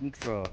Intro.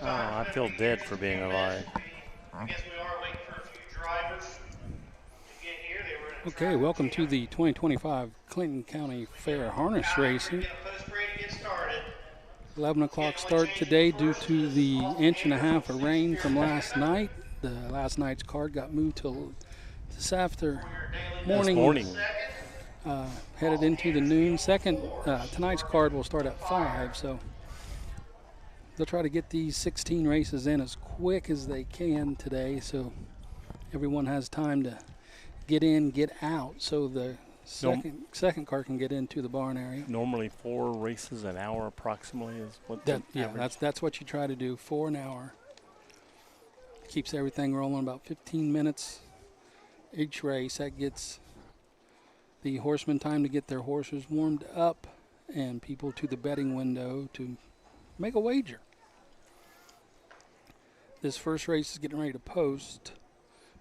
Oh, I feel dead for being alive. Okay, welcome to the 2025 Clinton County Fair Harness Racing. 11 o'clock start today due to the inch-and-a-half of rain from last night. The last night's card got moved till this morning. Headed into the noon. Tonight's card will start at 5, so they'll try to get these 16 races in as quick as they can today, so everyone has time to get in, get out, so the second car can get into the barn area. Normally 4 races an hour approximately is what that's what you try to do, 4 an hour. Keeps everything rolling about 15 minutes each race. That gets the horsemen time to get their horses warmed up and people to the betting window to make a wager. This first race is getting ready to post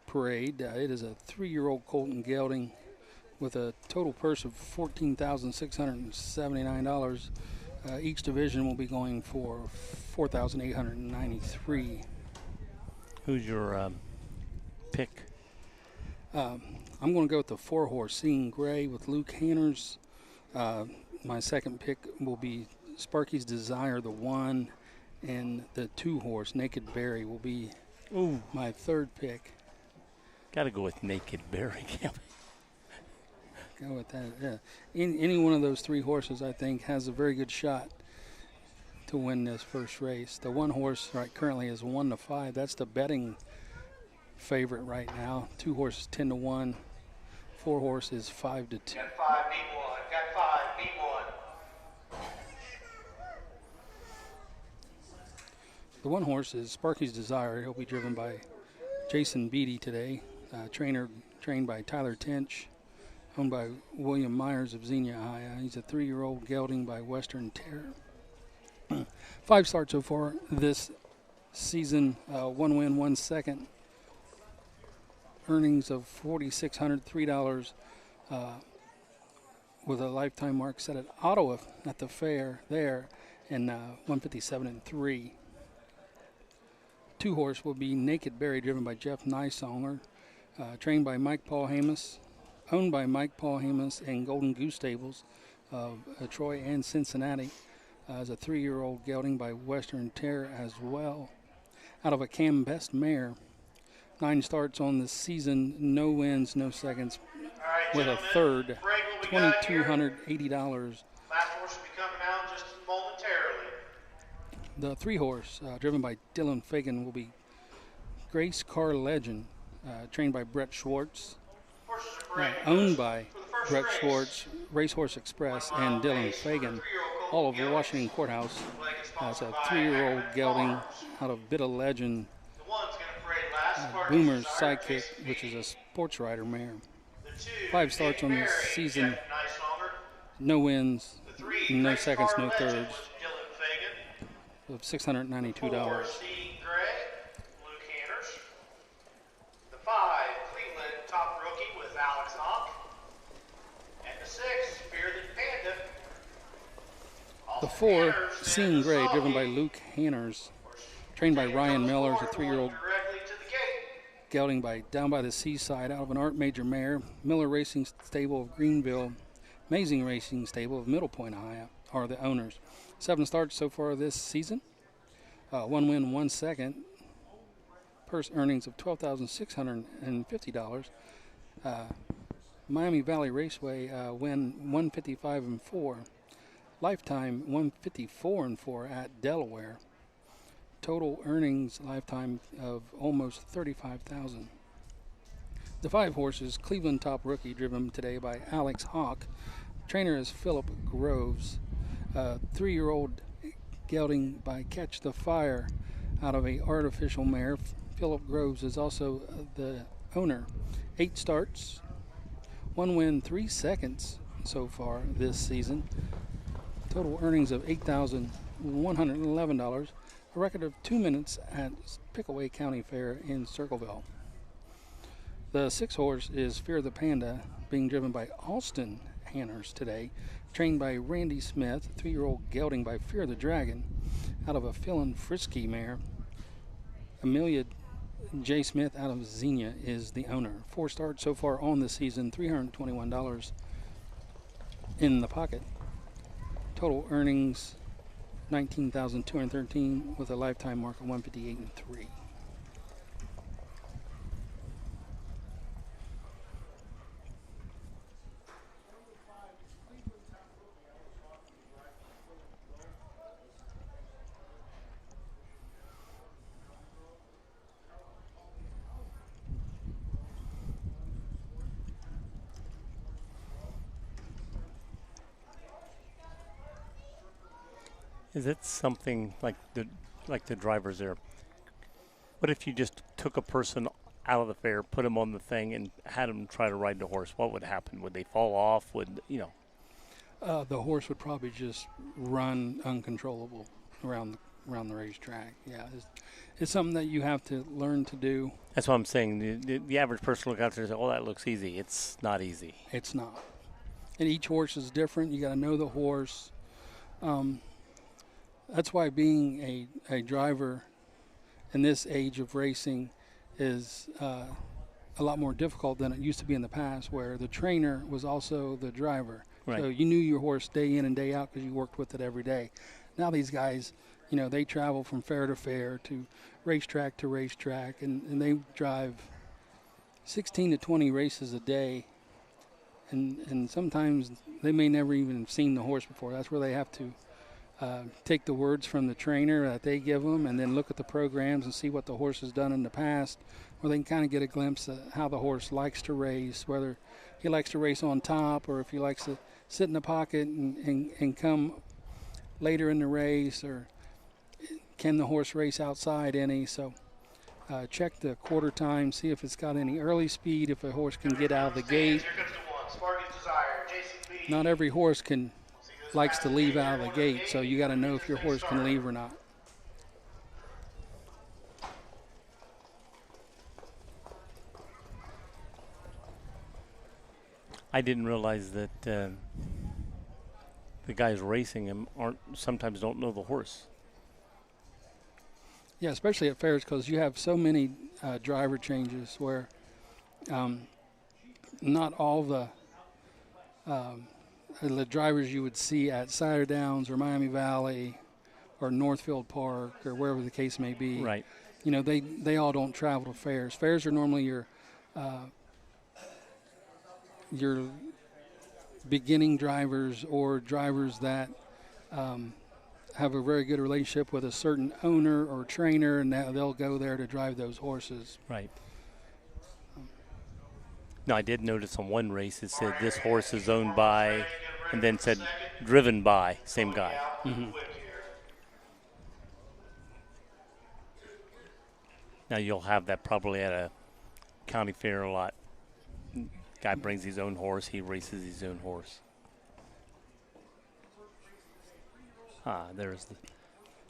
parade. It is a 3-year-old Colton gelding with a total purse of $14,679. Each division will be going for $4,893. Who's your pick? I'm going to go with the 4-horse Seeing Gray with Luke Hanners. My second pick will be Sparky's Desire, the 1, and the 2-horse Naked Berry will be my third pick. Got to go with Naked Berry. Go with that. Yeah. Any one of those 3 horses, I think, has a very good shot to win this first race. The 1 horse currently is 1-5. That's the betting favorite right now. 2 horses 10-1. 4 horse is 5-2. Got 5, beat 1. Got 5, beat 1. The 1 horse is Sparky's Desire. He'll be driven by Jason Beatty today. Trained by Tyler Tench, owned by William Myers of Xenia, Ohio. He's a 3-year-old gelding by Western Terror. 5 starts so far this season, 1 win, 1 second. Earnings of $4,603 with a lifetime mark set at Ottawa at the fair there, and 157-3. 2 horse will be Naked Berry, driven by Jeff Nysonger, trained by Mike Paul Hamus, owned by Mike Paul Hamus and Golden Goose Stables of Troy and Cincinnati. As a 3-year-old gelding by Western Terror as well. Out of a Cam Best mare. 9 starts on the season, no wins, no seconds, with a third, $2,280. Last horse will be coming out just momentarily. The 3 horse, driven by Dylan Fagan, will be Grace Car Legend. trained by Brett Schwartz, Horses are parading owned loose by for the first Brett race. Schwartz, Racehorse Express, and Dylan Fagan, all of Washington Courthouse. Flag is It's a sponsored by 3-year-old Akron gelding Farms. out of Bit of Legend, The one's going to parade last. Sparky's Boomer's Desire, Sidekick, Jason which is B. a sports rider mare. The 2, 5 starts on Nick this Berry, season, Jeff Nicehonger. no wins, The 3, no Race seconds, Car no Legend thirds, with Dylan Fagan. of $692. 4, C. Gray, Luke Hanners. The 5, Cleveland Top Rookie with Alex Hawk. And the 6, Fear the Panda. The Austin 4, Hanners Seeing and the Gray, driven by Sully. Luke Hanners, trained by Ryan Miller, is a 3-year-old Directly to the gate. gelding by Down by the Seaside out of an Art Major mare. Miller Racing Stable of Greenville, Amazing Racing Stable of Middle Point, Ohio, are the owners. 7 starts so far this season. 1 win, 1 second. Purse earnings of $12,650. Miami Valley Raceway win 155-4. Lifetime 154-4 at Delaware. Total earnings lifetime of almost $35,000. The 5 horses, Cleveland Top Rookie, driven today by Alex Hawk. Trainer is Philip Groves. 3-year-old gelding by Catch the Fire out of a artificial mare. Philip Groves is also the owner. 8 starts, 1 win, 3 seconds so far this season. Total earnings of $8,111. A record of 2 minutes at Pickaway County Fair in Circleville. The 6 horse is Fear the Panda, being driven by Austin Hanners today, trained by Randy Smith. 3-year-old gelding by Fear the Dragon out of a Phil and Frisky mare. Amelia J. Smith out of Xenia is the owner. 4 starts so far on the season, $321 in the pocket. Total earnings $19,213 with a lifetime mark of $158.3. Is it something like the drivers there? What if you just took a person out of the fair, put them on the thing, and had them try to ride the horse? What would happen? Would they fall off? Would The horse would probably just run uncontrollable around the racetrack. Yeah, it's something that you have to learn to do. That's what I'm saying. The average person look out there and say, "Oh, that looks easy." It's not easy. It's not. And each horse is different. You got to know the horse. That's why being a driver in this age of racing is a lot more difficult than it used to be in the past, where the trainer was also the driver. Right. So you knew your horse day in and day out because you worked with it every day. Now these guys, they travel from fair to fair to racetrack, and they drive 16 to 20 races a day. And sometimes they may never even have seen the horse before. That's where they have to take the words from the trainer that they give them and then look at the programs and see what the horse has done in the past, where they can kind of get a glimpse of how the horse likes to race, whether he likes to race on top or if he likes to sit in the pocket and come later in the race, or can the horse race outside any. So check the quarter time, see if it's got any early speed, if a horse can get out of the gate. Here comes the 1, Sparky's Desire, Jason B. Not every horse likes to leave out of the gate, so you got to know if your horse can leave or not. I didn't realize that the guys racing him sometimes don't know the horse. Yeah, especially at fairs, because you have so many driver changes where not all the drivers you would see at Cider Downs or Miami Valley or Northfield Park or wherever the case may be. Right. They all don't travel to fairs. Fairs are normally your beginning drivers or drivers that have a very good relationship with a certain owner or trainer, and they'll go there to drive those horses. Right. No, I did notice on one race it said this horse is owned by, and then said driven by, same guy. Now you'll have that probably at a county fair a lot. Guy brings his own horse, he races his own horse. There's the.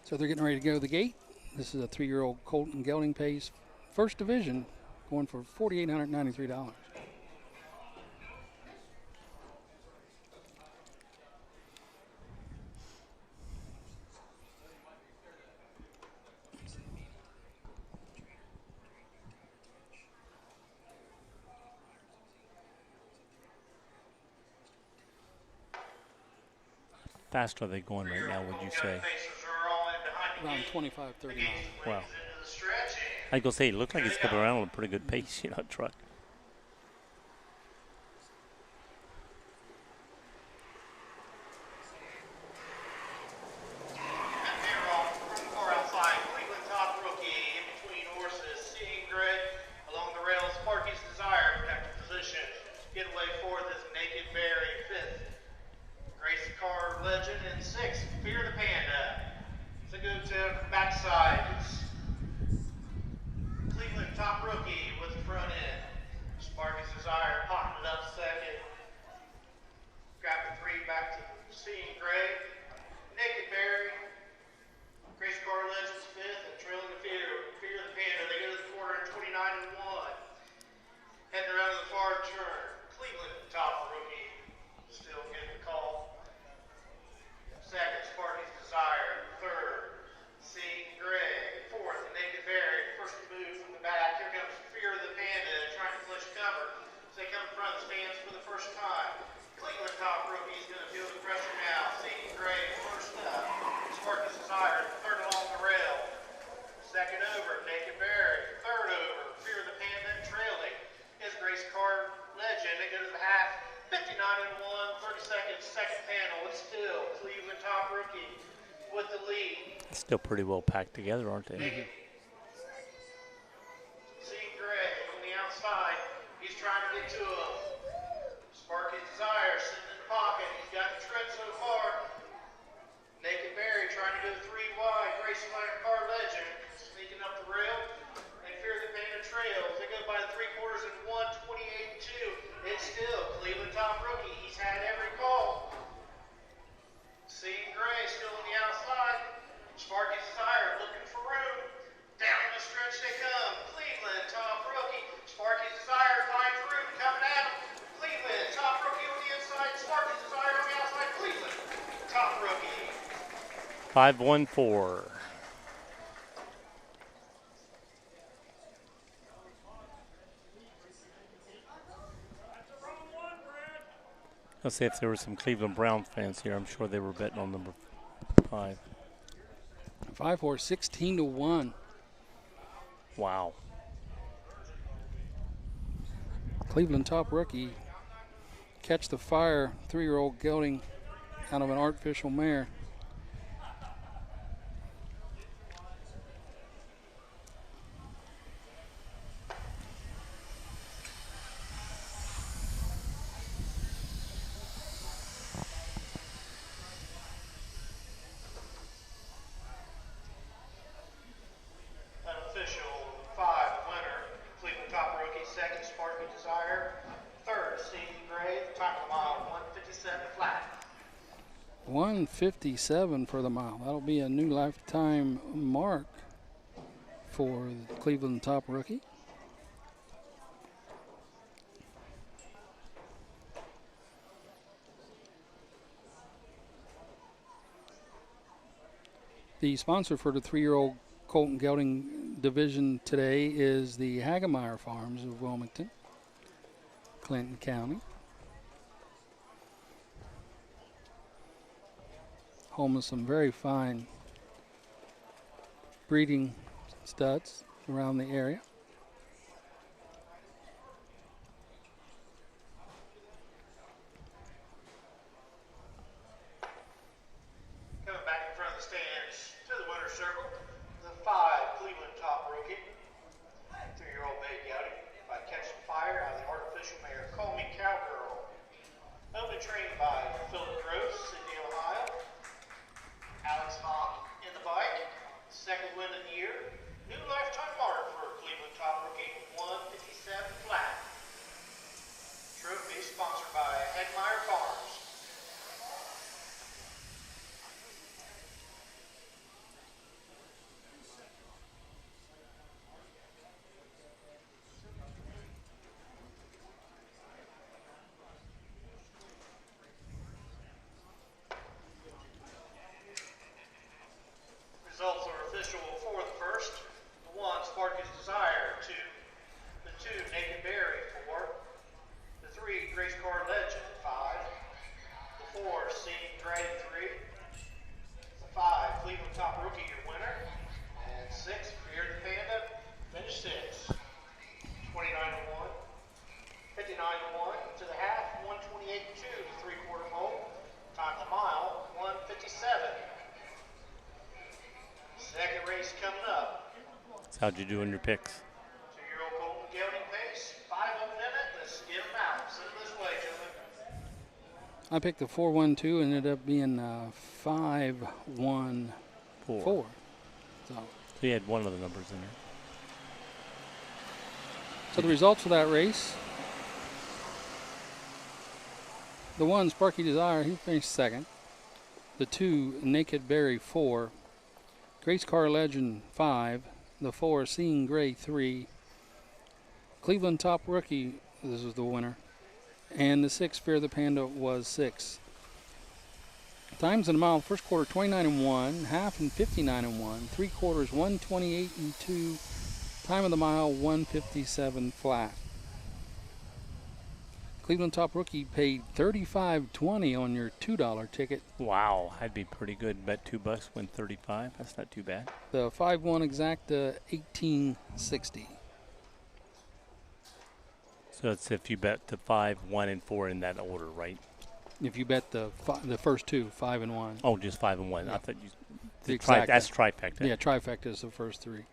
So they're getting ready to go to the gate. This is a 3-year-old Colton Gelding Pace, first division, going for $4,893. Fast are they going right now, would you say? Around 25, 30 miles. Wow. I was going to say, it looked like he's coming around at a pretty good pace, truck. Still pretty well packed together, aren't they? Mm-hmm. Seeing Greg on the outside. He's trying to get to him. Sparky's Desire sitting in the pocket. He's got the tread so far. Naked Barry trying to go 3 wide. Grace Car Legend sneaking up the rail. And Fear the Panda Trails. They go by the 3/4 and 1:28.2. It's still Cleveland top rookie. He's had every call. Seeing Gray still on the outside. Sparky's Desire looking for room. Down the stretch they come. Cleveland, top rookie. Sparky's Desire finds room coming at him. Cleveland, top rookie on the inside. Sparky's Desire on the outside. Cleveland, top rookie. 5-1-4. Let's see if there were some Cleveland Brown fans here. I'm sure they were betting on number 5. 5-4, 16-1. Wow. Cleveland top rookie. Catch the Fire, 3-year-old gelding out of an artificial mare. Second, Sparky Desire. Third, Seeing Gray. Top of the mile, 157 flat. 157 for the mile. That'll be a new lifetime mark for the Cleveland top rookie. The sponsor for the 3-year-old Colton Gelding division today is the Hagemeyer Farms of Wilmington, Clinton County. Home of some very fine breeding studs around the area. Coming back in front of the stands to the winner's circle, the 5 Cleveland top rookie, 3-year-old Bay Gelding by Catching Fire out of the artificial trained by Philip Gross, Sydney, Ohio. Alex Hawk in the bike, second win of the year. New lifetime mark for Cleveland top rookie, 157 flat. Trophy sponsored by Hedmeyer Farms. Results are official for the first. The 1, Sparky's Desire. 2, the 2, Naked Berry. 4, the 3, Grace Car Legend. 5, the 4, Seeing Gray. 3, the 5, Cleveland Top Rookie, your winner. And 6, Fear the Panda, finish 6. 29-1, 59-1 to the half, 128-2 to 3/4 mile. Time of the mile, 157. Second race coming up. So how'd you do in your picks? 2-year-old Colton gelding pace, 5 of them in it. Let's get them out. Send them this way, gentlemen. I picked the 4-1-2, ended up being 5-1-4. So you had one of the numbers in there. the results of that race. The 1, Sparky Desire, he finished second. The 2, Naked Berry, 4. Grace Car Legend, 5. The 4, Seeing Gray, 3. Cleveland Top Rookie, this was the winner. And the 6, Fear the Panda, was 6. Times in the mile, first quarter 29-1, half and 59-1, 3/4 128-2, time of the mile 157 flat. Cleveland Top Rookie paid $35.20 on your $2 ticket. Wow, that'd be pretty good. Bet $2, win 35. That's not too bad. The 5-1 exacta $18.60. So it's if you bet the 5, 1, and 4 in that order, right? If you bet the first 2, 5 and 1. Oh, just 5 and 1. Yeah. I thought you. That's trifecta. Yeah, trifecta is the first 3.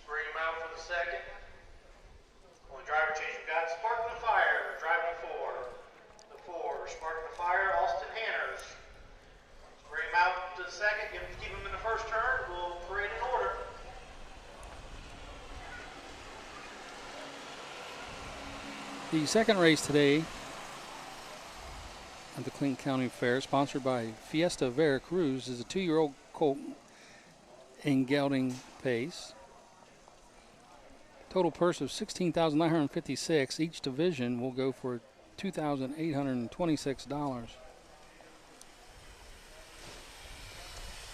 Bring them out for the second. Only driver change we've got, Sparking the Fire, driving the 4. The 4, Sparking the Fire, Austin Hanners. Bring them out to the second, keep them in the first turn. We'll parade in order. The second race today at the Clinton County Fair, sponsored by Fiesta Veracruz, is a 2-year-old colt in gelding pace. Total purse of $16,956. Each division will go for $2,826.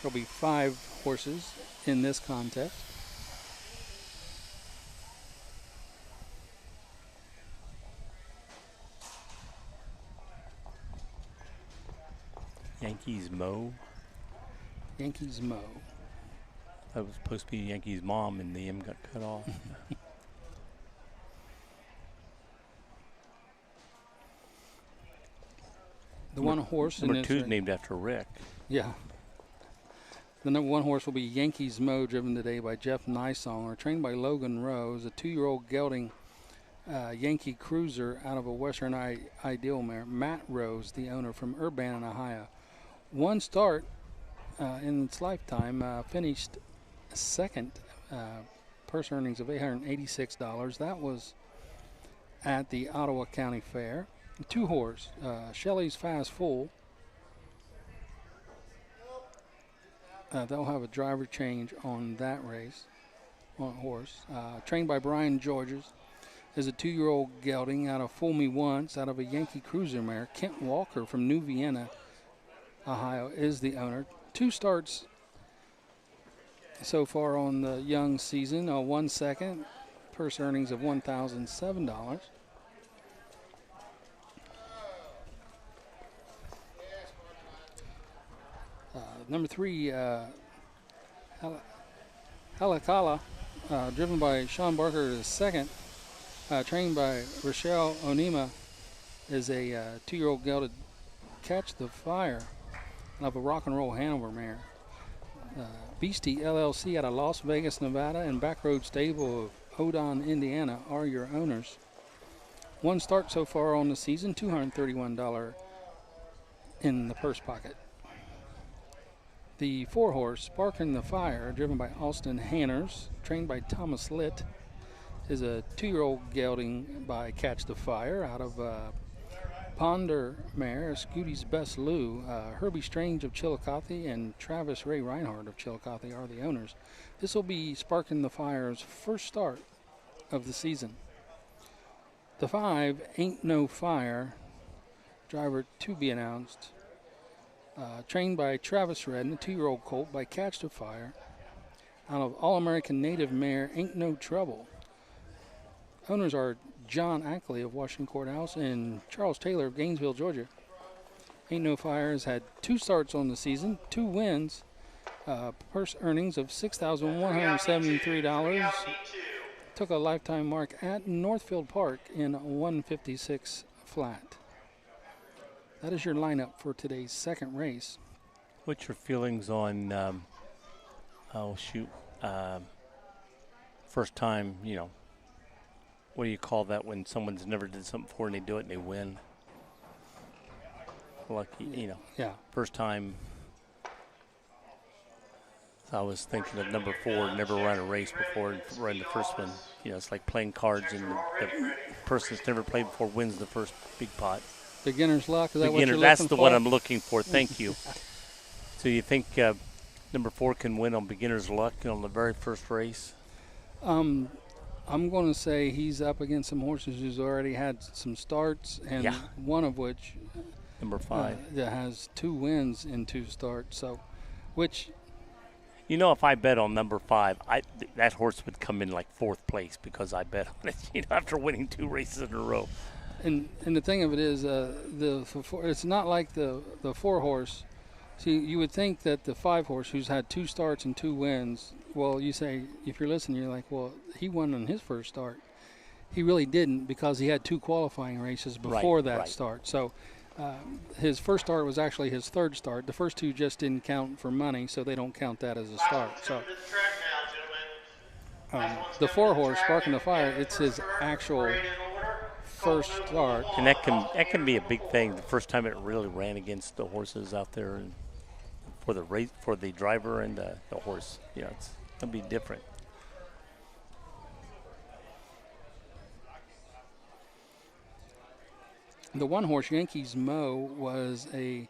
There'll be 5 horses in this contest. Yankees Mo. Yankees Mo. That was supposed to be Yankees Mom, and the M got cut off. The one horse Number in this 2 is race- named after Rick. Yeah. The number 1 horse will be Yankees Mo, driven today by Jeff Nysonger, trained by Logan Rose, a 2-year-old gelding Yankee Cruiser out of a Western Ideal mare. Matt Rose, the owner, from Urbana, Ohio. 1 start in its lifetime, finished second, purse earnings of $886. That was at the Ottawa County Fair. 2 horse, Shelley's Fast Full. They'll have a driver change on that race, on horse. Trained by Brian Georges, is a 2-year-old gelding out of Fool Me Once, out of a Yankee Cruiser mare. Kent Walker from New Vienna, Ohio, is the owner. 2 starts so far on the young season. 1 second, purse earnings of $1,007. Number 3, Halakala, driven by Sean Barker, is second. Trained by Rochelle Onima, is a 2-year-old gelded Catch the Fire of a Rock and Roll Hanover mare. Beastie LLC out of Las Vegas, Nevada, and Backroad Stable of Odon, Indiana are your owners. 1 start so far on the season, $231 in the purse pocket. The 4-horse, Sparking the Fire, driven by Austin Hanners, trained by Thomas Litt, is a 2-year-old gelding by Catch the Fire out of Ponder mare, Scooty's Best Lou. Herbie Strange of Chillicothe and Travis Ray Reinhardt of Chillicothe are the owners. This will be Sparking the Fire's first start of the season. The 5, Ain't No Fire, driver to be announced. Trained by Travis Redden, a 2-year-old colt by Catch the Fire. Out of All-American Native mare, Ain't No Trouble. Owners are John Ackley of Washington Courthouse and Charles Taylor of Gainesville, Georgia. Ain't No Fire has had 2 starts on the season, 2 wins, purse earnings of $6,173. Took a lifetime mark at Northfield Park in 156 flat. That is your lineup for today's second race. What's your feelings on, first time, what do you call that when someone's never did something before and they do it and they win? Lucky, Yeah. First time. I was thinking of number 4, never run a race before and run the first one. It's like playing cards and the person that's never played before wins the first big pot. Beginner's luck, is that what you're That's looking the for? one I'm looking for. Thank you. So you think number 4 can win on beginner's luck on the very first race? I'm going to say he's up against some horses who's already had some starts, and one of which number 5 that has 2 wins in 2 starts. So, which if I bet on number 5, that horse would come in like 4th place because I bet on it. After winning 2 races in a row. And the thing of it is, it's not like the 4-horse. See, you would think that the 5-horse, who's had 2 starts and 2 wins, well, you say, if you're listening, you're like, well, he won on his first start. He really didn't because he had 2 qualifying races before that start. So his first start was actually his 3rd start. The first 2 just didn't count for money, so they don't count that as a start. So the 4-horse, Sparking the Fire, it's his actual first start. And that can be a big thing. The first time it really ran against the horses out there, and for the race, for the driver and the horse, it's gonna be different. The 1-horse Yankees Mo was a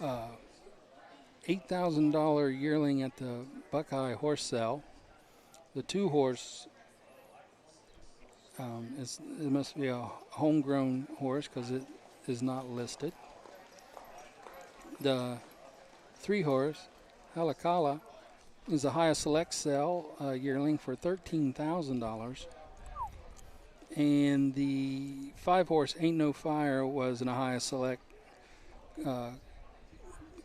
$8,000 yearling at the Buckeye Horse Sale. The 2-horse. It must be a homegrown horse because it is not listed. The 3-horse, Halakala, is the highest select sale yearling for $13,000. And the 5-horse, Ain't No Fire, was in the highest select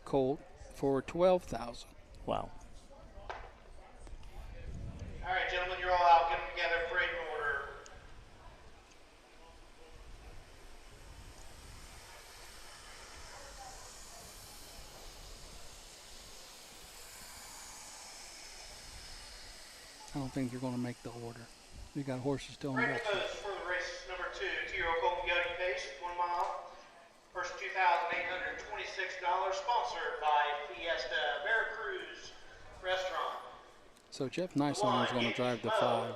colt for $12,000. Wow. All right, gentlemen, you're all out. Get them together, parade in order. I don't think you're going to make the order. We got horses still in Breaking back. those for the race number 2, 2-year-old Colt Gelding Pace, 1 mile. First $2,826, sponsored by Fiesta Veracruz Restaurant. So Jeff Niceland is going to drive the 5.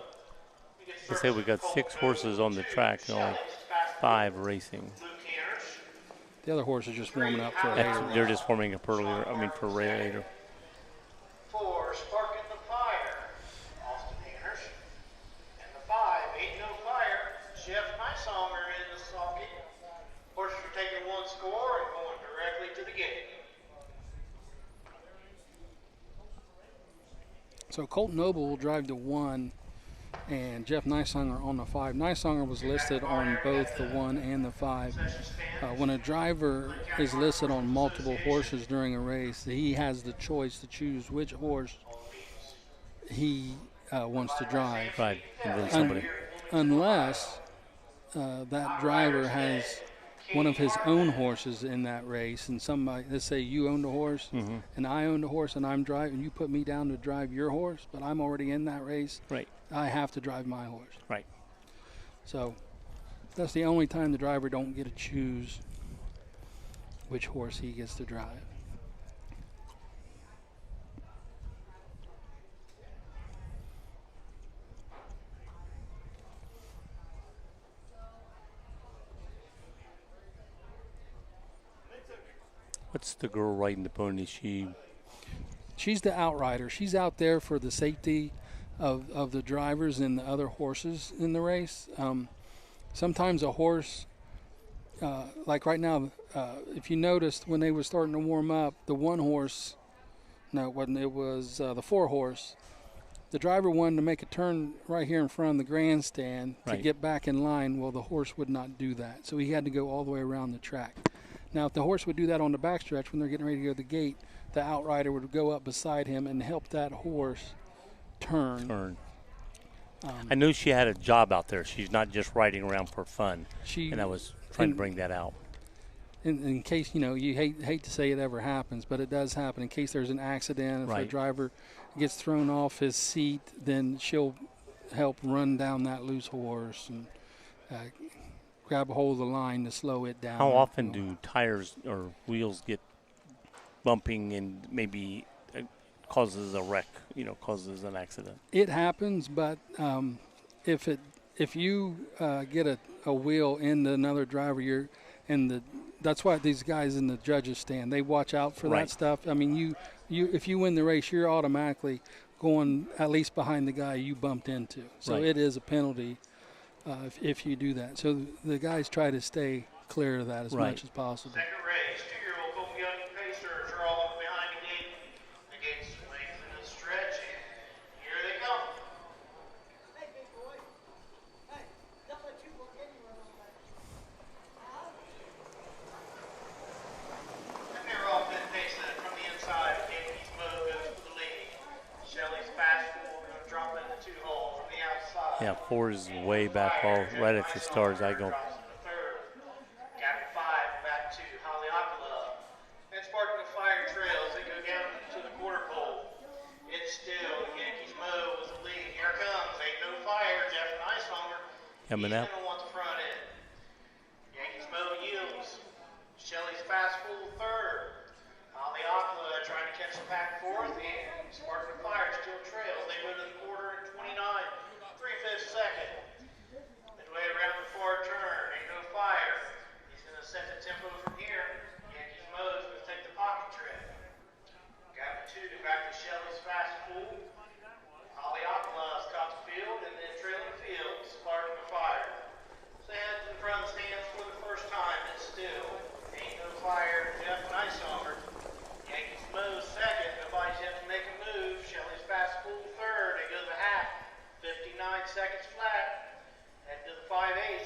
I say we got 6 horses on the track and only 5 racing. The other horse is just warming up for a later. They're just warming up earlier. For later. 4, Sparking the Fire, Austin Hanners. And the 5, Ain't No Fire, Jeff Nicehonger in the socket. Horses are taking 1 score and going directly to the gate. So Colt Noble will drive the 1. and Jeff Nysonger on the 5. Nysonger was listed on both the 1 and the 5. When a driver is listed on multiple horses during a race, he has the choice to choose which horse he wants to drive. Right, and then somebody. Unless that driver has one of his own horses in that race, and somebody, let's say you owned a horse, and I owned a horse, and I'm driving, you put me down to drive your horse, but I'm already in that race. Right. I have to drive my horse. Right. So that's the only time the driver don't get to choose which horse he gets to drive. What's the girl riding the pony? She's the outrider. She's out there for the safety of the drivers and the other horses in the race. Sometimes a horse, like right now, if you noticed when they were starting to warm up, the one horse, no, it wasn't, it was the 4 horse. The driver wanted to make a turn right here in front of the grandstand to get back in line. Well, the horse would not do that, so he had to go all the way around the track. Now, if the horse would do that on the backstretch when they're getting ready to go to the gate, the outrider would go up beside him and help that horse turn. I knew she had a job out there. She's not just riding around for fun. And I was trying to bring that out. In case, you hate to say it ever happens, but it does happen. In case there's an accident, if a driver gets thrown off his seat, then she'll help run down that loose horse and grab a hold of the line to slow it down. How often do tires or wheels get bumping and maybe causes a wreck, causes an accident? It happens, but if you get a wheel into another driver, that's why these guys in the judges stand, they watch out for that stuff. I mean, if you win the race, you're automatically going at least behind the guy you bumped into. So it is a penalty if you do that. So the guys try to stay clear of that as much as possible. Second race, 2-year-old Golden Young Pacers are all behind the gate. The gate's length and the stretch, and here they come. Hey, big boy. Hey, don't let you look anywhere on that. And they're off in pace then from the inside. Yankees move goes for the lead. Shelley's fastball going to drop in the 2-hole from the outside. Yeah, 4 is way back, right at the stars. I go. Gap 5 back to Haleakala. And sparking the fire trails. They go down to the quarter pole. It's still Yankees Mo with the lead. Here comes. Ain't no fire. Jeff Nysonger. Coming He's out. going to want the front end. Yankees Mo yields. Shelley's fastball third. Haleakala trying to catch the pack fourth. And sparking the fire still trails. They go to the quarter in 29. 3/5 second. Midway around the far turn. Ain't no fire. He's going to set the tempo from here. Yankees Mo's going to take the pocket trip. Gap 2 back to Shelley's fastball. Haleakala's top the field and then trailing the field. Sparking the fire. Stands in front of the stands for the first time. It's still ain't no fire. Jeff Nysonger. Yankees Mo's second. Nobody's yet to make a move. Shelley's fastball third. They go to the half. 59 seconds flat. Head to the 5/8.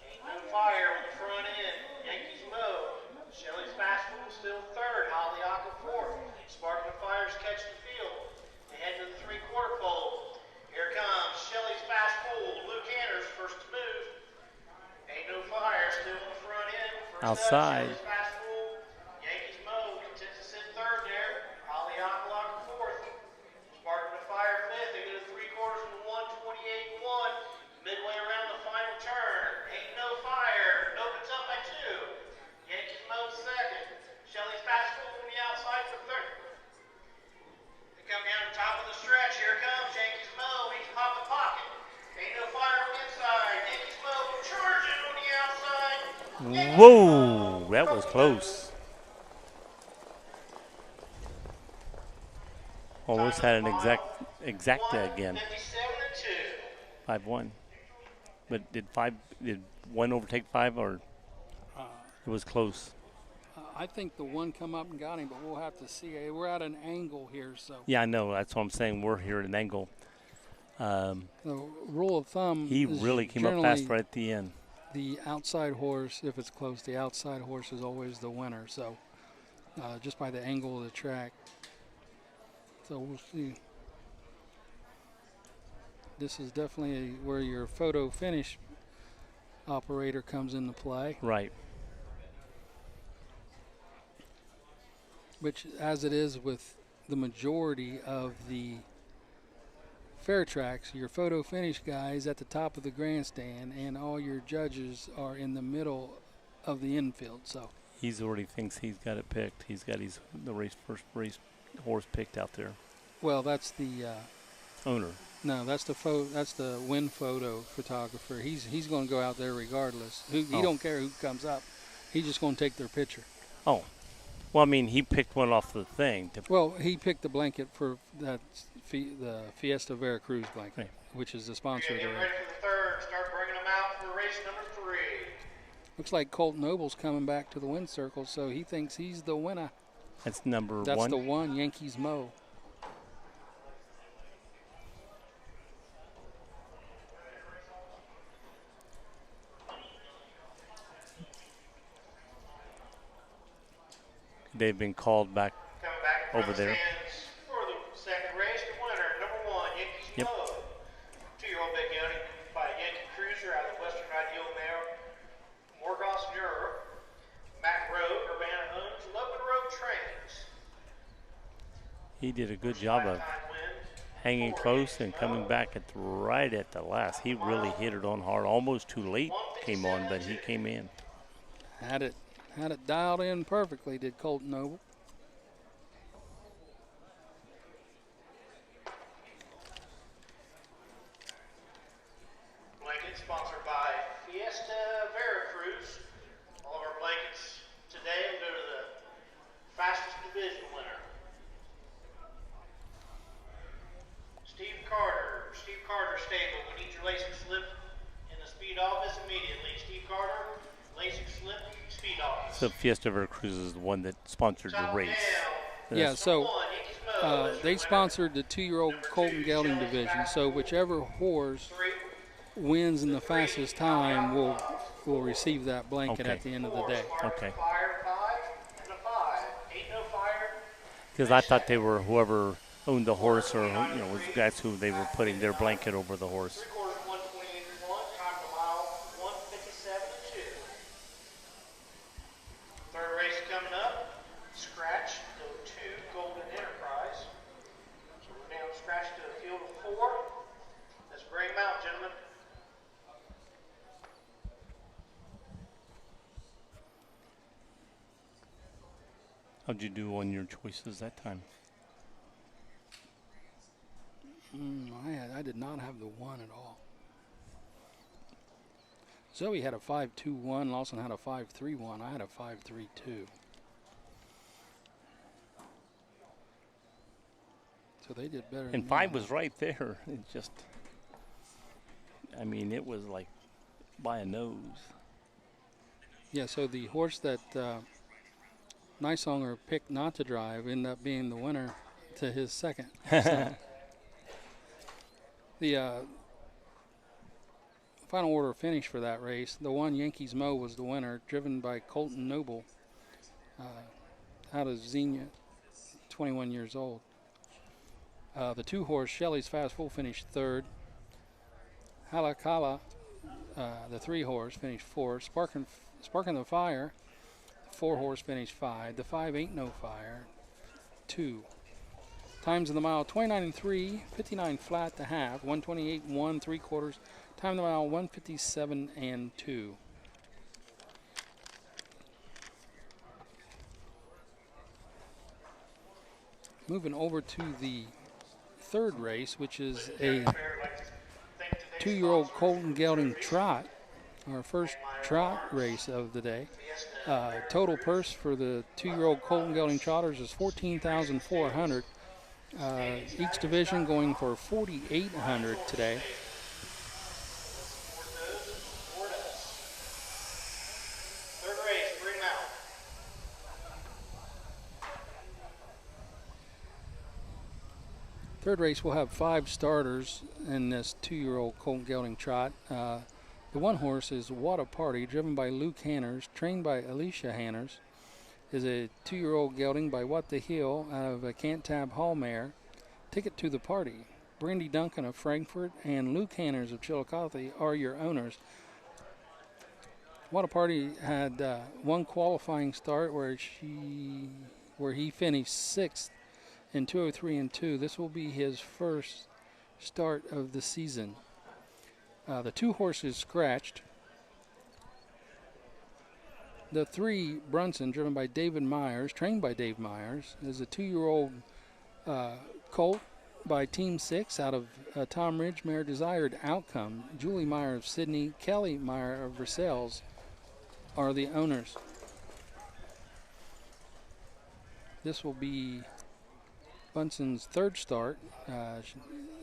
Ain't no fire on the front end. Yankees Mo. Shelley's fastball still third. Haleakala fourth. Sparking the Fire's catching the field. They head to the 3/4 pole. Here comes Shelley's fastball. Luke Anders first to move. Ain't no fire still on the front end. First Outside. Up, Shelley's fastball. Yankees Mo content to sit third there. Haleakala fourth. Sparking the Fire fifth. They go to 3/4 and 1:28.1. Midway around the final turn. Ain't no fire. Opens up by 2. Yankees Mo second. Shelley's fastball from the outside for third. They come down to the top of the stretch. Here comes Yankees Mo. He's popped the pocket. Ain't no fire on the inside. Yankees Mo charging on the outside. Whoa, that was close. Almost had an exacta again. 57-2. 5-1. But did 1 overtake 5, or it was close? I think the 1 come up and got him, but we'll have to see. We're at an angle here, so. Yeah, I know. That's what I'm saying. We're here at an angle. The rule of thumb He is really came up generally fast right at the end. the outside horse, if it's close, the outside horse is always the winner. So just by the angle of the track. So we'll see. This is definitely where your photo finish operator comes into play. Right. Which, as it is with the majority of the fair tracks, your photo finish guy is at the top of the grandstand, and all your judges are in the middle of the infield. So He's already thinks he's got it picked. He's got first race horse picked out there. well, that's the Owner. no, that's the win photo photographer. He's going to go out there regardless. He Oh. don't care who comes up. He's just going to take their picture. Oh. Well, I mean, he picked one off the thing. Well, he picked the blanket for the Fiesta Veracruz blanket, Right. which is the sponsor of Get the race. ready for the third. Start bringing them out for race number 3. Looks like Colt Noble's coming back to the win circle, so he thinks he's the winner. That's number That's one. the one, Yankees Mo. They've been called back. Coming back Over there. for the second race, the winner, number 1, Yankees Yep. Mo. 2-year-old big gelding by Yankee Cruiser out of the Western Ideal Mare. Morgos Muir, Mac Road, Urbana owns, Logan Road trains. He did a good job of Lifetime win. hanging close and coming back right at the last. He really hit it on hard. Almost too late came on, but he came in. Had it dialed in perfectly, did Colt Noble. Blanket sponsored by Fiesta Veracruz. All of our blankets today will go to the fastest division winner. Steve Carter Stable. We need your LASIK slip in the speed office immediately. Steve Carter, LASIK slip, speed office. So Fiesta Veracruz is the one that sponsored the race. Yeah, so One, Yankees Mo is your they winner. sponsored the 2-year-old Colton Gelding division. So whichever horse 3, wins in the fastest time will receive that blanket Okay. at the end of the day. Okay. Fire 5 and a 5. Ain't no fire. Because I thought they were whoever owned the horse, or that's who they were putting their blanket over the horse. 3/4 128.1, time to mile 157.2. Third race coming up. Scratch to 2 Golden Enterprise. So we're down scratch to a field of 4. Let's bring them out, gentlemen. How'd you do on your choices that time? I did not have the 1 at all. Zoe had a 5.21. Lawson had a 5.31. I had a 5.32. So they did better. And than 5 me. was right there. It just, I mean, it was like by a nose. Yeah, so the horse that Nysonger picked not to drive ended up being the winner to his second. So the final order finish for that race, the one Yankees Mo was the winner, driven by Colton Noble out of Xenia, 21 years old. The 2 horse Shelley's Fast Full finished 3rd. Halakala, the 3 horse, finished 4th. Sparkin' the Fire, 4 horse, finished 5. The 5 Ain't No Fire, 2. Times of the mile 29 and 3, 59 flat to half, 128 and 1 3/4. Time of the mile 157 and 2. Moving over to the third race, which is a 2-year-old Colton Gelding Trot, our first trot race of the day. Total purse for the 2-year-old Colton Gelding Trotters is $14,400. Each division going for $4,800 today. Third race, bring them out. Third race, we'll have 5 starters in this 2-year-old colt gelding trot. The one horse is What a Party, driven by Luke Hanners, trained by Alicia Hanners. Is a 2-year-old gelding by What the Hill out of a Cantab Hall mare. Ticket to the Party. Brandy Duncan of Frankfurt and Luke Hanners of Chillicothe are your owners. What a Party had one qualifying start where he finished 6th in 203 and 2. This will be his first start of the season. The 2 horses scratched. The 3 Brunson, driven by David Myers, trained by Dave Myers, is a 2-year-old colt by Team 6 out of Tom Ridge mare Desired Outcome. Julie Meyer of Sydney, Kelly Meyer of Versailles are the owners. This will be Bunson's 3rd start.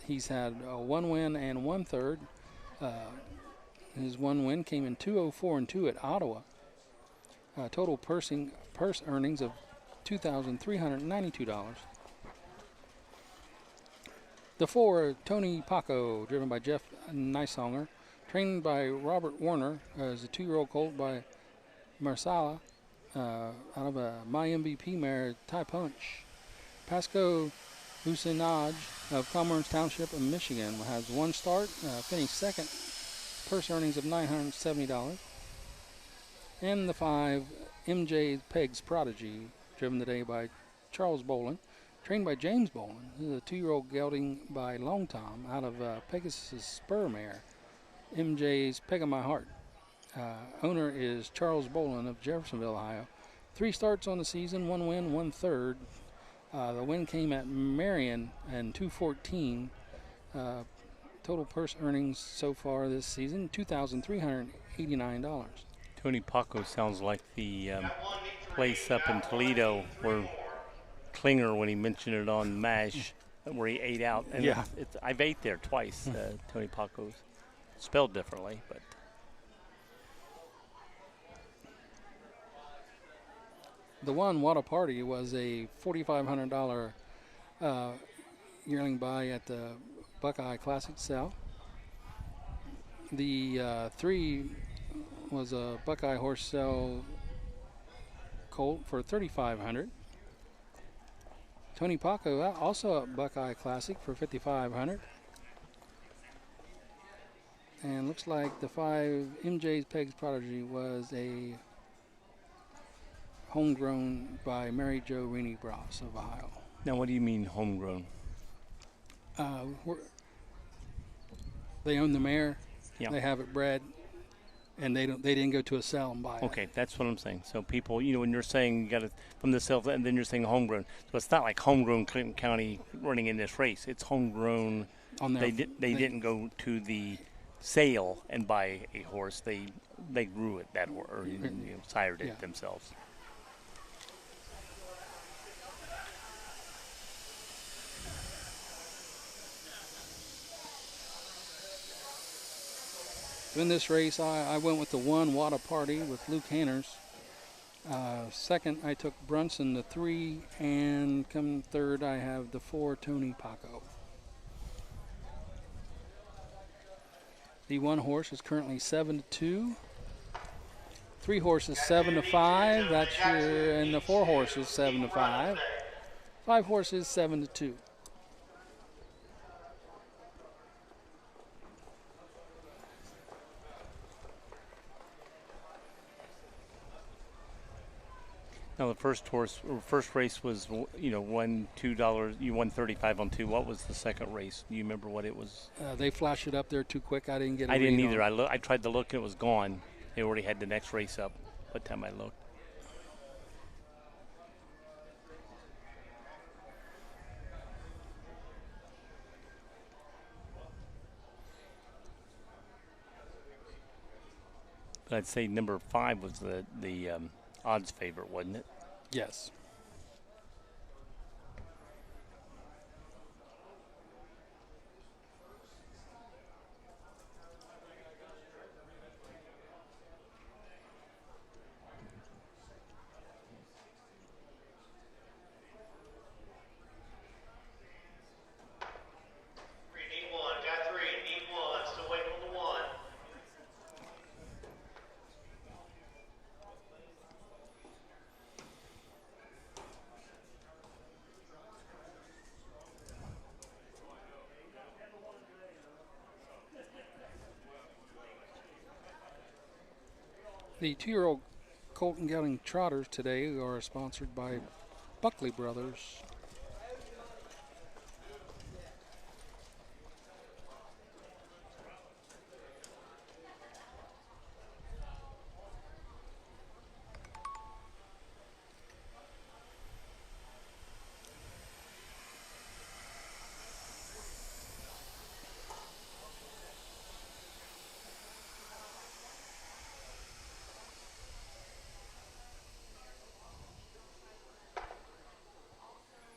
He's had 1 win and 1/3. His 1 win came in 2:04 and 2 at Ottawa. Total purse earnings of $2,392. The 4, Tony Paco, driven by Jeff Nysonger, trained by Robert Warner, is a 2-year-old colt by Marsala, out of a My MVP mare, Ty Punch. Pasco Usinaj of Commerce Township of Michigan has 1 start, finished 2nd, purse earnings of $970. And the 5, MJ Peg's Prodigy, driven today by Charles Boland, trained by James Boland. This is a 2-year-old gelding by Long Tom out of Pegasus Spur mare, MJ's Peg of My Heart. Owner is Charles Boland of Jeffersonville, Ohio. 3 starts on the season, 1 win, 1/3. The win came at Marion in 214. Total purse earnings so far this season, $2,389. Tony Paco sounds like the place up in Toledo where Klinger, when he mentioned it on MASH, where he ate out. And Yeah. I've ate there twice, Tony Paco's. Spelled differently, but. The one, What a Party, was a $4,500 yearling buy at the Buckeye Classic sale. The 3 was a Buckeye horse sale colt for $3,500. Tony Paco also at Buckeye Classic for $5,500. And looks like the 5 MJ's Peg's Prodigy was a homegrown by Mary Jo Rennie Bross of Ohio. Now, what do you mean homegrown? They own the mare. Yeah. They have it bred, and they didn't go to a sale and buy it. Okay, that's what I'm saying. So people, when you're saying you got it from the sales, and then you're saying homegrown. So it's not like homegrown Clinton County running in this race. It's homegrown. They didn't go to the sale and buy a horse. They grew it that horse, or sired it themselves. In this race, I went with the 1, What a Party, with Luke Hanners. Second, I took Brunson, the 3, and come third, I have the 4, Tony Paco. The 1 horse is currently 7-2. 3 horses 7-5. That's and the 4 horses 7-5. 5 horses 7-2. Now the first race was, $1, $2. You won $35 on 2. What was the second race? Do you remember what it was? They flashed it up there too quick. I didn't get it. I didn't either. I tried to look and it was gone. They already had the next race up by the time I looked. But I'd say number 5 was the odds favorite, wasn't it? Yes. The 2-year-old Colton Gelding Trotters today are sponsored by Buckley Brothers.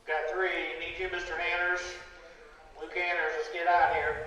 Got 3. Need you, Mr. Hanners. Luke Hanners, let's get out here.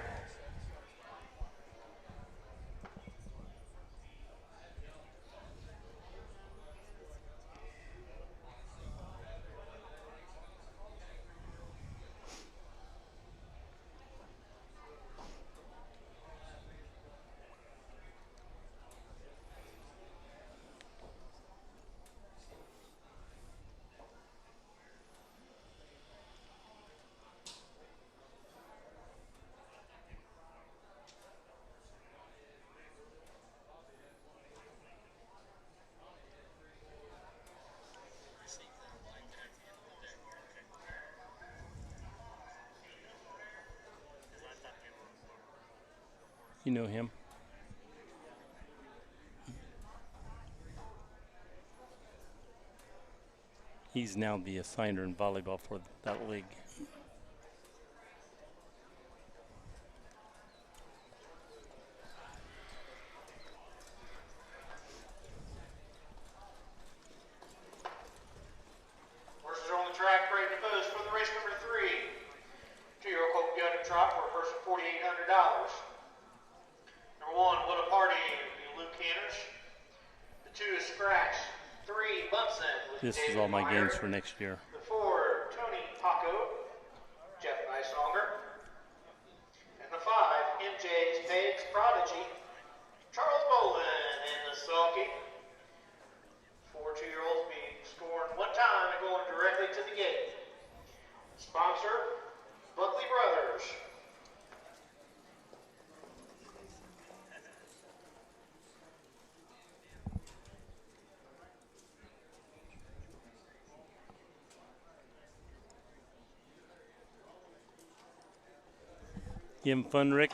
You know him? He's now the assigner in volleyball for that league. Horses are on the track, ready to post for the race number 3. 2-year-old Colton Gelding Trot for a purse of $4,800. Number 1, What a Party, Luke Hanners. The 2 is Scratch. 3, Bunsen. This is all my games for next year. The 4, Tony Paco, Jeff Nysonger. And the 5, MJ's Pags Prodigy, Charles Bolin. And the sulky. 4 2-year-olds being scored one time and going directly to the gate. Sponsor, Buckley Brothers. You having fun, Rick?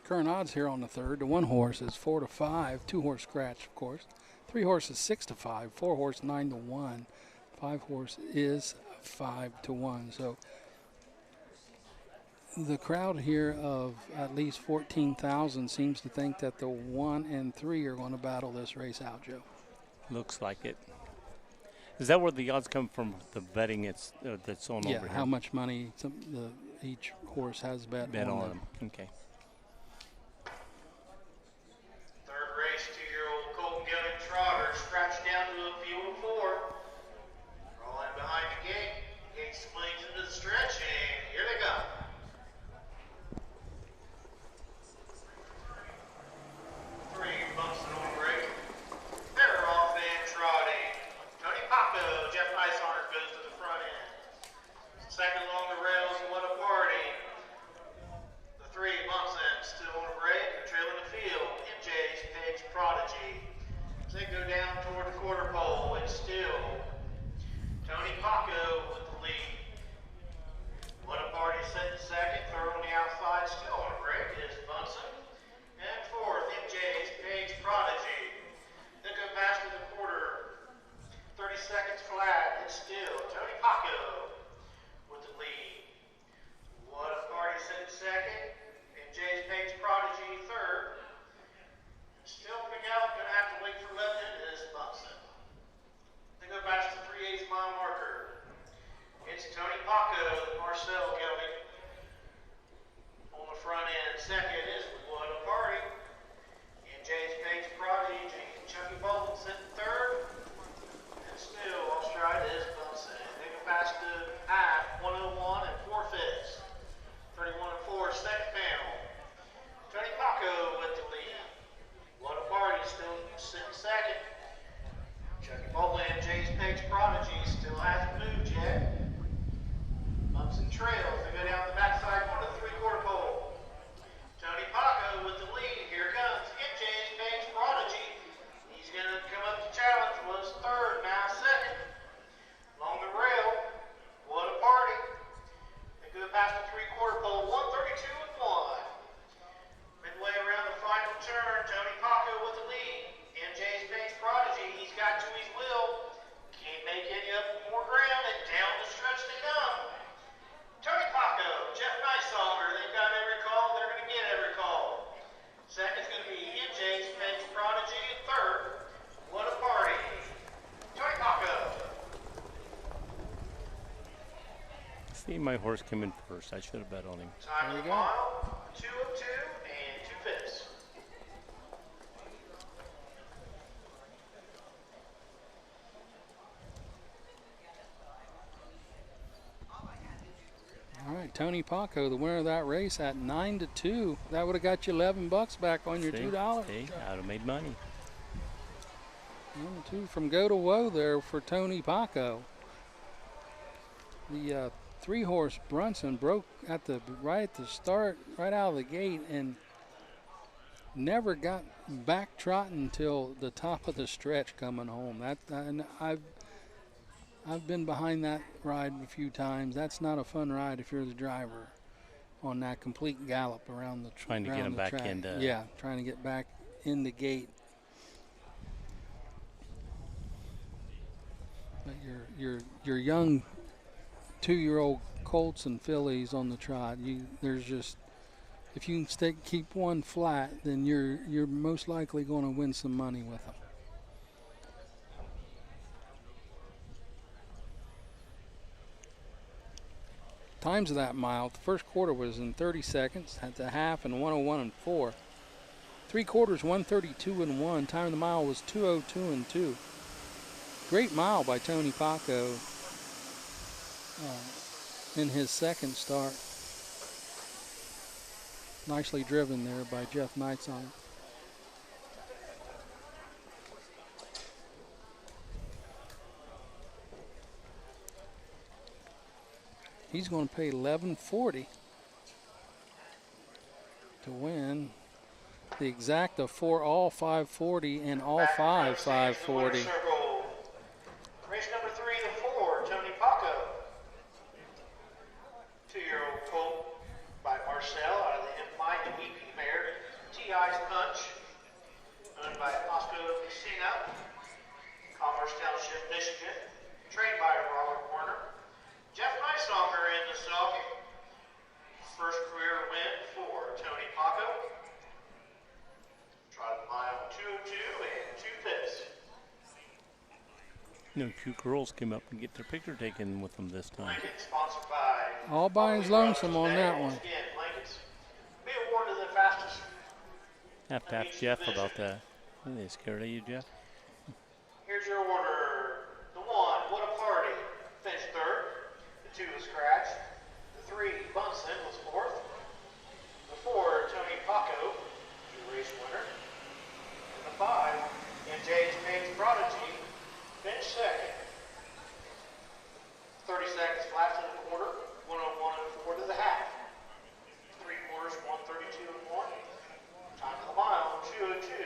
Current odds here on the 3rd. The 1 horse is 4 to 5. 2 horse scratch, of course. 3 horse is 6 to 5. 4 horse 9 to 1. 5 horse is 5 to 1. So the crowd here of at least 14,000 seems to think that the 1 and 3 are going to battle this race out, Joe. Looks like it. Is that where the odds come from? The betting that's on over here. Yeah, how much money each horse has bet on them. Okay. Third race, 2-year-old Colton Gelding Trotter, scratched down to a field of 4. Rolling behind the gate. Gate swings into the stretch, and here they go. 3 bumps it on break. They're off and trotted. toward the quarter pole. It's still Tony Paco with the lead. What a party set in second. Third on the outside, still on a break, is Bunsen. And fourth, MJ's Page Prodigy. Then go past to the quarter. 30 seconds flat. It's still Tony Paco with the lead. What a party set in second. MJ's Page Prodigy third. Still Miguel, gonna have to wait for left end is Bunsen. Then go past the 3/8 mile marker. It's Tony Paco, Marcel Kelly. On the front end, second is What a Party. MJ's Page Prodigy, Chucky Bolton sitting third. And still off stride is Bunsen. They go past the half, 101 and 4/5. 31 and 4, second panel. Tony Paco with the lead. What a Party still sitting second. Chucky Bolton, MJ's Page Prodigy still hasn't moved yet. Bunsen trails. They go down the backside, 1 to 3/4 pole. Tony Paco with the lead. Here comes MJ's Page Prodigy. He's going to come up to challenge. Was third, now second. Along the rail. What a Party. They go past the 3/4 pole. 132 and 1. Midway around the final turn. Tony Paco with the lead. MJ's Page Prodigy. He's got to his will. Can't make any up more ground. And down the stretch they come. Tony Paco, Jeff Nicehonger, they've got every call, they're going to get every call. Second's going to be MJ's Page Prodigy, and third, What a Party. Tony Paco. See, my horse came in first. I should have bet on him. Time of the mile, 2 of 2 and 2/5. All right, Tony Paco, the winner of that race at 9-2. That would have got you $11 back on your See? $2. See, I'd have made money. 1-2 from go to woe there for Tony Paco. The 3-horse Brunson broke right at the start, right out of the gate, and never got back trotting until the top of the stretch coming home. And I've been behind that ride a few times. That's not a fun ride if you're the driver on that complete gallop around the Trying to get him back track. into. Yeah, trying to get back in the gate. But your young 2-year-old colts and fillies on the trot, if you can keep one flat, then you're most likely going to win some money with them. Times of that mile, the first quarter was in 30 seconds, at the half in 101 and 4. 3/4, 132 and 1. Time of the mile was 202 and 2. Great mile by Tony Paco in his second start. Nicely driven there by Jeff Nights-on. He's going to pay $11.40 to win the exact of all 540 and all 540. Race number 3, the 4, Tony Paco. 2-year-old colt by Marcel out of the M5 EP mare. T.I.'s Punch, owned by Osco Casino, Commerce Township, Michigan. Trained by Robert Warner. Jeff Nicehonger in the sulky. First career win for Tony Paco. Trotted mile 202 and 2/5. You know, 2 girls came up and get their picture taken with them this time. Blankets sponsored by All by his lonesome on that one. Again, blankets be awarded the fastest. Have to ask Jeff about that. Are they scared of you, Jeff? Here's your order. The 1, What a Party, finished third. The 2 was scratched. The 3, Bunsen, was fourth. The 4, Tony Paco, your race winner. And the 5, MJ's Page Prodigy, finished second. 30 seconds flat to the quarter, 101 and 4 to the half. 3/4, 132 and 1. Time of the mile, 202,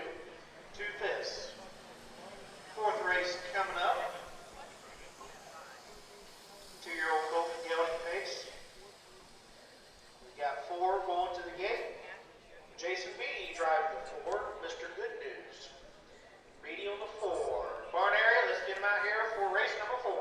2/5. 4th race coming up. 2-year-old Colton Gelding pace. We got 4 going to the gate. Jason Beatty driving the 4, Mr. Good News. Beatty on the 4. Barn area, let's get him out here for race number 4.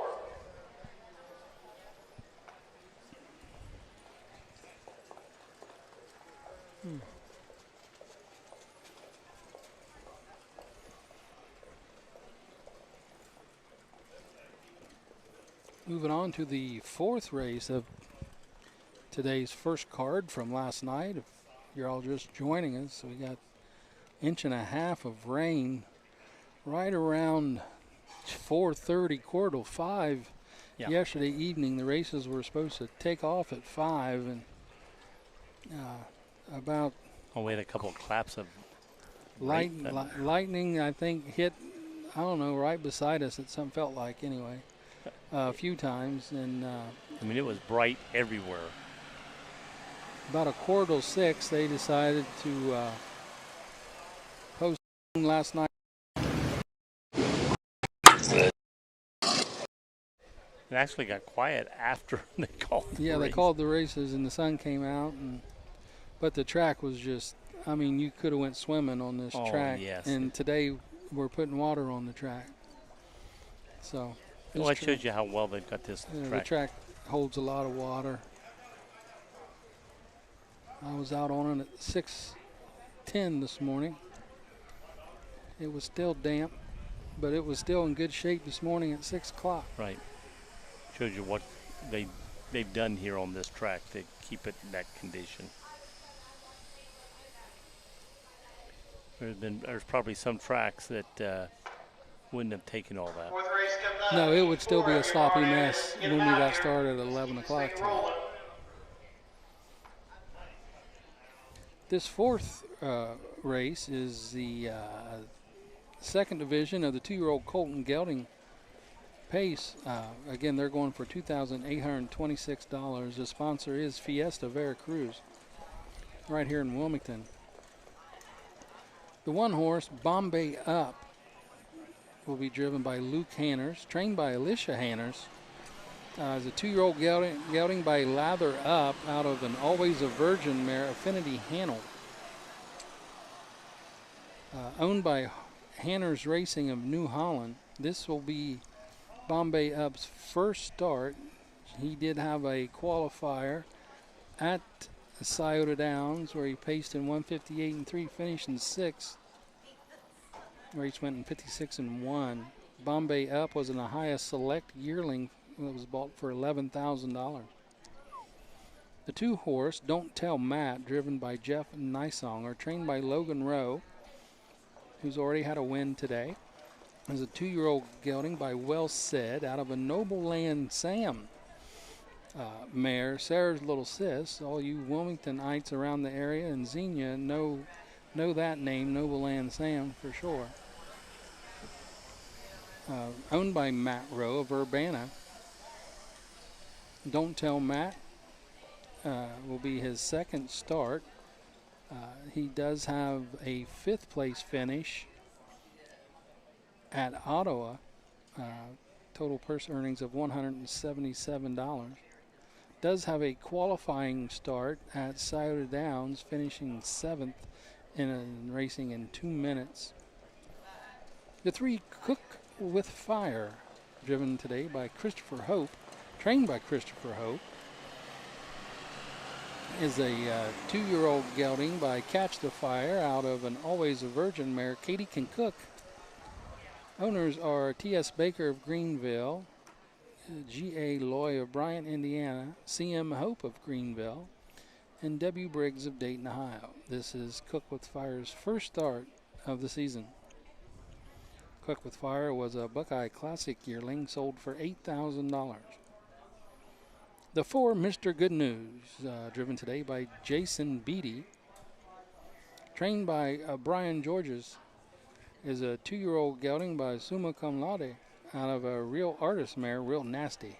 Moving on to the 4th race of today's first card from last night. If you're all just joining us, we got 1.5 inches of rain right around 4:30, 4:05 yesterday evening. The races were supposed to take off at 5, and about we had a couple of claps of lightning, I think, hit, I don't know, right beside us. It felt like anyway, a few times, and I mean, it was bright everywhere. About 6:15, they decided to postpone last night. It actually got quiet after they called the Yeah, race. they called the races and the sun came out, but the track was just, I mean, you could have went swimming on this track. Yes. And today we're putting water on the track. So well, it shows you how well they've got this track. The track holds a lot of water. I was out on it at 6:10 this morning. It was still damp, but it was still in good shape this morning at 6 o'clock. Right. Shows you what they've done here on this track to keep it in that condition. There's probably some tracks that wouldn't have taken all that. 4th race coming up. No, it would still be a sloppy Barn area, mess get when we him out got here. started at 11 Keep o'clock this tonight. thing rolling. This 4th race is the 2nd division of the 2-year-old Colton Gelding pace. Again, they're going for $2,826. The sponsor is Fiesta Veracruz, right here in Wilmington. The 1 horse, Bombay Up, will be driven by Luke Hanners, trained by Alicia Hanners. Is a 2-year-old gelding by Lather Up out of an Always a Virgin mare, Affinity Hannel. Owned by Hanners Racing of New Holland. This will be Bombay Up's first start. He did have a qualifier at Scioto Downs where he paced in 1:58 and 3, finished in 6th. Race went in 56 and 1. Bombay Up was in the highest select yearling that was bought for $11,000. The 2 horse, Don't Tell Matt, driven by Jeff Nysonger, trained by Logan Rowe, who's already had a win today. Is a 2-year-old gelding by Well Said out of a Noble Land Sam mare, Sarah's Little Sis. All you Wilmingtonites around the area and Xenia know that name, Noble Land Sam, for sure. Owned by Matt Rowe of Urbana. Don't Tell Matt will be his 2nd start. He does have a 5th place finish at Ottawa. Total purse earnings of $177. Does have a qualifying start at Scioto Downs, finishing 7th in racing in 2 minutes. The 3 Cook with Fire, driven today by Christopher Hope, trained by Christopher Hope, is a 2-year-old gelding by Catch the Fire out of an Always a Virgin mare, Katie Can Cook. Owners are T.S. Baker of Greenville, G.A. Loy of Bryant, Indiana, C.M. Hope of Greenville, and W. Briggs of Dayton, Ohio. This is Cook with Fire's first start of the season. Cook with Fire was a Buckeye Classic yearling, sold for $8,000. The 4 Mr. Good News, driven today by Jason Beatty, trained by Brian Georges, is a 2-year-old gelding by Summa Cum Laude out of a Real Artist mare, Real Nasty.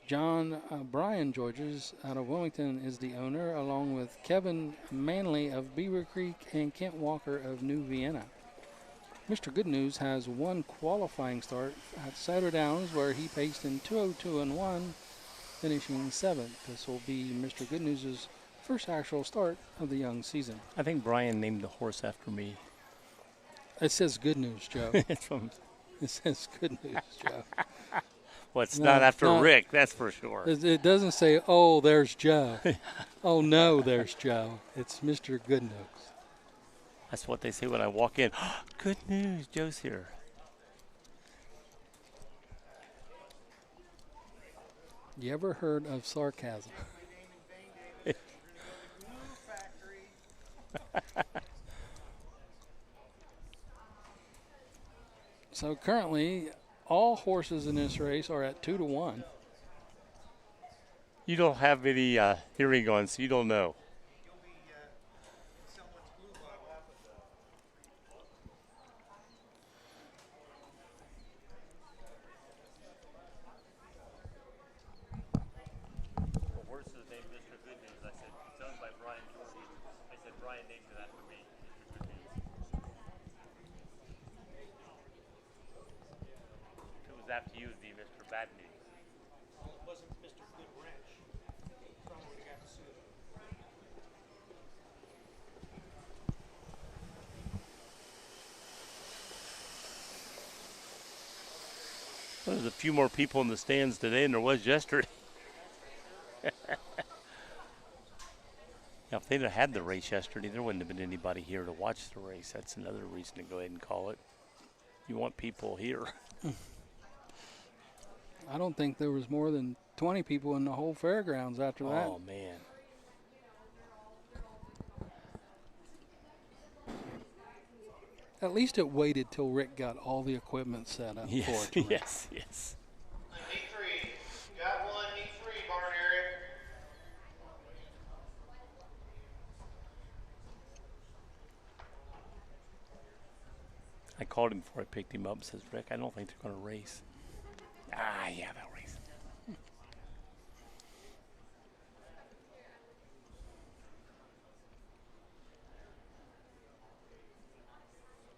John Brian Georges out of Wilmington is the owner, along with Kevin Manley of Beaver Creek and Kent Walker of New Vienna. Mr. Good News has one qualifying start at Saddle Downs where he paced in 2:02.1, finishing 7th. This will be Mr. Good News' first actual start of the young season. I think Brian named the horse after me. It says Good News, Joe. It's from, It says Good News, Joe. well, it's No, not after no. Rick, that's for sure. It doesn't say, oh, there's Joe. Oh, no, there's Joe. It's Mr. Good News. That's what they say when I walk in. Good news, Joe's here. You ever heard of sarcasm? So currently, all horses in this race are at 2-1. You don't have any hearing on, so you don't know. The horse is named Mr. Good News. I said, it's owned by Brian Jordan. I said, Brian named it after me, Mr. Good News. If it was after you, it would be Mr. Bad News. It wasn't Mr. Good Ranch. Probably would have got sued. Well, there's a few more people in the stands today than there was yesterday. Now, if they'd have had the race yesterday, there wouldn't have been anybody here to watch the race. That's another reason to go ahead and call it. You want people here. I don't think there was more than 20 people in the whole fairgrounds after that. Oh, man. At least it waited till Rick got all the equipment set up for Yes, it. to race. yes, yes. Knee three. Got one, knee three, barn area. I called him before I picked him up and says, Rick, I don't think they're going to race. Ah, yeah, they'll race.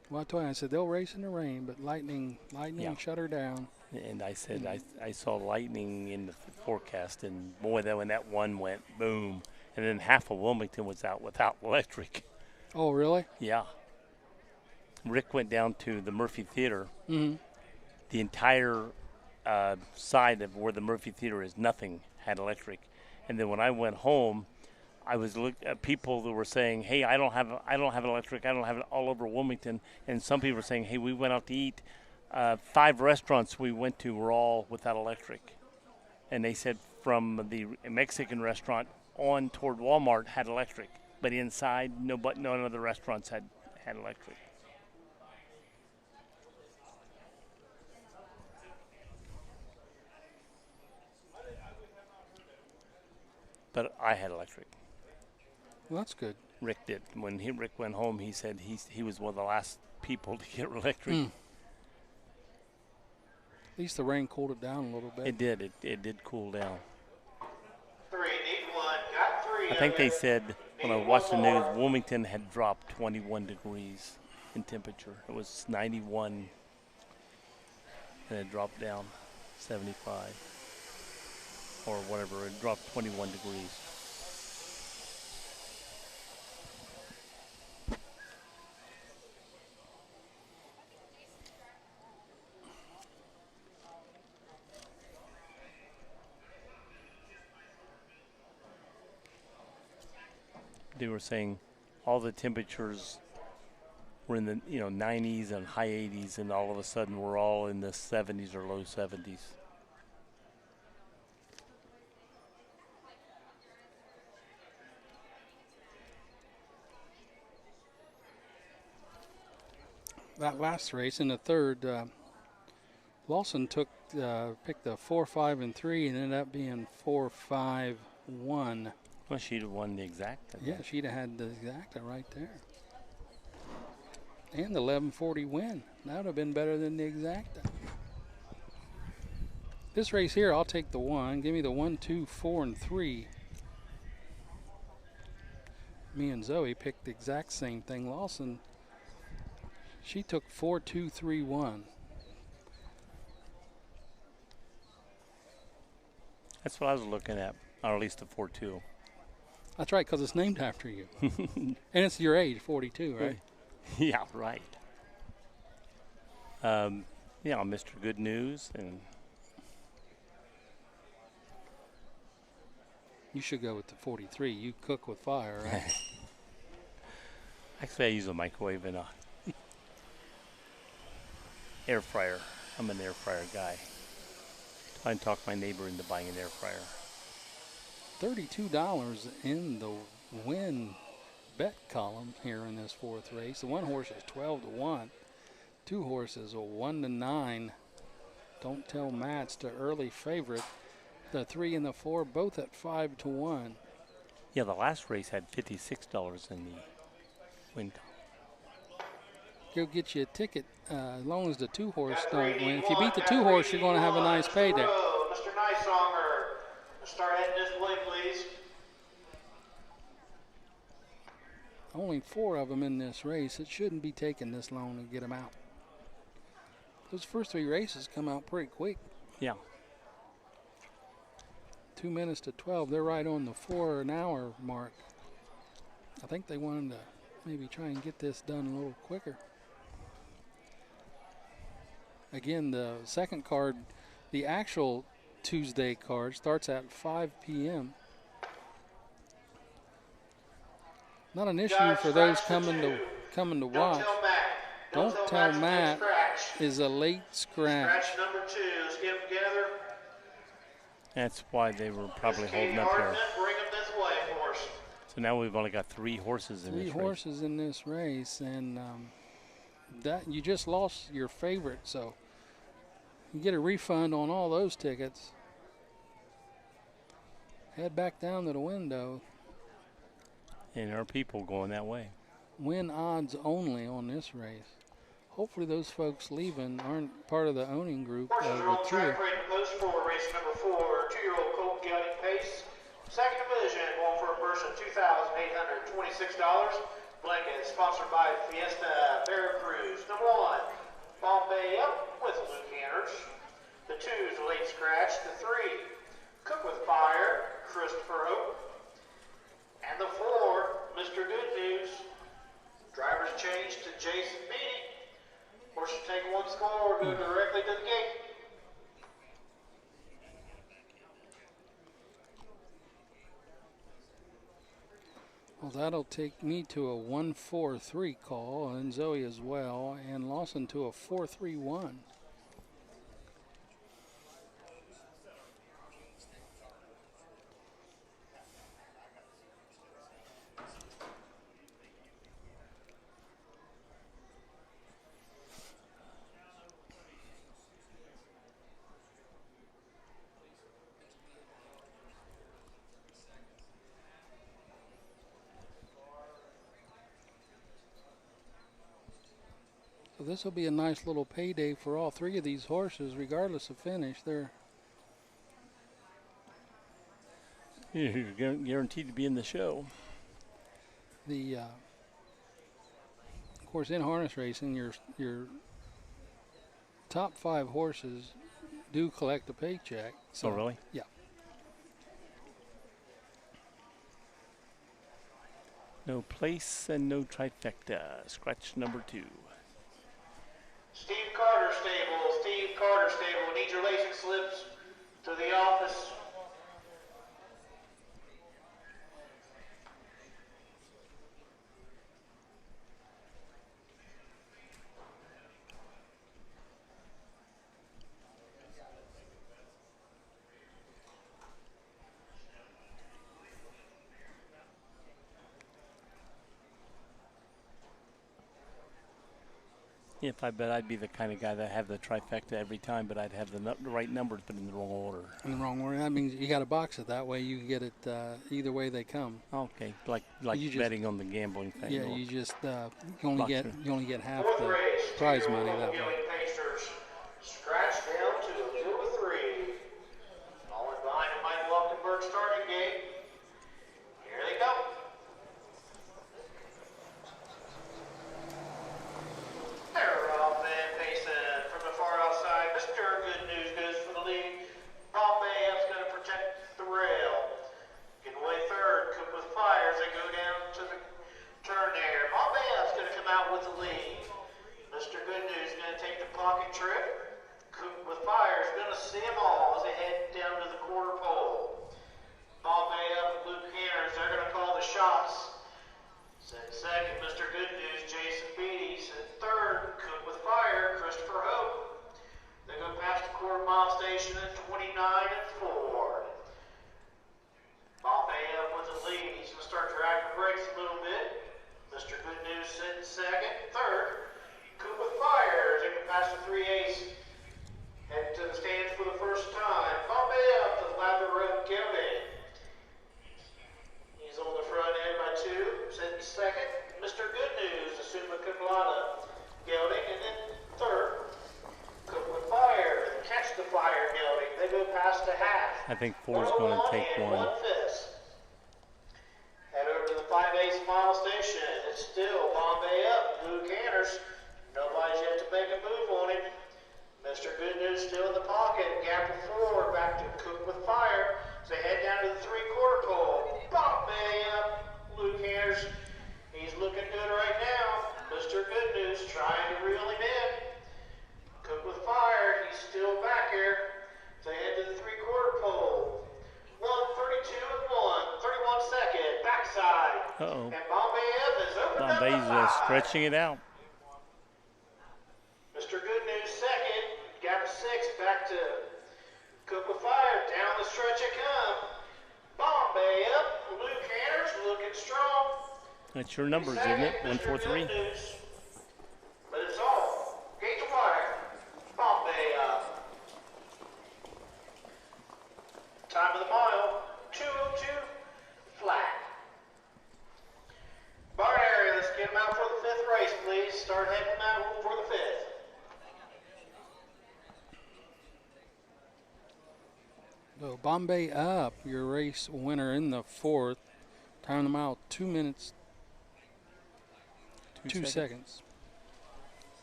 Well, I told you, I said they'll race in the rain, but lightning Yeah. shut her down. And I said, I saw lightning in the forecast, and boy, then when that one went, boom. And then half of Wilmington was out without electric. Oh, really? Yeah. Rick went down to the Murphy Theater. Mm-hmm. The entire side of where the Murphy Theater is, nothing had electric. And then when I went home, I was looking at people that were saying, "Hey, I don't have electric. I don't have it all over Wilmington." And some people were saying, "Hey, we went out to eat. 5 restaurants we went to were all without electric." And they said from the Mexican restaurant on toward Walmart had electric, but inside, none of the restaurants had electric. But I had electric. Well, that's good. Rick did. When Rick went home, he said he was one of the last people to get electric. At least the rain cooled it down a little bit. It did. It did cool down. 3, need 1, got 3. I think they said when I watched the news, Wilmington had dropped 21 degrees in temperature. It was 91, and it dropped down 75 or whatever. It dropped 21 degrees. They were saying all the temperatures were in the 90s and high 80s, and all of a sudden we're all in the 70s or low 70s. That last race in the third, Lawson picked the 4, 5, and 3, and ended up being 4, 5, 1. Well, she'd have won the exacta. Yeah, she'd have had the exacta right there. And the 1140 win. That would have been better than the exacta. This race here, I'll take the 1. Give me the 1, 2, 4, and 3. Me and Zoe picked the exact same thing. Lawson, She took 4-2-3-1. That's what I was looking at, or at least the 4-2. That's right, because it's named after you. And it's your age, 42, right? Yeah, right. Yeah, Mr. Good News, and You should go with the 43. You cook with fire, right? actually I use a microwave and a air fryer. I'm an air fryer guy. Try and talk my neighbor into buying an air fryer. $32 in the win bet column here in this fourth race. The one horse is 12-1. Two horses are 1-9. Don't Tell Matt's the early favorite. The 3 and the 4 both at 5-1. Yeah, the last race had $56 in the win column. Go get you a ticket as long as the two horse don't win. If you beat the two horse, you're going to have a nice payday. Mr. Nicesonger, start heading this way, please. Only 4 of them in this race. It shouldn't be taking this long to get them out. Those first 3 races come out pretty quick. Yeah. 2 minutes to 12. They're right on the 4 an hour mark. I think they wanted to maybe try and get this done a little quicker. Again, the second card, the actual Tuesday card, starts at 5 p.m. Not an issue for those coming to watch. Don't Tell Matt is a late scratch. Scratch number 2. Let's get them together. That's why they were probably holding up here. Bring them this way for us. So now we've only got 3 horses in this race. 3 horses in this race, and that you just lost your favorite, so you get a refund on all those tickets. Head back down to the window. And there are people going that way. Win odds only on this race. Hopefully those folks leaving aren't part of the owning group of Horses are the on trio. track ready to post for race number 4. 2-year-old Colt Gelding Pace. Second division, going for a purse of $2,826. Blanket sponsored by Fiesta Veracruz. Number 1, Bombay Up with Luke Hanners. The 2 is a late scratch. The 3, Cook with Fire, Christopher Hope. And the 4, Mr. Good News. Drivers change to Jason Beatty. Horses take 1 score, go directly to the gate. Well, that'll take me to a 1-4-3 call, and Zoe as well, and Lawson to a 4-3-1. So this will be a nice little payday for all 3 of these horses, regardless of finish. They're You're guaranteed to be in the show. the, of course, in harness racing, your top 5 horses do collect a paycheck. So, Oh, really? Yeah. No place and no trifecta. Scratch number 2. Steve Carter Stable, need your LASIK slips to the office. If I bet I'd be the kind of guy that have the trifecta every time, but I'd have the right numbers, but in the wrong order. In the wrong order. That means you got to box it. That way you can get it either way they come. Okay, like You just- betting on the gambling thing. Yeah, or- you just you only get half Fourth the race, prize 2-year-old money that way. Gelding Pacers. Scratch down to a 2-3. Falling behind the Mike Loftenberg starting gate. Here they go. There I think 4 is going to take 1. 1/5. Head over to the 5/8 mile station. It's still Bombay up. Blue Canners. Nobody's yet to make a move on him. Mr. Good News still in the pocket. Gap of 4. Back to Cook with Fire. So head down to the 3/4 pole. Bombay up. Blue Canners. He's looking good right now. Mr. Good News trying to reel him in. Cook with Fire. He's still back here. So head to the 3/4 pole. 1:32 and 1. 31 second. Backside. Uh-oh. And Bombay up is opened up Bombay's to 5. stretching it out. Mr. Good News second. Gap of 6. Back to Cook with Fire. Down the stretch it come. Bombay up. Blue Canners looking strong. That's your numbers, isn't it? 1, 4, 3. But it's all Gauge of Fire. Bombay up. Time of the mile, 2:02 flat. Bar area, let's get them out for the 5th race, please. Start heading them out for the 5th. So Bombay up, your race winner in the 4th. Time of the mile, 2 minutes, 2 seconds.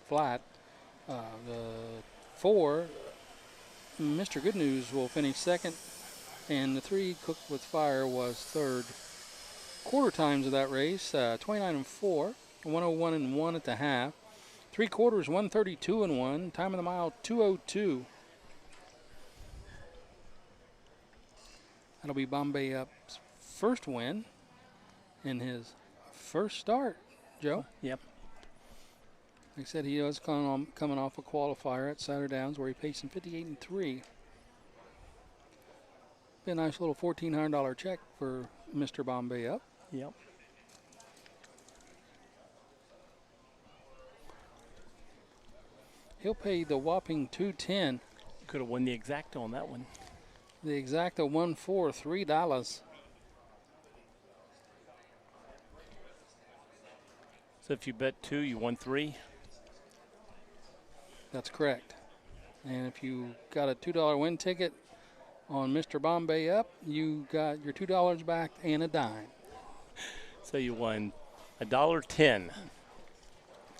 Flat. The 4, Mr. Good News will finish 2nd. And the 3, Cook with Fire, was 3rd. Quarter times of that race, 29 and 4, 101 and 1 at the half. 3/4, 132 and 1. Time of the mile, 2:02. That'll be Bombay Up's first win in his first start, Joe. Yep. Like I said, he was coming off a qualifier at Cider Downs where he paced in 58 and 3. Be a nice little $1,400 check for Mr. Bombay Up. Yep. He'll pay the whopping $210. Could have won the exacta on that one. The exacta won for $3. So if you bet 2, you won 3. That's correct. And if you got a $2 win ticket on Mr. Bombay Up, you got your $2 back and a dime. So you won $1.10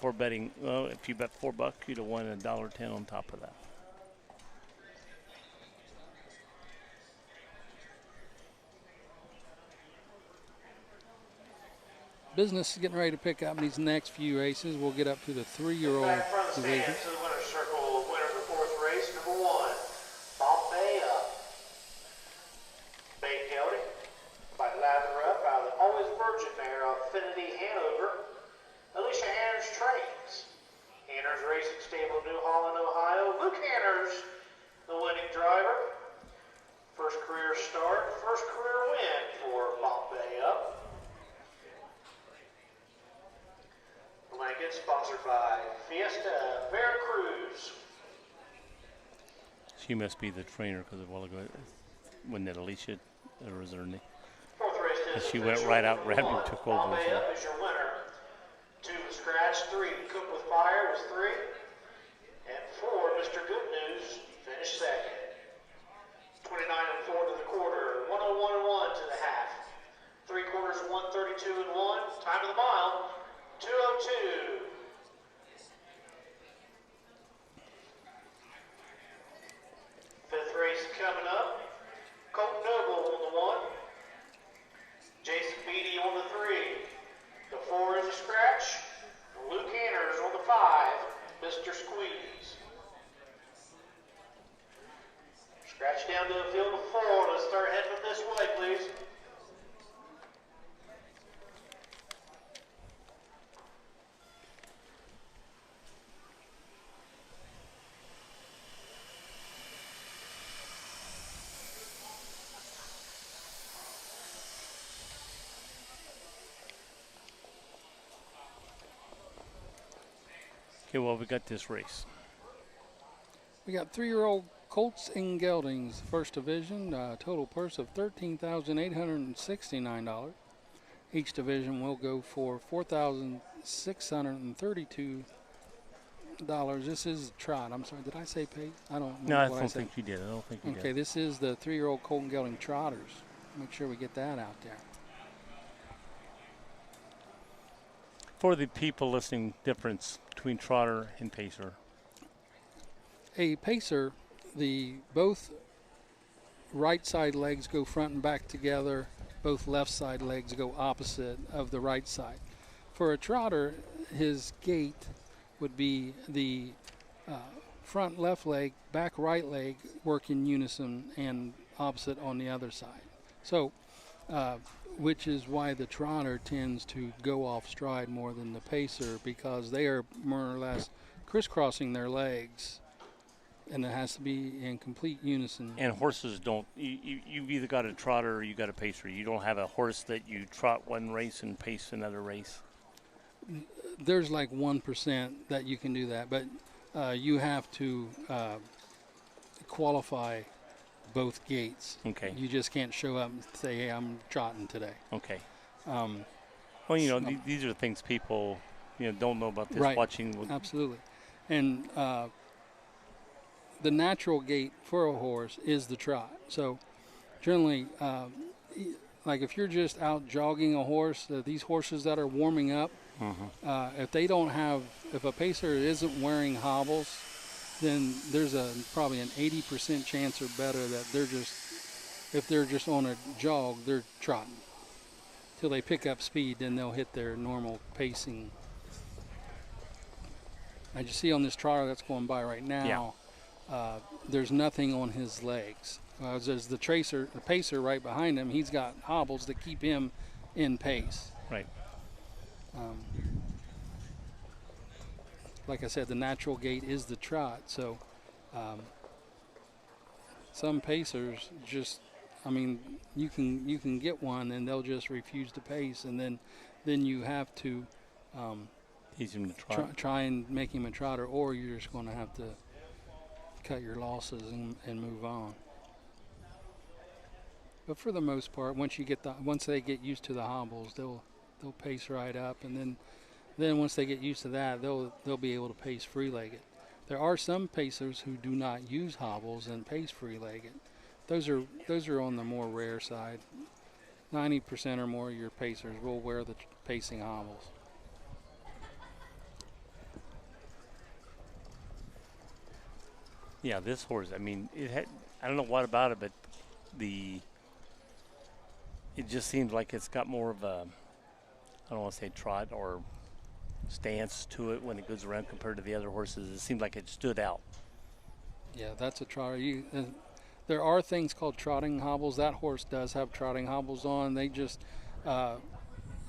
for betting. Well, if you bet $4, you'd have won $1.10 on top of that. Business is getting ready to pick up in these next few races. We'll get up to the 3-year-old Back in front of the division. stands to the winner's circle. Winner of the 4th race, number 1, Bombay Up. Bay County by Lather Up out of the Always Virgin mare Affinity Hanover. Alicia Hanners trains. Hanners Racing Stable, New Holland, Ohio. Luke Hanners, the winning driver. First career start, first career win for Bombay Up. Blanket sponsored by Fiesta Veracruz. She must be the trainer because a while ago, wasn't it Alicia? Or was it her name? 4th race to She the went finish right line, out, number grabbed and 1. took over, Bombay so. Up is your winner. 2 was Scratch, 3 Cook with Fire was 3, and 4 Mr. Good News finished 2nd. 29 and 4 to the quarter, 101 and 1 to the half. 3/4, 132 and 1. Time of the mile, 2:02. Fifth race coming up. Colt Noble on the 1. Jason Beatty on the 3. The 4 is a Scratch. Luke Hanners on the 5. Mr. Squeeze. Scratch down to the field of 4. Let's start heading this way, please. Okay, well, we got this race. We got 3-year-old Colts and Geldings, first division, total purse of $13,869. Each division will go for $4,632 $100. This is trot. I'm sorry. Did I say pace? I don't No, know I what don't said. think you did. I don't think you Okay, did. this is the 3-year-old Colton Gelding Trotters. Make sure we get that out there. For the people listening, difference between trotter and pacer. A pacer, both right side legs go front and back together. Both left side legs go opposite of the right side. For a trotter, his gait would be the front left leg, back right leg work in unison and opposite on the other side. So, which is why the trotter tends to go off stride more than the pacer, because they are more or less crisscrossing their legs, and it has to be in complete unison. And horses don't. You've either got a trotter or you got a pacer. You don't have a horse that you trot one race and pace another race. There's like 1% that you can do that, but you have to qualify both gaits. Okay. You just can't show up and say, hey, I'm trotting today. Okay. Um, Well, these are things people, don't know about this Right. watching. Absolutely. And the natural gait for a horse is the trot. So generally, like if you're just out jogging a horse, these horses that are warming up, if a pacer isn't wearing hobbles, then there's probably an 80% chance or better that if they're just on a jog, they're trotting. Till they pick up speed, then they'll hit their normal pacing. As you see on this trotter that's going by right now, there's nothing on his legs. There's the pacer right behind him. He's got hobbles that keep him in pace. Right. Like I said, the natural gait is the trot. So some pacers you can get one and they'll just refuse to pace, and then you have to Teach him to trot. try and make him a trotter, or you're just going to have to cut your losses and move on. But for the most part, once they get used to the hobbles, they'll pace right up, and then once they get used to that, they'll be able to pace free-legged. There are some pacers who do not use hobbles and pace free-legged. Those are on the more rare side. 90% or more of your pacers will wear the pacing hobbles. Yeah, this horse. I don't know what about it, but it just seems like it's got more of a, I don't want to say trot or stance to it when it goes around compared to the other horses. It seemed like it stood out. Yeah, that's a trotter. There are things called trotting hobbles. That horse does have trotting hobbles on. They just,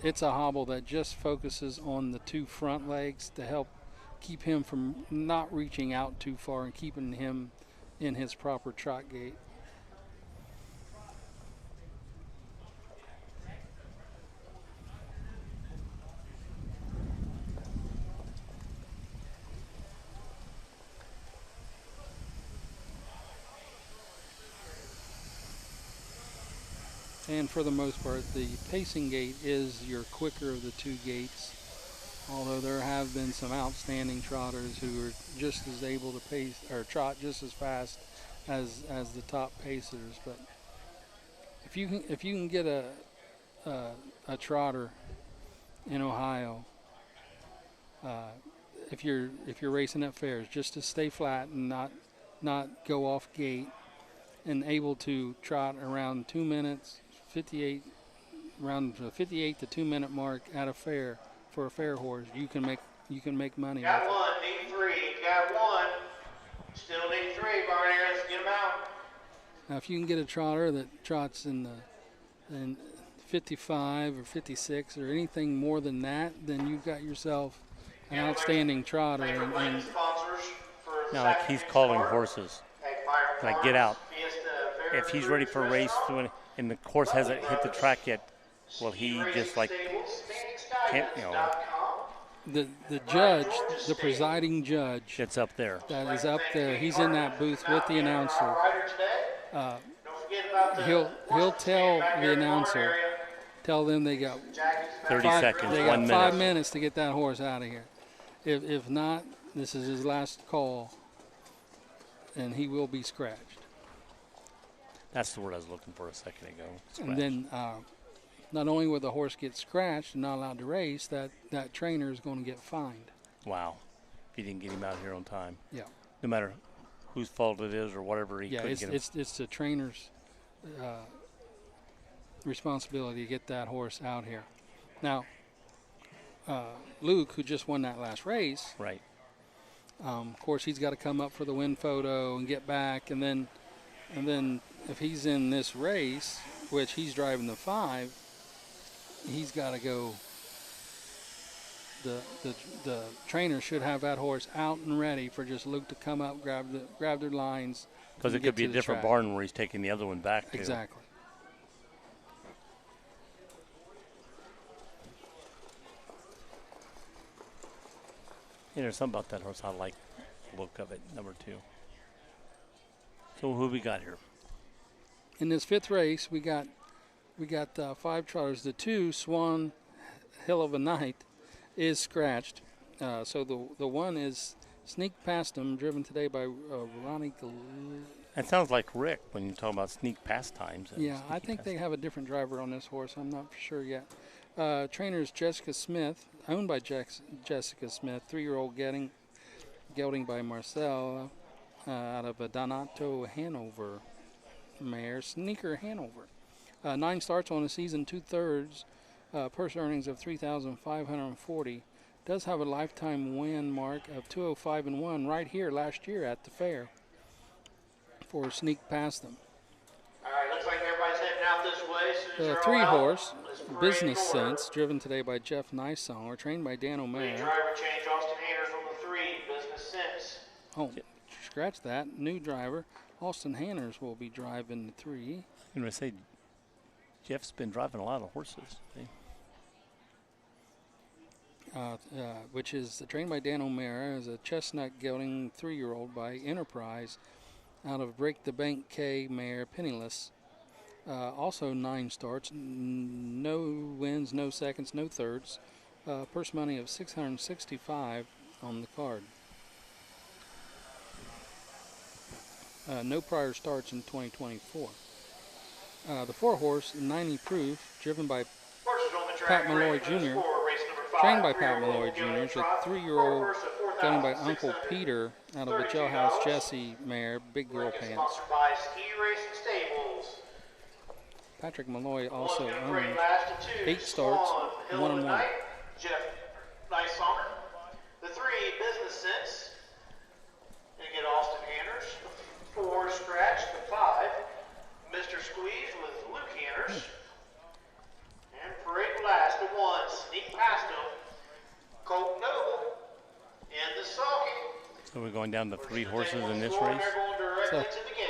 it's a hobble that just focuses on the two front legs to help keep him from not reaching out too far and keeping him in his proper trot gait. And for the most part, the pacing gait is your quicker of the two gaits, although there have been some outstanding trotters who are just as able to pace or trot just as fast as the top pacers. But if you can get a trotter in Ohio, if you're racing at fairs, just to stay flat and not go off gait, and able to trot around 2 minutes, 58 to 2 minute mark at a fair for a fair horse, you can make money. Got one, need three. Got one, still need three. Barney, let's get them out. Now, if you can get a trotter that trots in 55 or 56 or anything more than that, then you've got yourself an outstanding trotter. And Now, like he's calling horses, like get out. If he's ready for a race and the horse hasn't hit the track yet, well, he just like can't, The judge, the presiding judge, gets up there. that is up there. He's in that booth with the announcer. He'll tell the announcer, tell them they got 30 seconds, they 1 got 5 minute. minutes to get that horse out of here. If not, This is his last call, and he will be scratched. That's the word I was looking for a second ago. And then not only will the horse get scratched and not allowed to race, that trainer is going to get fined. Wow. If you didn't get him out here on time. Yeah. No matter whose fault it is or whatever, he couldn't get him. It's the trainer's responsibility to get that horse out here. Now, Luke, who just won that last race, Right. Of course, he's got to come up for the win photo and get back, and then if he's in this race, which he's driving the 5, he's got to go. The trainer should have that horse out and ready for just Luke to come up, grab their lines. Because it could be a different barn where he's taking the other one back to. Exactly. There's something about that horse I like the look of it, number 2. So who we got here? In this 5th race, we got 5 trotters. The 2, Swan Hill of a Night, is scratched. So the 1 is Sneak Past Him, driven today by Ronnie. That sounds like Rick when you talk about sneak pastimes. Yeah, I think they have a different driver on this horse. I'm not for sure yet. Trainer is Jessica Smith, owned by Jessica Smith, 3-year-old gelding by Marcel, out of a Donato Hanover mare, Sneaker Hanover. 9 starts on the season, 2/3, purse earnings of $3,540. Does have a lifetime win mark of 205-1 right here last year at the fair for Sneak Past Them. All right, looks like everybody's heading out this way. As soon as The you're all 3-horse, out, let's parade Business in order. Sense, driven today by Jeff Nicesonger, trained by Dan Lead O'Mara. driver change, Austin Hanners on the 3, Business Sense. Oh, scratch that. New driver, Austin Hanners, will be driving the 3. I'm going to say Jeff's been driving a lot of horses. Which is trained by Dan O'Mara, is a chestnut gelding 3-year-old by Enterprise out of Break the Bank K mare Penniless. Also 9 starts, no wins, no seconds, no thirds. Purse money of $665 on the card. No prior starts in 2024. The 4-horse, 90 proof, driven by Horses on the track, Pat Malloy ready for this Jr., 4, race number 5, trained by Pat 3-year-old Malloy gelding Jr., is a trot, 3-year-old purse of gelding by Uncle 4,600. Peter out of the Jailhouse Jesse mare, Big Girl Ranking Pants. sponsored by Ski Racing Stables. Patrick Malloy also Looking great owns last to 2, 8 starts, Swan Hill 1 of and the 1. Night, Jeff Nicesonger. The 3, Business Sense. And get Austin Hanners. The 4, Scratch. The 5, Mr. Squeeze with Luke Hanners. And parade last, the 1, Sneak Past Him, Colt Noble, and the Sulky. So we're going down to 3 horses in this Scoring, race. they're going directly So- to the gate.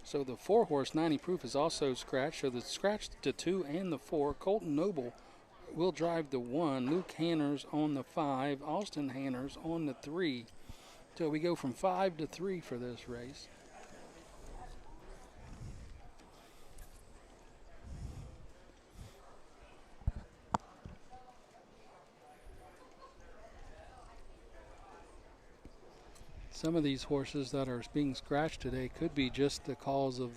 So the 4-horse 90 proof is also scratched. So the scratch, the 2 and the 4. Colton Noble will drive the 1. Luke Hanners on the 5. Austin Hanners on the 3. So we go from 5 to 3 for this race. Some of these horses that are being scratched today could be just the cause of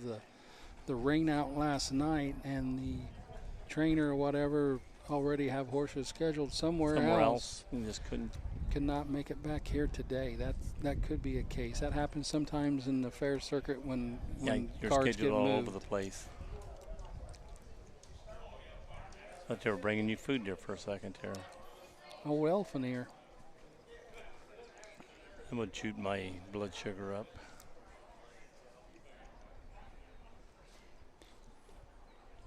the rain out last night, and the trainer or whatever already have horses scheduled somewhere else. And just couldn't. Could not make it back here today. That could be a case. That happens sometimes in the fair circuit when You're cards get scheduled all moved. over the place. Thought they were bringing you food there for a second, Tara. Oh well, Fanier. I'm going to shoot my blood sugar up.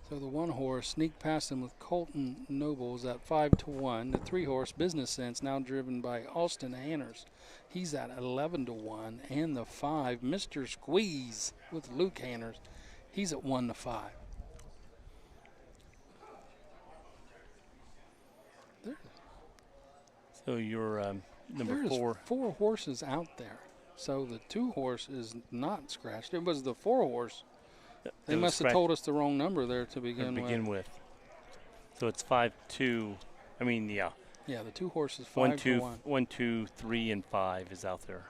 So the 1-horse Sneak Past Him with Colton Nobles at 5-1. The 3-horse Business Sense, now driven by Austin Hanners, he's at 11-1. And the 5, Mr. Squeeze with Luke Hanners, he's at 1-5. So you're number There's 4. 4 horses out there. So the 2-horse is not scratched. It was the 4-horse. They It was must have scratched told us the wrong number there to to begin begin with. with. So it's 5-2. I mean, yeah. Yeah, the 2 horses 5 1, to 2, 1. 1, 2, 3, and 5 is out there.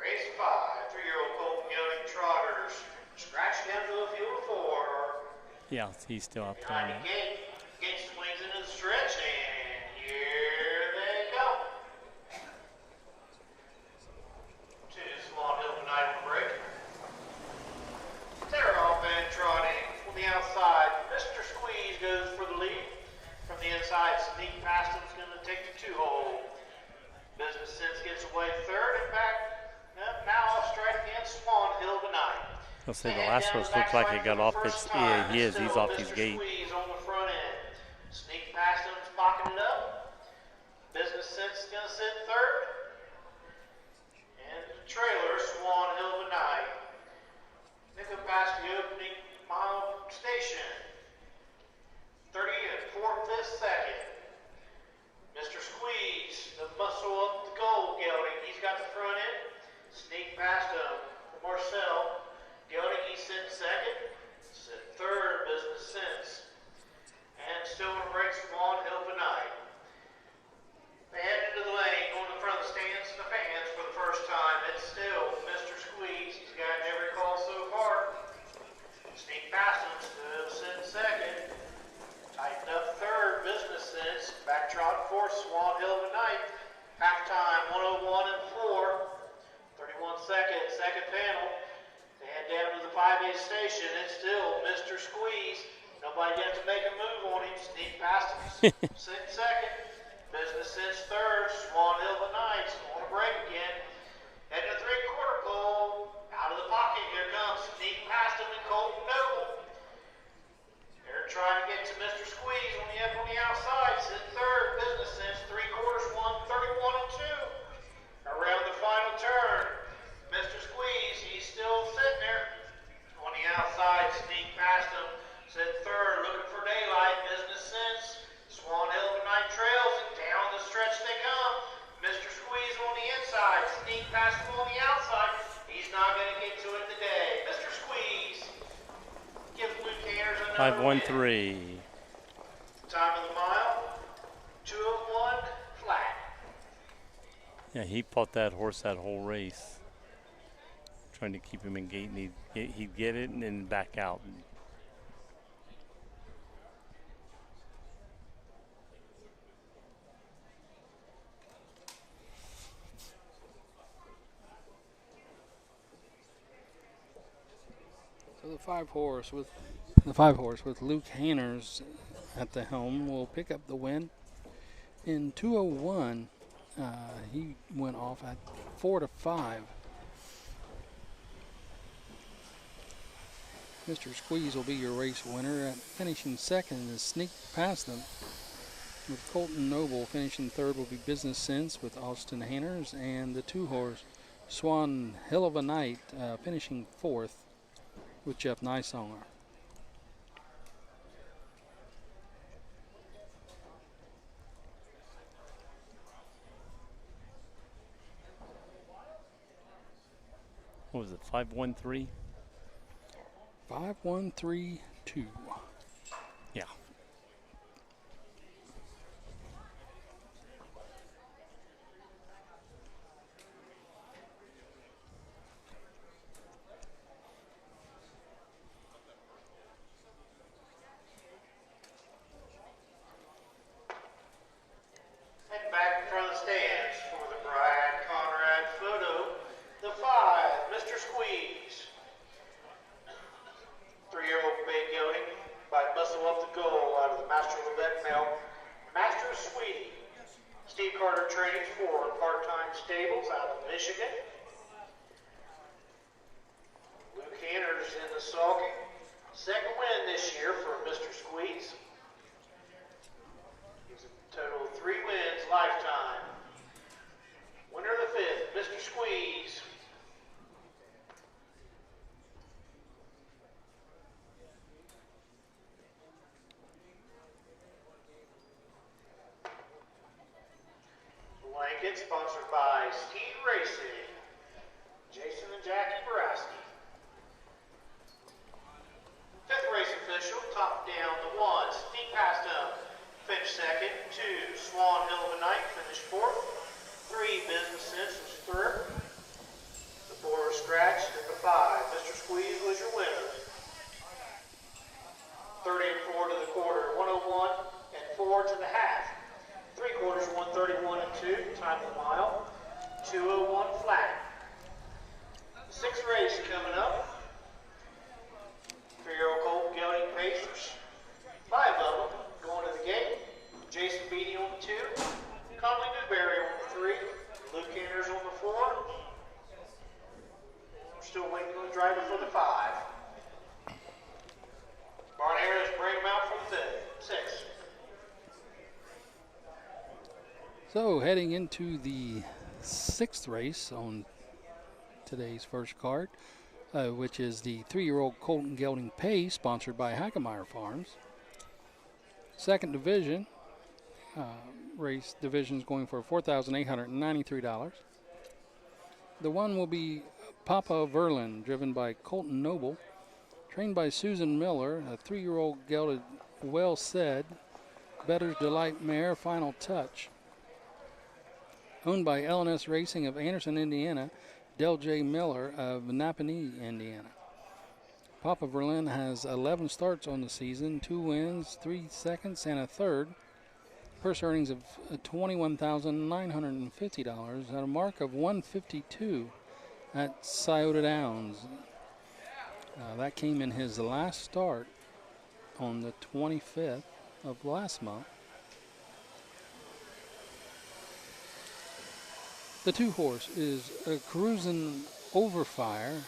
Race 5, 3-year-old Colton Young Trotters. Scratch down to a field of 4. Yeah, he's still out there. Behind the gate. Gate swings into the stretch, and here they go. 2 Swan Hill tonight on the break. They're all been trotting from the outside. Mr. Squeeze goes for the lead. From the inside, Sneak past him is going to take the 2-hole. Business Sense gets away third and back. Now off straight against Swan Hill tonight. I'll say the last horse looked like it got off its. Yeah, he is. He's off his gate. Squeeze on the front end. Sneak past him, pocketing it up. Business Sense is going to sit third. And the trailer, Swan Hill tonight. They go past the opening mile station. 30 and 4/5 second. Mr. Squeeze, the muscle up the goal gelding. He's got the front end. Sneak past him. Marcel. Gelding, he's sitting second. Sit third, Business Sense. And still in breaks Swan Hill tonight. They head into the lane, going in front of the stands and the fans for the first time. It's still Mr. Squeeze. He's gotten every call so far. Sneak past him, still sitting second. Tightened up third, Business Sense. Back trot fourth, Swan Hill tonight. Halftime, 101 and 4. 31 seconds, second panel. They head down to the 5A station. It's still Mr. Squeeze. Nobody yet to make a move on him. Sneak past him. Second. Business Sense third. Swan Hill tonight. On a break again. Heading to 3/4 pole. Out of the pocket. Here comes. Sneak past him and Colton Noble. They're trying to get to Mr. Squeeze on the outside. Sit third. Business Sense 3/4 1, 31 and 2. Around the final turn. Mr. Squeeze, he's still sitting there. On the outside, sneak past him. Sit third, looking for daylight. Business Sense. Swan Hill tonight trails, and down the stretch they come. Mr. Squeeze on the inside. Sneak past him on the outside. He's not going to get to it today. Mr. Squeeze gives Blue Canners another 5-1-3. Time of the mile, 2:01 flat. Yeah, he fought that horse that whole race, trying to keep him in gate, and he'd get it and then back out. So the 5 horse with Luke Hanners at the helm will pick up the win. In 2:01, he went off at 4-5. Mr. Squeeze will be your race winner. At finishing second is Sneak Past Them. With Colton Noble finishing third will be Business Sense with Austin Hanners, and the 2 horse Swan Hill of a Night finishing fourth with Jeff Nysonger. What was it, 5-1-3? 5-1-3-2. Yeah. And back in front of the stands for the Brian Conrad photo, the 5, Mr. Squeeze. 3-year-old big gelding by Bustle Up the Goal out of the Master Levette Mill. Master Sweetie. Steve Carter trains for part-time stables out of Michigan. Luke Hanners in the sulking. Second win this year for Mr. Squeeze. He's a total of 3 wins lifetime. Winner of the 5th, Mr. Squeeze. Blanket sponsored by Steed Racing. Jason and Jackie Borowski. down the 1. Sneak past him. Finished second. 2, Swan Hill of a Night finished 4th. 3, Business Sense was 3rd. The 4 was scratched, and the 5, Mr. Squeeze was your winner. 30 and 4 to the quarter, 101 and 4 to the half. 3 quarters, 131 and 2, time of the mile, 201 flat. 6th race coming up. 3-year-old Colt Gelding Pacers. 5 of them going to the gate. Jason Beatty on the 2, Conley Newberry on the 3, Luke Anders on the 4. We're still waiting on the driver for the 5. Barn Harris bring him out for the 6. So heading into the 6th race on today's first card, which is the 3-year-old Colton Gelding Pace, sponsored by Hagemeyer Farms. Second division, race division is going for $4,893. The 1 will be Papa Verlin, driven by Colton Noble, trained by Susan Miller, a 3-year-old gelded Well Said, Better's Delight mare, Final Touch. Owned by LNS Racing of Anderson, Indiana, Del J. Miller of Napanee, Indiana. Papa Verlin has 11 starts on the season, 2 wins, 3 seconds, and a third. Purse earnings of $21,950 at a mark of 152 at Scioto Downs. That came in his last start on the 25th of last month. The 2 horse is Cruisin' Overfire.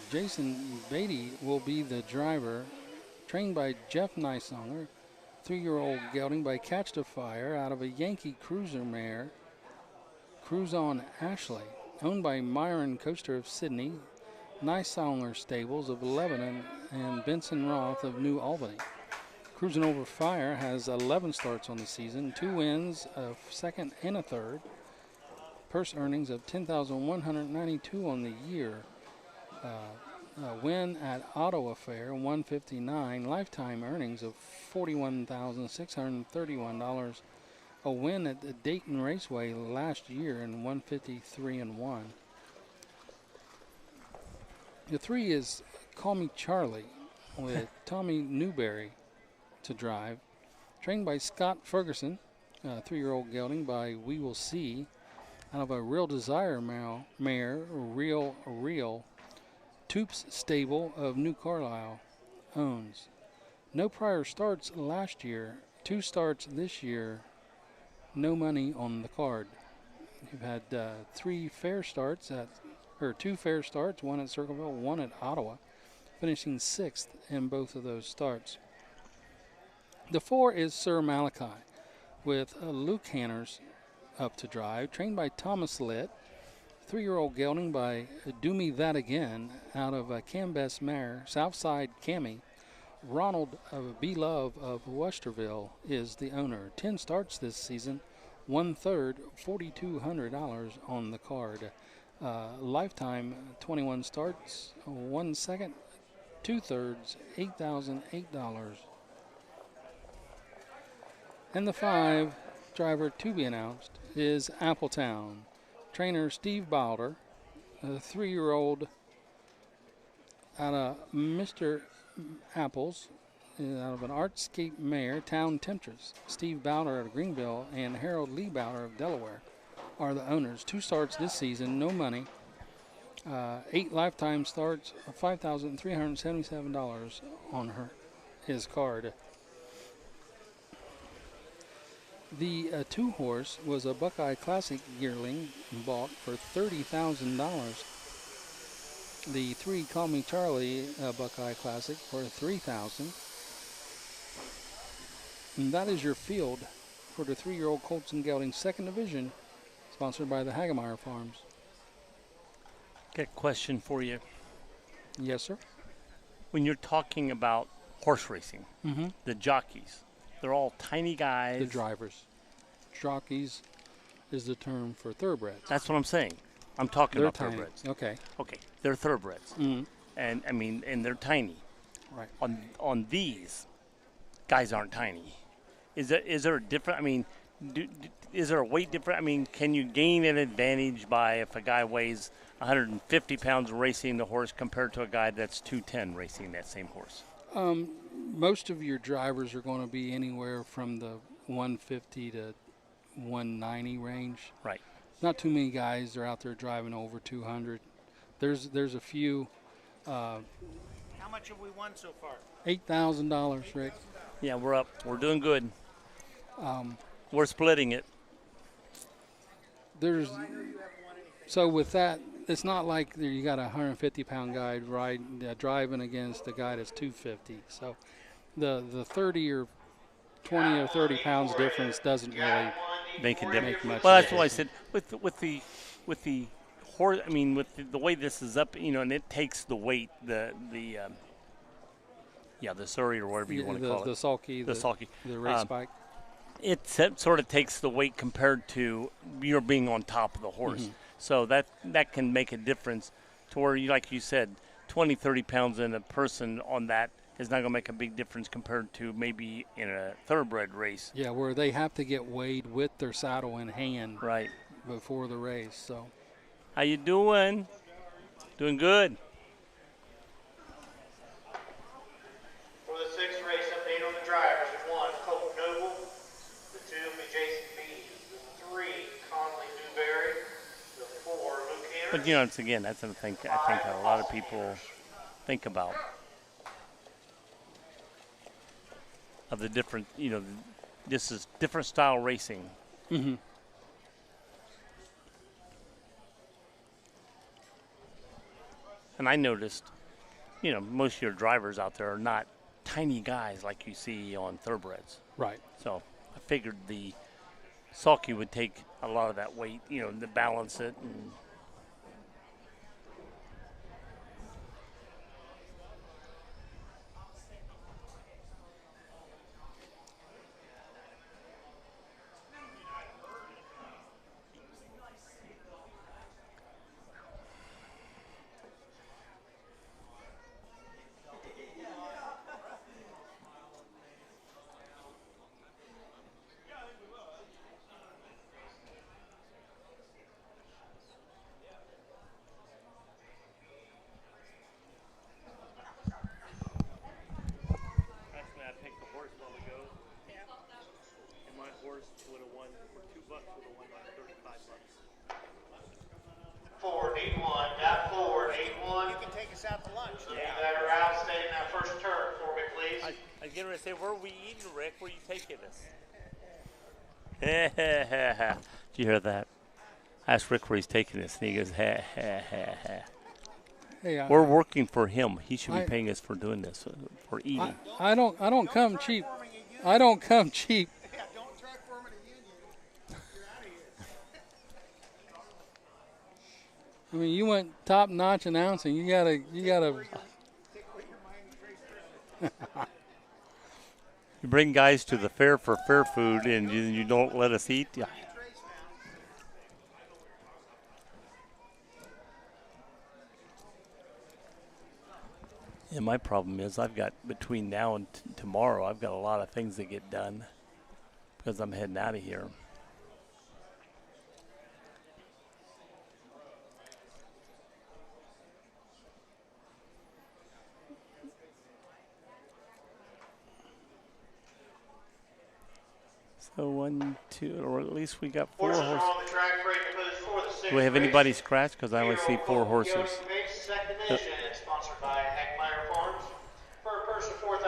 Jason Beatty will be the driver, trained by Jeff Nysonger, 3-year-old gelding by Catch the Fire out of a Yankee Cruiser mare, Cruise on Ashley, owned by Myron Coaster of Sydney, Nysonger Stables of Lebanon, and Benson Roth of New Albany. Cruisin' Over Fire has 11 starts on the season, 2 wins, a second and a third. Purse earnings of $10,192 on the year. Win at Ottawa Fair, $159. Lifetime earnings of $41,631. A win at the Dayton Raceway last year in $153-1. The 3 is Call Me Charlie with Tommy Newberry to drive. Trained by Scott Ferguson, 3-year-old gelding by We Will See, out of a Real Desire mare, Real Toops Stable of New Carlisle owns. No prior starts last year, 2 starts this year, no money on the card. You've had 2 fair starts, 1 at Circleville, 1 at Ottawa, finishing 6th in both of those starts. The 4 is Sir Malachi with Luke Hanners up to drive, trained by Thomas Litt, 3-year-old gelding by Do Me That Again out of Cambess mare, Southside Cammy. Ronald B. Love of Westerville is the owner. 10 starts this season, 1/3, $4,200 on the card. Lifetime 21 starts, 1 second, 2/3, $8,008. And the 5 driver to be announced is Appletown. Trainer Steve Bowder, a 3-year-old out of Mr. Apples, out of an Artscape mare, Town Temptress. Steve Bowder of Greenville and Harold Lee Bowder of Delaware are the owners. 2 starts this season, no money. 8 lifetime starts, $5,377 on his card. The 2 horse was a Buckeye Classic yearling bought for $30,000. The 3 Call Me Charlie Buckeye Classic for $3,000. And that is your field for the 3-year-old Colts and Gelding 2nd Division, sponsored by the Hagemeyer Farms. Got a question for you. Yes, sir. When you're talking about horse racing, the jockeys, they're all tiny guys. The drivers. Jockeys is the term for thoroughbreds. That's what I'm saying. I'm talking They're about tiny. thoroughbreds. Okay. Okay, they're thoroughbreds. Mm. And, I mean, and they're tiny. Right. On these, guys aren't tiny. Is there a different? I mean, is there a weight difference? I mean, can you gain an advantage by if a guy weighs 150 pounds racing the horse compared to a guy that's 210 racing that same horse? Most of your drivers are going to be anywhere from the 150 to 190 range. Right. Not too many guys are out there driving over 200. There's a few. How much have we won so far? $8,000, Rick. Yeah, we're up. We're doing good. We're splitting it. So with that, it's not like you got a 150-pound guy driving against a guy that's 250. So the 30 or 20 or 30 pounds difference doesn't really Make a difference. much Well, that's difference. why I said with the horse. I mean, with the way this is up, and it takes the weight, the Surrey or whatever you want to call the it, sulky, the sulky, the race bike. it sort of takes the weight compared to you're being on top of the horse. So that can make a difference to where, like you said, 20, 30 pounds in a person on that is not going to make a big difference compared to maybe in a thoroughbred race. Yeah, where they have to get weighed with their saddle in hand Right. before the race. So How you doing? Doing good. For the sixth race update on the drivers, the 1, Colton Noble. The 2, Jason Beatty. The 3, Conley Newberry. The 4, Luke Henry. But it's again, that's something I think a lot of people think about. Of the different, this is different style racing. mm-hmm. And I noticed, most of your drivers out there are not tiny guys like you see on thoroughbreds. Right. So I figured the sulky would take a lot of that weight, to balance it. And actually, I picked the horse while ago, and my horse would have won for $2. Would have won like $35. Forward, 8-1. Got forward, 8-1. You can take us out to lunch. You that are out, stay in that first turn for me, please. I was getting ready to say, where are we eating, Rick? Where are you taking us? Did you hear that? I asked Rick where he's taking us, and he goes, ha, ha, ha, ha. Hey, We're working for him. He should be I- paying us for doing this, for eating. I don't come cheap. I don't come cheap. Yeah, don't try forming a union. You're out of here. I mean, you went top notch announcing. You gotta. Take away your Miami race. You bring guys to the fair for fair food, and you don't let us eat. Yeah. And my problem is I've got between now and tomorrow, I've got a lot of things to get done because I'm heading out of here. So 1, 2, or at least we got 4 Horses are horses. on the track ready to pose for the sixth Do we have race. anybody scratched? Because I only see 4 horses. Second edition, sponsored by Heckmeyer Farms, for a purse of $4,893.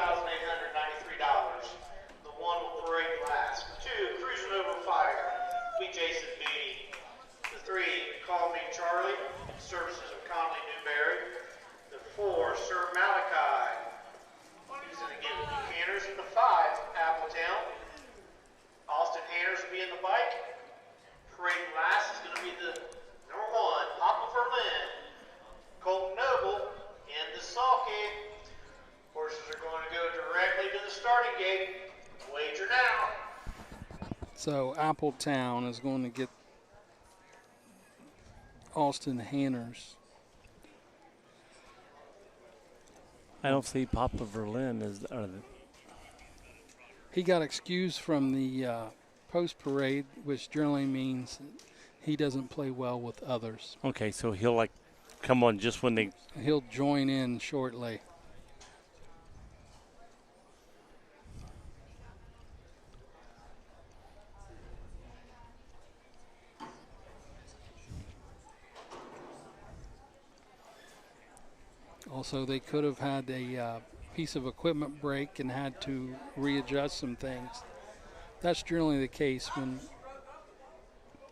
The 1 will parade last. The 2, Cruising Over Fire, be Jason Beatty. The 3, Call Me Charlie, services of Conley Newberry. The 4, Sir Malachi. He's going to get Luke Hanners. And the 5, Appletown. Austin Hanners will be in the bike. Parade last is going to be the number 1, Papa Berlin. Colton Noble and the sulky. Horses are going to go directly to the starting gate. Wager now. So Appletown is going to get Austin Hanners. I don't see Papa Verlin as. He got excused from the post parade, which generally means he doesn't play well with others. Okay, so he'll like come on just when they. He'll join in shortly. Also, they could have had a piece of equipment break and had to readjust some things. That's generally the case when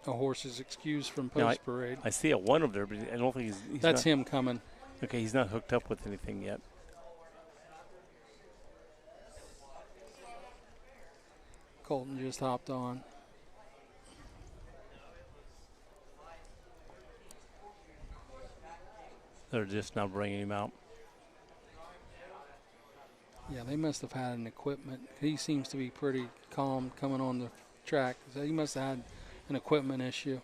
a horse is excused from post parade. I see a one over there, but I don't think he's That's not, him coming. Okay, he's not hooked up with anything yet. Colton just hopped on. They're just now bringing him out. Yeah, they must have had an equipment. He seems to be pretty calm coming on the track. So he must have had an equipment issue.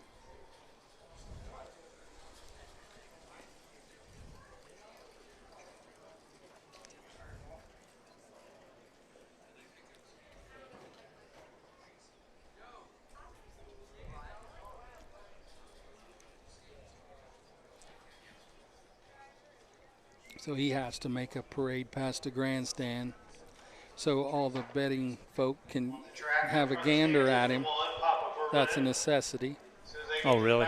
So he has to make a parade past the grandstand so all the betting folk can have a gander at him. That's a necessity. Oh, really?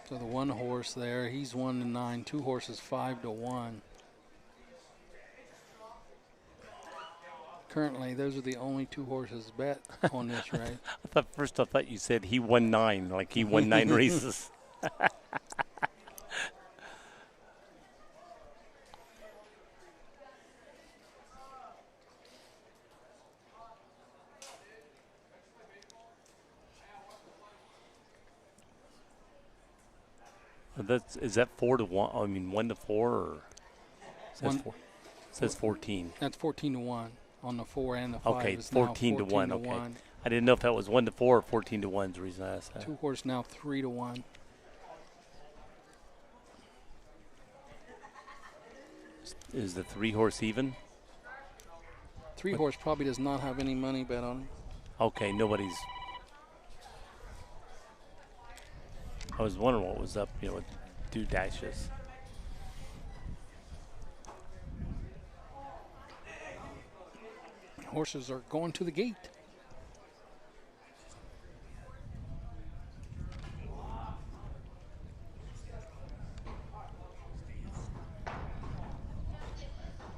So the one horse there, he's 1-9. Two horses 5-1. Currently, those are the only two horses bet on this race. I thought you said he won 9, like he won 9 races. Is that 4-1? I mean 1-4 or says 14. That's 14-1 on the 4 and the 5. Okay, it's 14-1. Okay, I didn't know if that was 1-4 or 14-1. Is the reason I asked that. Two horse now 3-1. Is the 3 horse even? 3 horse probably does not have any money bet on him. Okay, nobody's. I was wondering what was up, with 2 dashes. Horses are going to the gate.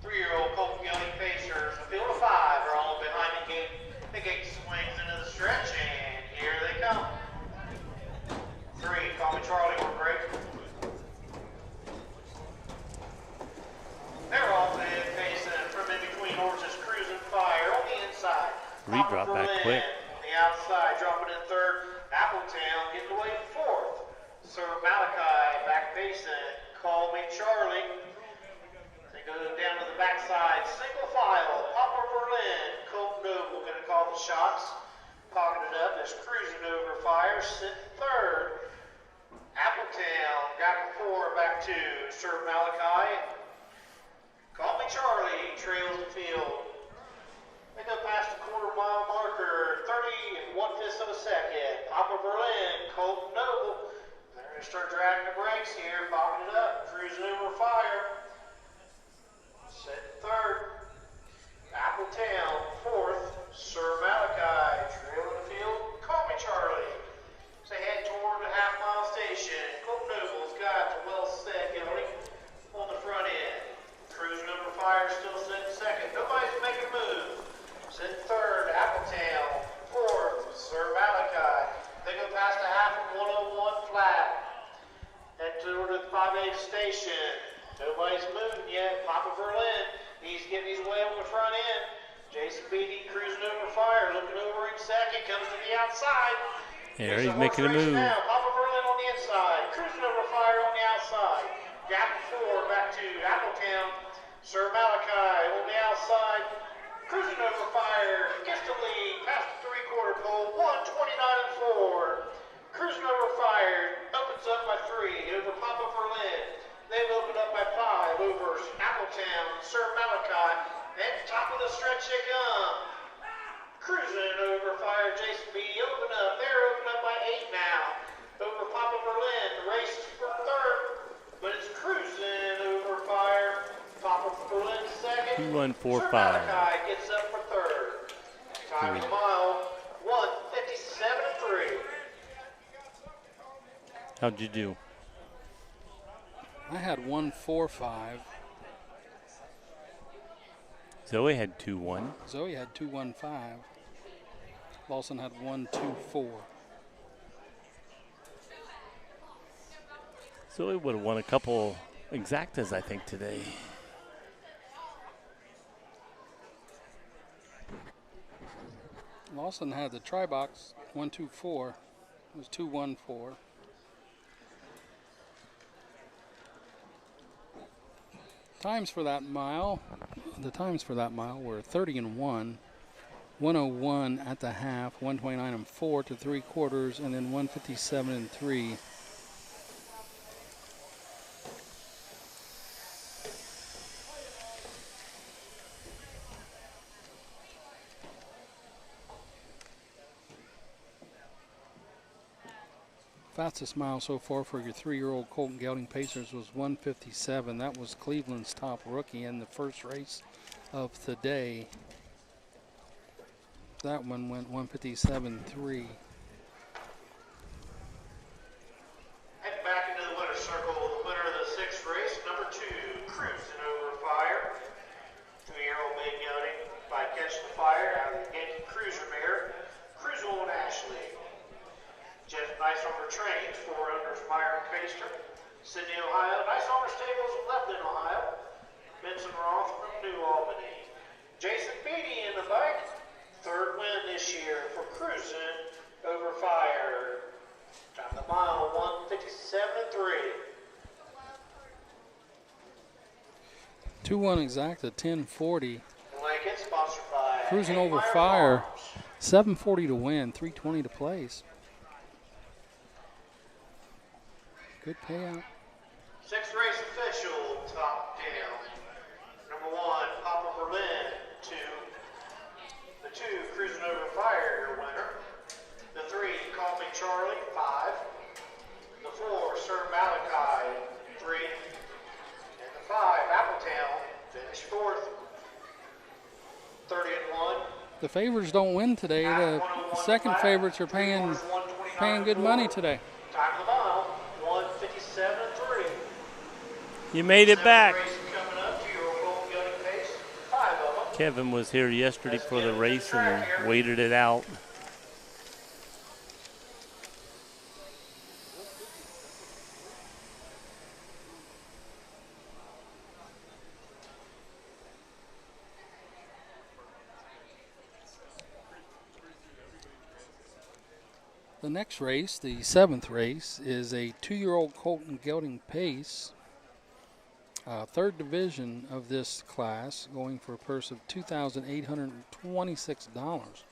Three-year-old Colt County Pacers, a field of 5 are all behind the gate. The gate swings into the stretch, and here they come. 3, call me Charlie, we're break. They're all facing from in between horses, cruising fire on the inside. 3 drop back quick. On the outside, dropping in 3rd. Appletown getting away in 4th. Sir Malachi back facing. Call me Charlie. They go down to the backside. Single file. Papa Berlin. Colt Noble going to call the shots. Pocketed up. There's cruising over fire. Sitting 3rd. Appletown got 4 back to Sir Malachi. Call me Charlie. Trails the field. They go past the quarter-mile marker, 30 1/5 of a second. Papa Berlin, Colt Noble. They're going to start dragging the brakes here, popping it up, cruising over fire. Set 3rd. Appletown, 4th. Sir Malachi, trailing the field. Call me Charlie. As they head toward the half-mile station, Colt Noble's got the well set going on the front end. Cruising over fire, still sitting 2nd. Nobody's making a move. Sitting 3rd, Appletown. 4th, Sir Malachi. They go past the half of 101 flat. Head toward the 5/8 station. Nobody's moving yet. Papa Berlin, he's getting his way on the front end. Jason Beatty cruising over fire, looking over in 2nd, comes to the outside. Yeah, he's making a move. Now. Papa Berlin on the inside, cruising over fire on the outside. Gap 4 back to Appletown. Sir Malachi on the outside. Cruising over fire, gets the lead, past the 3/4 three-quarter pole, 129-4. Cruising over Fire opens up by 3 over Papa Berlin. They've opened up by 5 over Appletown, Sir Malachi, and top of the stretch they come. Cruising over Fire, Jason B. Open up. They're open up by 8 now. Over Papa Berlin. The race is for third, but it's cruising over Fire. Papa Berlin second. 2-1-4-5. Sir Malachi gets up for third. Time of the mile, 1:57.3. How'd you do? I had 1.45. Zoe had 2-1. Zoe had 2.15. Lawson had 1.24. Zoe would have won a couple exactas, I think, today. Lawson had the tri-box 1.24. It was 2.14. Times for that mile. The times for that mile were 30 and 1, 101 at the half, 129 and 4 to 3/4, and then 157 and 3. Fastest mile so far for your 3-year-old Colton Gelding Pacers was 1:57. That was Cleveland's top rookie in the first race of the day. That one went 1:57.3. Heading back into the winner's circle, the winner of the 6th race, number 2, Cruising Over Fire. 2-year-old Big Gelding by Catch the Fire out of the Yankee Cruiser mare, Cruise on Ashley. Jeff Nicearmer trains, 4 owners, Meyer and Paster. Sydney, Ohio. Nicearmer Stables in Lebanon, Ohio. Benson Roth from New Albany. Jason Beatty in the bike. 3rd win this year for Cruising Over Fire. Time of the mile, 1:57.3. 2-1 exact at 10:40. Blanket sponsored by Cruising Over Meyer Fire. Farms. 7:40 to win, 3:20 to place. Good payout. 6th race official, top down. Number 1, Papa Berlin. 2, the 2, Cruising Over Fire, your winner. The 3, Call Me Charlie, 5. The 4, Sir Malachi, 3. And the 5, Appletown, finished 4th. 30 and 1. The favorites don't win today. The second favorites are paying good money today. Time of the mile, 1:57.3. You made it back. Race coming up to your Golden Gelding pace, 5 of them. Kevin was here yesterday for the race and waited it out. The next race, the 7th race, is a 2-year-old Colton Gelding Pace. 3rd division of this class, going for a purse of $2,826.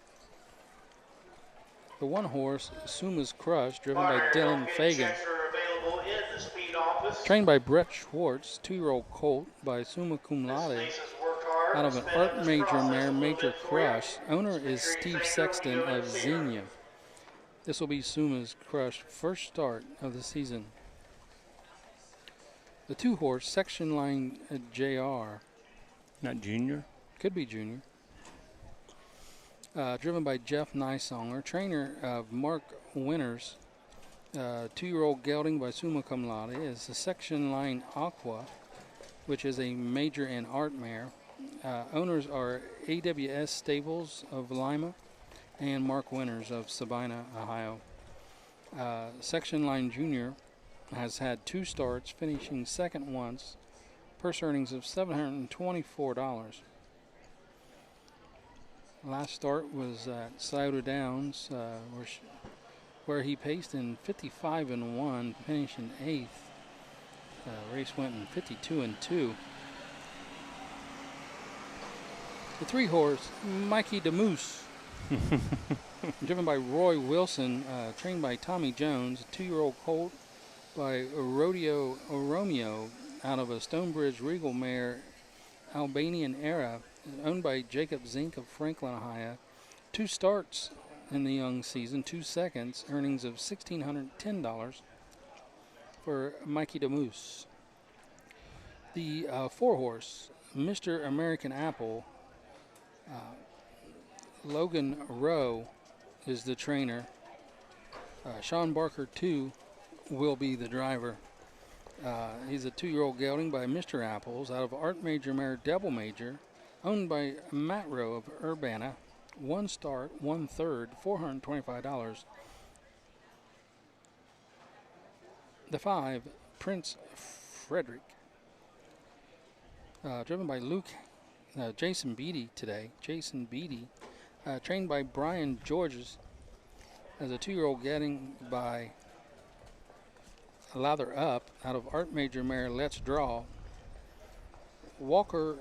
The 1 horse, Suma's Crush, driven by Dylan Fagan. Checks are available in the speed office. Trained by Brett Schwartz, 2-year-old colt by Summa Cum Laude, Lisa's worked hard out to of an sped up Art this Major process mare, a little Major bit for you. Crush. Owner is Make sure you Steve take Sexton over of the Xenia. This will be Suma's Crush first start of the season. The 2 horse, Section Line JR, Not Junior? could be junior. Driven by Jeff Nicesonger, trainer of Mark Winters. 2-year-old Gelding by Summa Cum Laude is the Section Line Aqua, which is a major and art mare. Owners are AWS Stables of Lima and Mark Winters of Sabina, Ohio. Section Line Junior has had 2 starts, finishing second once. Purse earnings of $724. Last start was at Scioto Downs, where he paced in 55 and 1, finishing 8th. Race went in 52 and 2. The 3 horse, Mikey DeMoose, driven by Roy Wilson, trained by Tommy Jones, a 2-year-old colt by Romeo out of a Stonebridge Regal mare, Albanian era, owned by Jacob Zink of Franklin, Ohio. 2 starts in the young season, 2 seconds, earnings of $1,610 for Mikey DeMoose. The 4-horse, Mr. American Apple, Logan Rowe is the trainer. Sean Barker, too, will be the driver. He's a 2-year-old gelding by Mr. Apples out of Art Major mare Devil Major, owned by Matt Rowe of Urbana. 1 start, 1/3, $425. The 5, Prince Frederick, driven by Jason Beatty today. Jason Beatty, trained by Brian Georges as a 2-year-old gelding by Lather Up out of Art Major mare Let's Draw. Walker,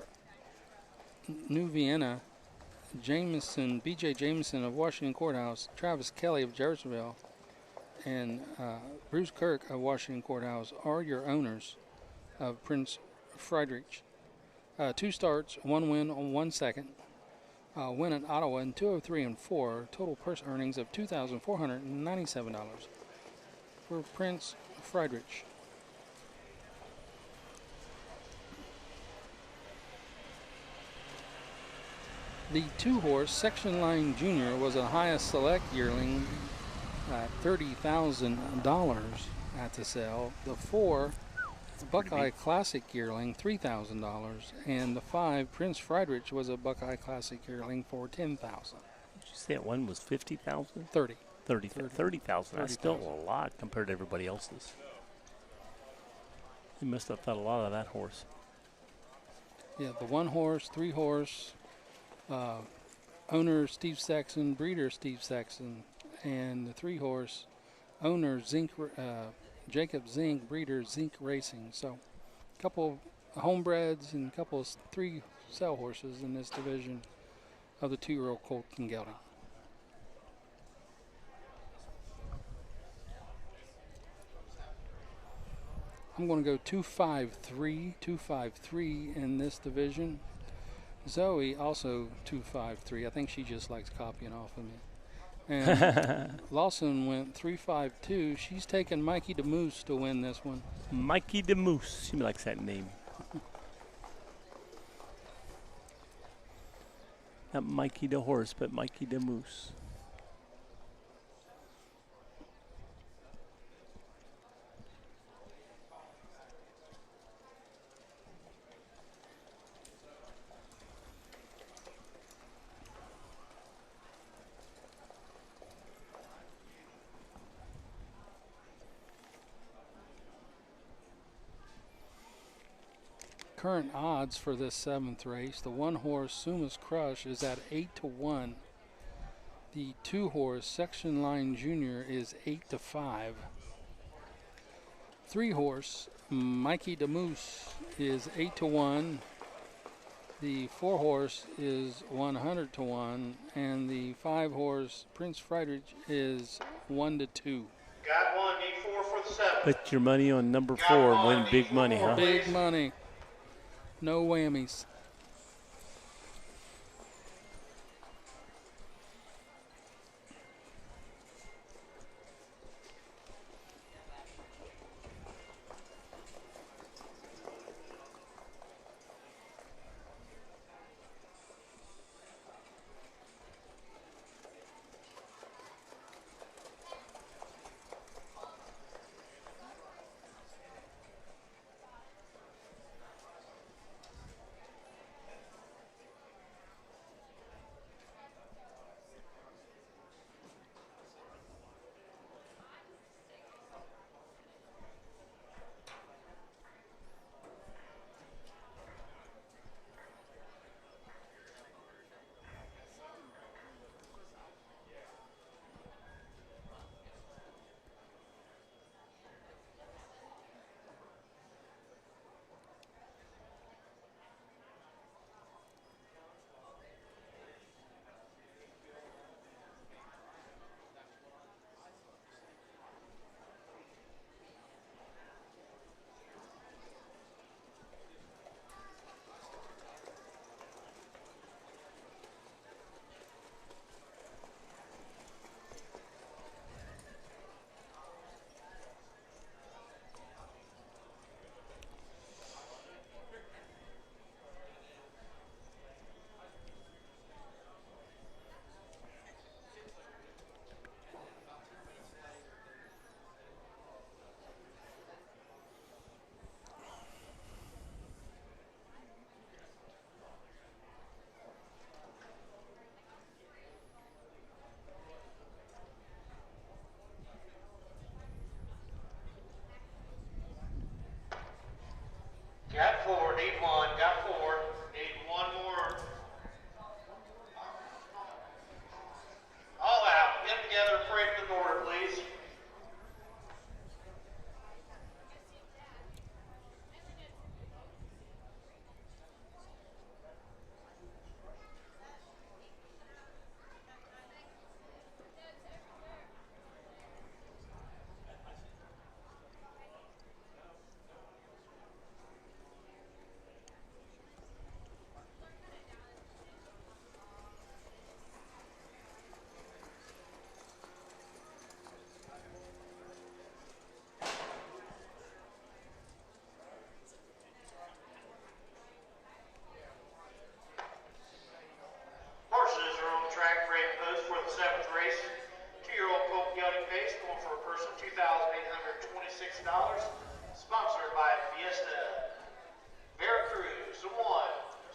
New Vienna, B.J. Jameson of Washington Courthouse, Travis Kelly of Jerseyville, and Bruce Kirk of Washington Courthouse are your owners of Prince Friedrich. 2 starts, 1 win on 1 second. Win at Ottawa in 203 and 4. Total purse earnings of $2,497 for Prince Friedrich. The 2-horse Section Line Junior was the highest select yearling at $30,000 at the sale. The 4 Buckeye Classic yearling, $3,000, and the 5 Prince Friedrich was a Buckeye Classic yearling for $10,000. Did you say that one was 50,000? 30. 30,000. That's still a lot compared to everybody else's. You must have thought a lot of that horse. Yeah, the 1-horse, 3-horse, owner Steve Saxon, breeder Steve Saxon, and the 3-horse owner Jacob Zink, breeder Zink Racing. So a couple of homebreds and a couple of 3 sale horses in this division of the 2-year-old colt and gelding. I'm going to go 253 in this division. Zoe also 253. I think she just likes copying off of me. And Lawson went 352. She's taking Mikey DeMoose to win this one. Mikey DeMoose. She likes that name. Not Mikey the horse, but Mikey DeMoose. Current odds for this 7th race: the 1-horse Suma's Crush is at 8-1. The 2-horse Section Line Junior is 8-5. 3-horse Mikey DeMoose is 8-1. The 4-horse is 100-1, and the 5-horse Prince Friedrich is 1-2. Got 1, need 4 for the 7. Bet your money on number 4 and win big money, huh? Big money. No whammies.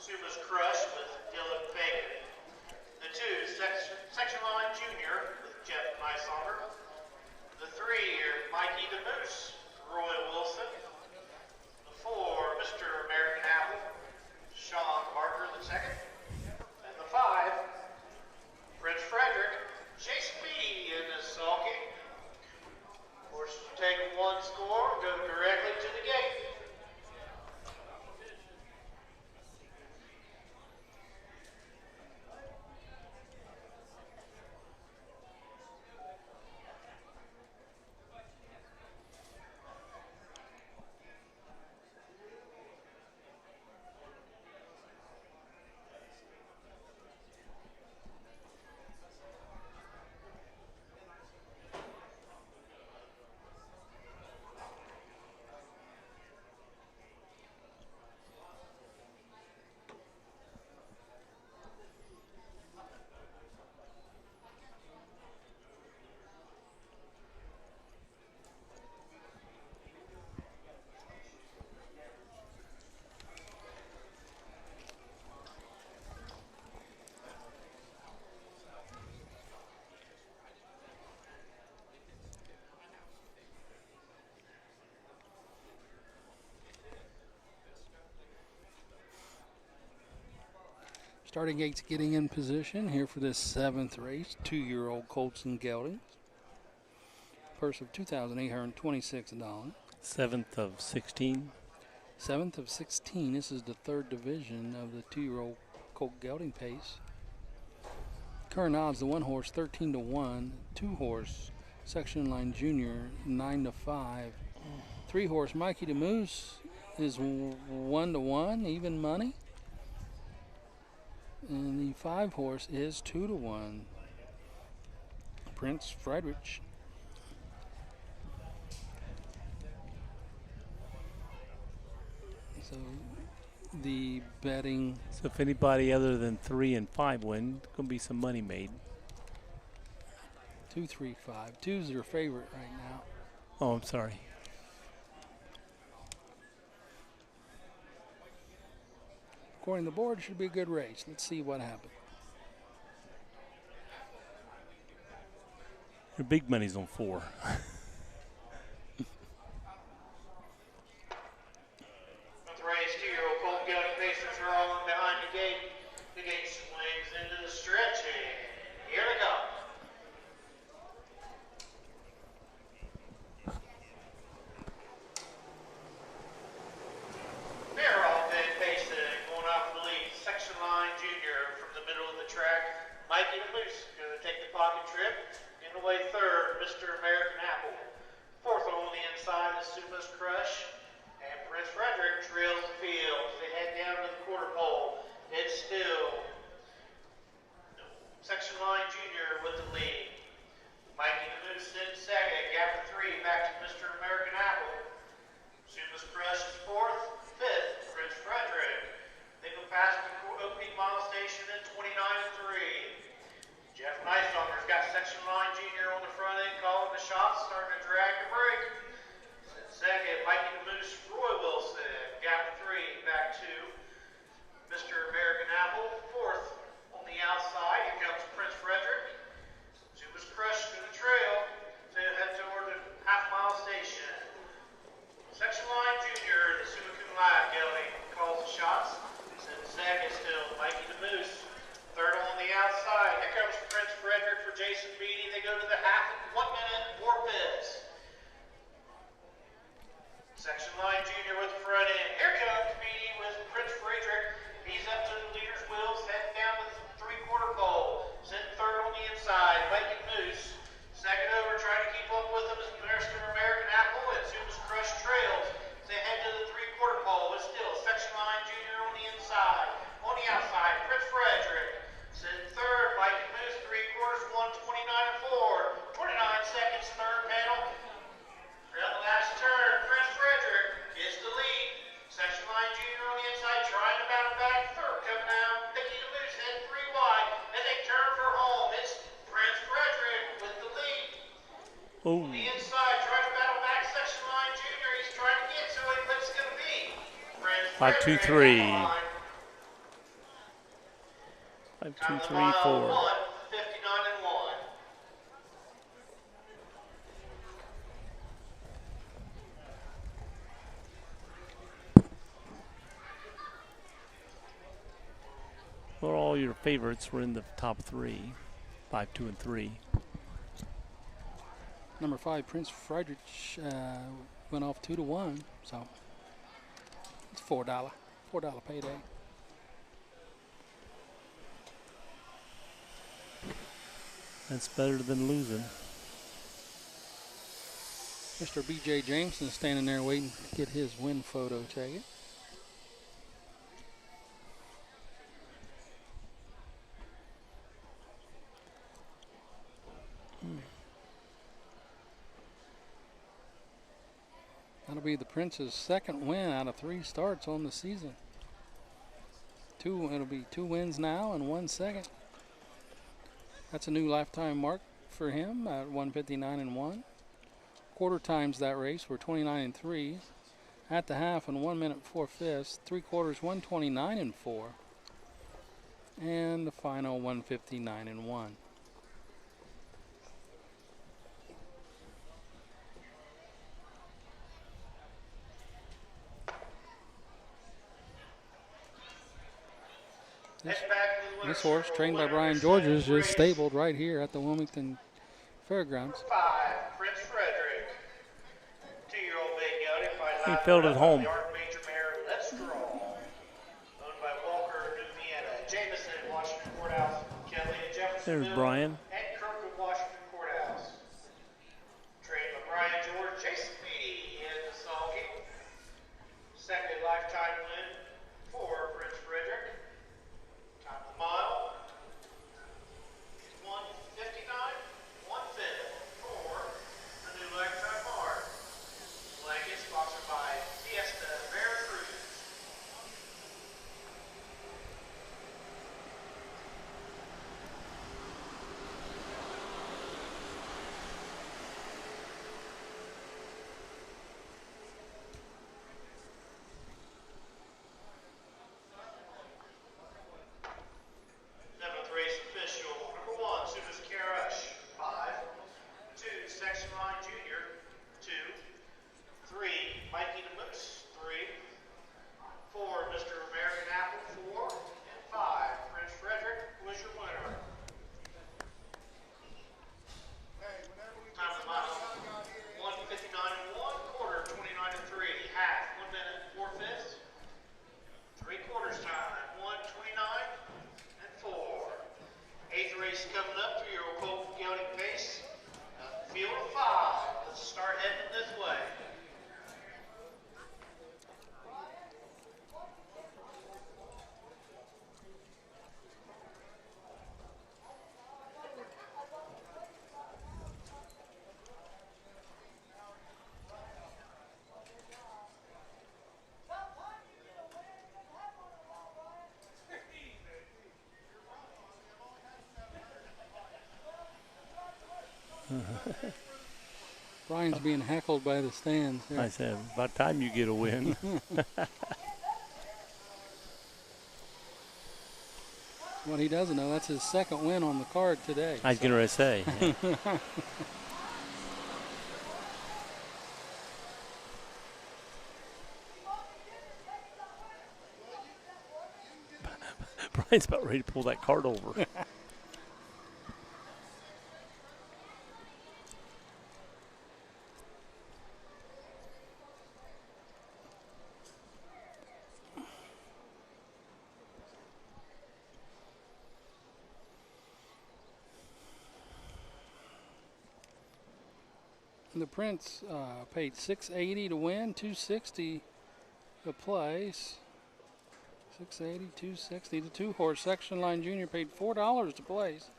Suma's Crush with Dylan Fagan. The 2, Section Line Junior with Jeff Neisauer. The 3, Mikey the Moose, Roy Wilson. The 4, Mr. American Apple, Sean Barker II. And the 5, Prince Frederick, Jason Beatty in the sulky. Horses will take one score, go directly to the gate. Starting gates getting in position here for this 7th race. 2-year-old Colts and Geldings. Purse of $2,826. 7th of 16. 7th of 16. This is the 3rd division of the 2-year-old Colt Gelding pace. Current odds: the 1 horse 13-1, 2 horse Section Line Junior 9-5, 3 horse Mikey the Moose is 1-1, even money. And the 5 horse is 2-1. Prince Frederick. So the betting. So if anybody other than 3 and 5 win, gonna be some money made. 2, 3, 5. 2's your favorite right now. Oh, I'm sorry. According to the board, it should be a good race. Let's see what happens. Your big money's on 4. With the race, 2-year-old Colt Gelding Pacers are all behind the gate. The gate swings into the stretch, and here they go. They're all big pacing, going off the lead. Section Line Junior from the middle of the track. Mikey the Moose going to take the pocket trip. In the way 3rd, Mr. American Apple. 4th on the inside is Suma's Crush. And Prince Frederick trails the field. They head down to the quarter pole. It's still Section Line Junior with the lead. Mikey the Moose in 2nd. Gap of 3 back to Mr. American Apple. Suma's Crush is 4th. 5th, Prince Frederick. They go past the opening mile station at 29-3. Jeff Neisauer's got Section Line Junior on the front end calling the shots, starting to drag the break. In 2nd, Mikey the Moose, Roy Wilson. Gap 3 back to Mr. American Apple. 4th on the outside. Here comes Prince Frederick. Suma's Crush through the trail to head toward the half-mile station. Section Line Junior, the Sumacoon Live Gelding calls the shots. In 2nd still, Mikey the Moose. 3rd on the outside. Here comes Prince Frederick for Jason Beatty. They go to the half in 1 minute, 4 bits. Section Line Junior with the front end. Here comes Beatty with Prince Frederick. He's up to the leader's wheels, heading down to the 3/4 pole. Sitting 3rd on the inside, Mikey Moose. 2nd over, trying to keep up with him is Mr. American Apple, and Suma's Crush trails. They head to the 3/4 pole, but still Section Line Junior on the inside. On the outside, Prince Frederick. Sitting 3rd, Mikey Moose, 3/4, 1:29.4. 29 seconds, 3rd panel. Around the last turn, Prince Frederick gets the lead. Section Line Junior on the inside, trying to battle back. 3rd coming out. Mikey the Moose heading 3 wide as they turn for home. It's Prince Frederick with the lead. Oh. On the inside, trying to battle back. Section Line Junior, he's trying to get to it, but it's going to be Prince 5, 2, Frederick. 3. 5, Time 2, of 3, mile 4. 1, 59 and 1. Well, all your favorites were in the top 3, 5, 2, and 3. Number 5, Prince Frederick, went off 2-1. So it's $4 payday. That's better than losing. Mr. B.J. Jameson standing there waiting to get his win photo taken. That'll be the Prince's second win out of 3 starts on the season. It'll be 2 wins now and 1 second. That's a new lifetime mark for him at 159 and 1. Quarter times that race were 29 and 3. At the half in 1 minute 4/5. 3 quarters 129 and 4. And the final 159 and 1. This horse, trained by Brian George, is just stabled right here at the Wilmington Fairgrounds. 5, Prince Frederick. 2-year-old bay gelding by He Loud filled it Rebel, home. the Art Major Mare Let's Draw. Owned by Walker, Numiana, Jameson, Washington Courthouse, Kelly, and Jefferson. There's Brian. And Kirkwood, Washington Courthouse. Trained by Brian George, Jason Beatty in the Salgy. Second lifetime win for Prince Frederick. Time of the mile. 159, 1/5 for the new lifetime mark. Blanket sponsored by Fiesta Veracruz. Seventh race official. Number 1, Sumas Karash. 5. 2, Section Line Junior. 2. 3, Mikey the Moose. 3. 4, Mr. American Apple. 4. And 5, Prince Frederick was your winner. Hey, whenever we Time of the mile. 159 and 1, quarter 29 and 3, half 1 minute 4/5. 3 quarters time 129 and 4. 8th race coming up, 3-year-old Colt gelding pace. Field of 5. Let's start heading this way. Brian's being heckled by the stands there. I said, about time you get a win. What he doesn't know, that's his second win on the card today. I was going to say. Brian's about ready to pull that card over. The Prince paid $680 to win, $260 to place. $680, $260. The 2-horse Section Line Junior paid $4 to place.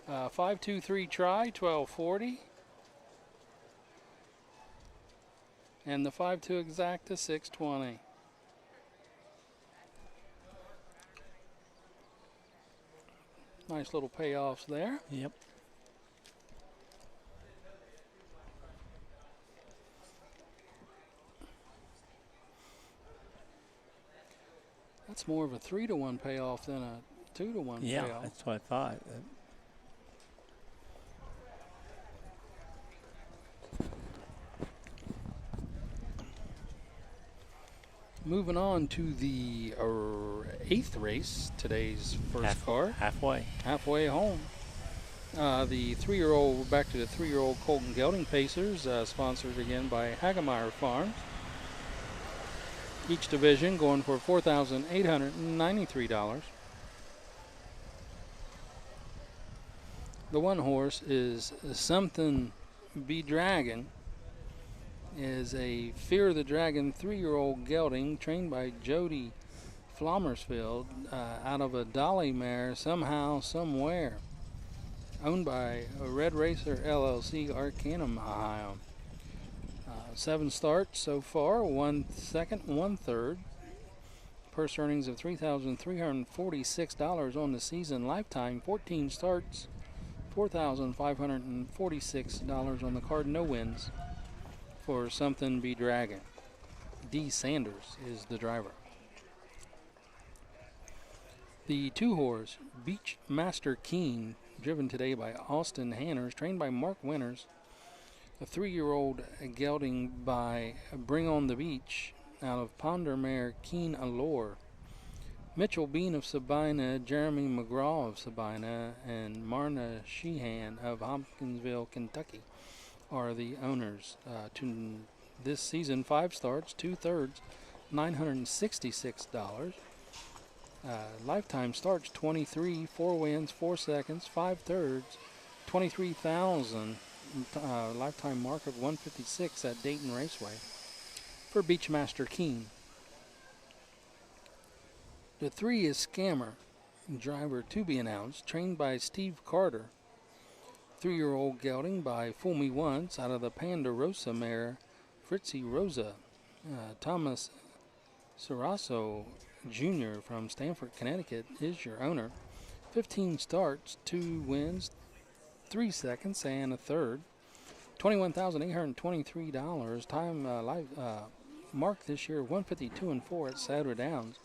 5-2-3 try, $12.40. And the 5-2 exacta, $620. Nice little payoffs there. Yep. That's more of a 3-to-1 payoff than a 2-1 Yeah, payoff. that's what I thought. Moving on to the 8th race, today's first car, halfway home. The 3-year-old, we're back to the 3-year-old Colton Gelding Pacers, sponsored again by Hagemeyer Farms. Each division going for $4,893. The one horse is Something Be Dragon. Is a Fear of the Dragon 3-year-old gelding trained by Jody Flommersfield out of a Dolly mare, Somehow, Somewhere, owned by Red Racer LLC, Arcanum, Ohio. 7 starts so far, 1 second, 1 third. Purse earnings of $3,346 on the season. Lifetime, 14 starts, $4,546 on the card. No wins for Something Be Dragon. D. Sanders is the driver. The 2-horse Beachmaster Keen, driven today by Austin Hanners, trained by Mark Winters. A 3-year-old gelding by Bring on the Beach out of Ponder Mare Keen Allure. Mitchell Bean of Sabina, Jeremy McGraw of Sabina, and Marna Sheehan of Hopkinsville, Kentucky are the owners. To this season, 5 starts, 2 thirds, $966. Lifetime starts 23, 4 wins, 4 seconds, 5 thirds, 23,000. Lifetime mark of 156 at Dayton Raceway for Beachmaster Keen. The 3 is Scammer, driver to be announced, trained by Steve Carter. 3-year-old gelding by Fool Me Once out of the Ponderosa mare Fritzy Rosa. Thomas Sarasso Jr. from Stamford, Connecticut is your owner. 15 starts, 2 wins, 3 seconds, and a third. $21,823. Time mark this year 152-4 at Saddler Downs.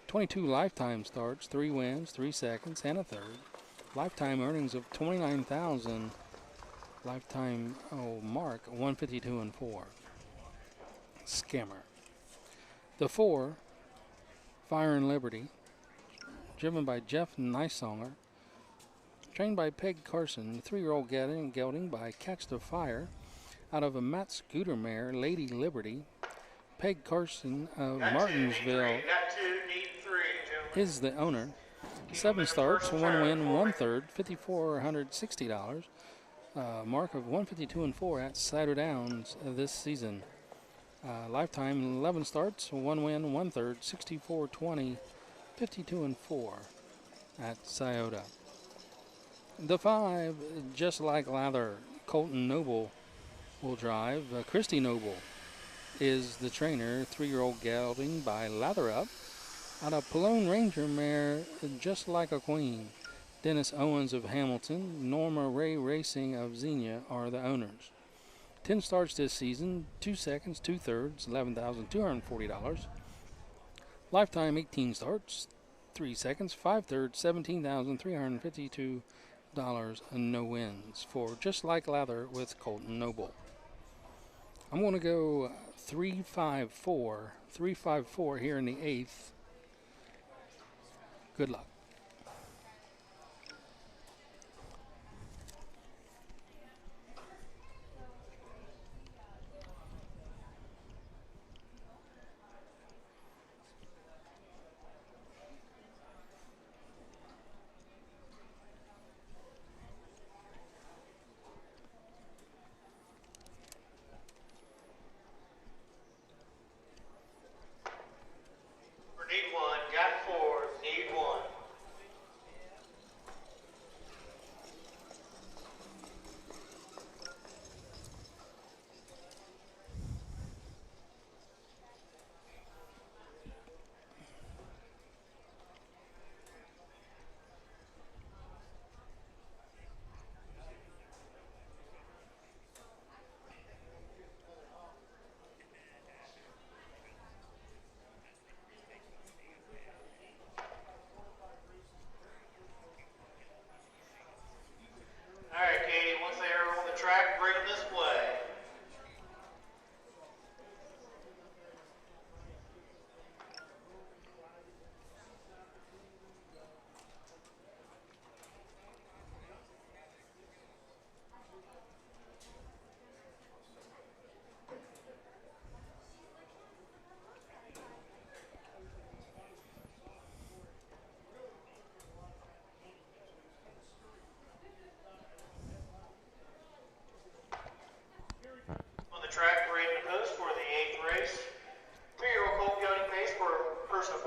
22 lifetime starts, 3 wins, 3 seconds, and a third. Lifetime earnings of $29,000. Lifetime mark 152-4. Scammer. The 4, Fire and Liberty, driven by Jeff Nysonger, trained by Peg Carson. 3-year-old gelding by Catch the Fire out of a Matt Scooter mare, Lady Liberty. Peg Carson of Martinsville is the owner. 7 starts, 1 win, 1 third, $5,460. Mark of 152-4 at Cider Downs this season. Lifetime 11 starts, 1 win, 1 third, $64.20, 52-4 at Scioto. The 5, Just Like Lather, Colton Noble will drive. Christy Noble is the trainer. 3-year-old gelding by Lather Up out of Palone Ranger mare, Just Like a Queen. Dennis Owens of Hamilton, Norma Ray Racing of Xenia are the owners. 10 starts this season, 2 seconds, 2 thirds, $11,240. Lifetime 18 starts, 3 seconds, 5 thirds, $17,352. And no wins for Just Like Lather with Colton Noble. I'm going to go 3-5-4 here in the 8th. Good luck. For need 1, got 4, need 1.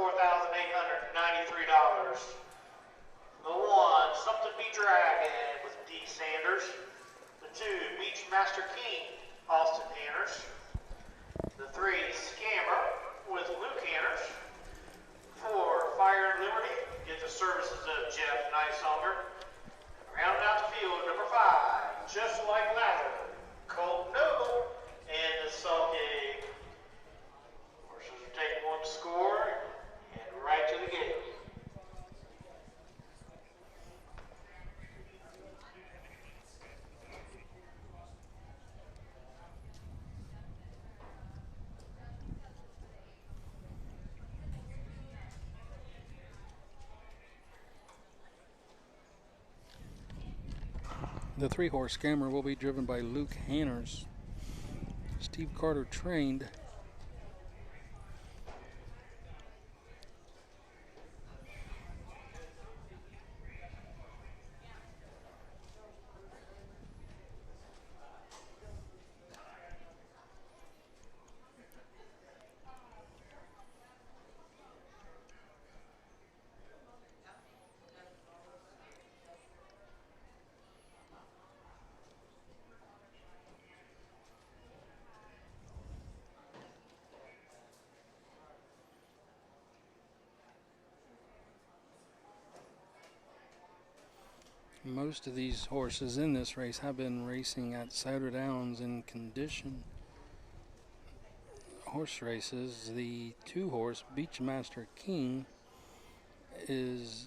$4,893. The 1, Something Be Dragon with D. Sanders. The 2, Beachmaster King, Austin Hanners. The 3, Scammer with Luke Hanners. 4, Fire and Liberty, get the services of Jeff Nicehonger. Rounding out the field, number 5, Just Like Lather, Colt Noble, and the Sulky. Horses are taking one to score and right to the gate. The 3-horse Scammer will be driven by Luke Hanners. Steve Carter trained. Most of these horses in this race have been racing at Cider Downs in condition horse races. The 2-horse Beachmaster King is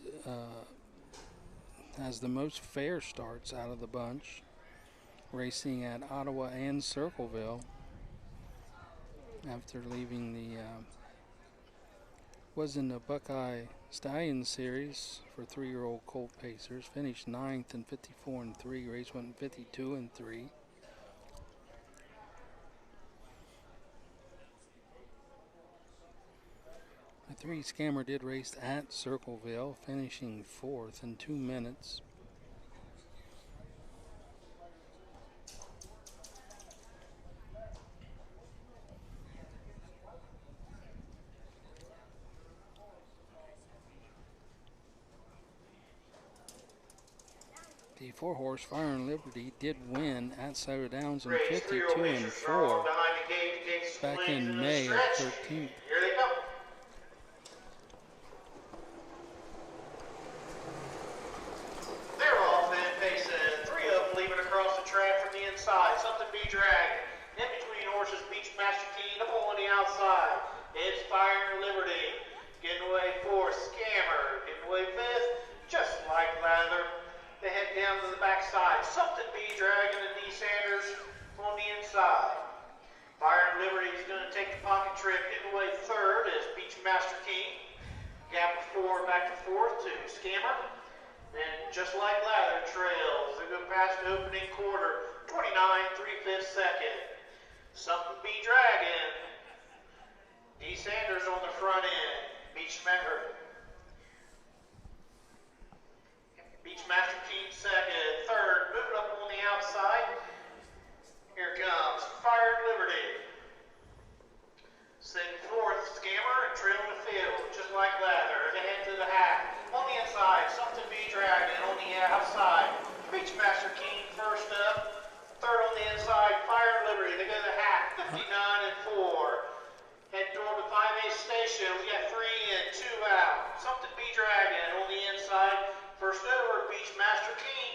has the most fair starts out of the bunch, racing at Ottawa and Circleville after leaving the was in the Buckeye Stallion Series for 3-year-old Colt Pacers. Finished 9th in 54-3. Race went 52-3. The 3 Scammer did race at Circleville, finishing 4th in 2 minutes. The 4-horse Fire and Liberty did win at Cider Downs in 52-4 back in May of 13. Here they come. They're off and facing 3 of them leaving across the track from the inside. Something Be Dragon. In between horses, Beachmaster King up on the outside. It's Fire and Liberty. Getting away 4th, Scammer. Getting away 5th, Just Like Lather. They head down to the backside. Something Be Dragon and D. Sanders on the inside. Fire and Liberty is going to take the pocket trip. Getting away 3rd is Beachmaster King. Gap of 4 back to 4th to Scammer. Then Just Like Lather trails. They go past the opening quarter. 29, 3/5 second. Something Be Dragon. D. Sanders on the front end. Beachmaster King second. 3rd, moving up on the outside. Here comes Fire and Liberty. Sitting 4th, Scammer, and trailing the field. Just Like Lather. They head to the hack. On the inside, Something Be Dragon. On the outside, Beachmaster King first up. 3rd on the inside, Fire and Liberty. They go to the hack. 59-4. Head toward the 5A station. We got 3 in, 2 out. Something Be Dragon on the inside. First over, Beachmaster King.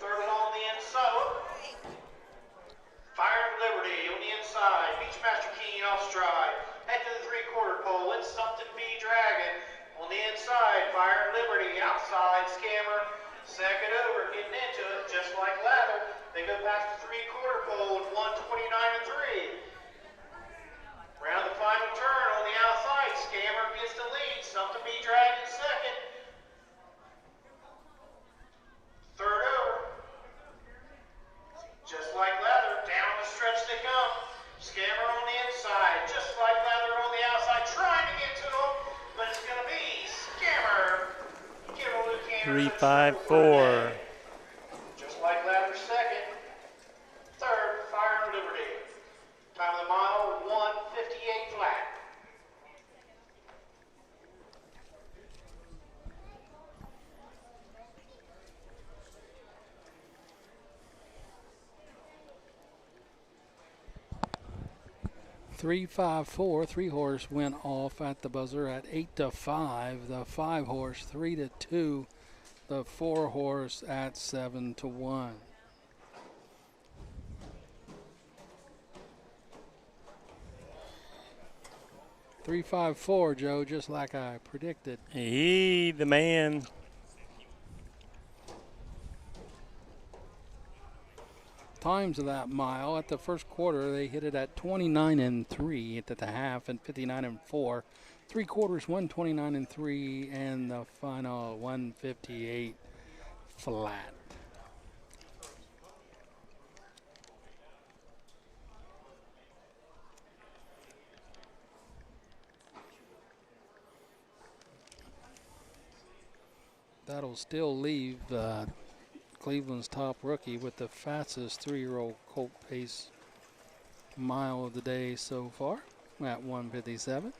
3rd along the inside. Fire and Liberty on the inside. Beachmaster King off stride. Head to the 3/4 pole. It's Something Be Dragon on the inside. Fire and Liberty outside. Scammer. 2nd over, getting into it. Just Like Lather. They go past the 3/4 pole at 129-3. Round the final turn on the outside. Scammer gets the lead. Something Be Dragon 2nd. 3rd over. Just Like Lather. Down the stretch they come. Scammer on the inside. Just Like Lather on the outside. Trying to get to them. But it's going to be Scammer. Give a Luke Hanners 3-5-4. Just Like Lather 2nd. 3rd, Fire and Liberty. Time of the mile, 1:58 flat. 3-5-4. 3-horse went off at the buzzer at 8-5. The 5-horse 3-2. The 4-horse at 7-1. Three, 5, 4, Joe, just like I predicted. He, the man. Times of that mile at the first quarter, they hit it at 29-3. At the half and 59-4. 3 quarters 129-3, and the final 158 flat. That'll still leave Cleveland's top rookie with the fastest 3-year-old colt pace mile of the day so far at 157.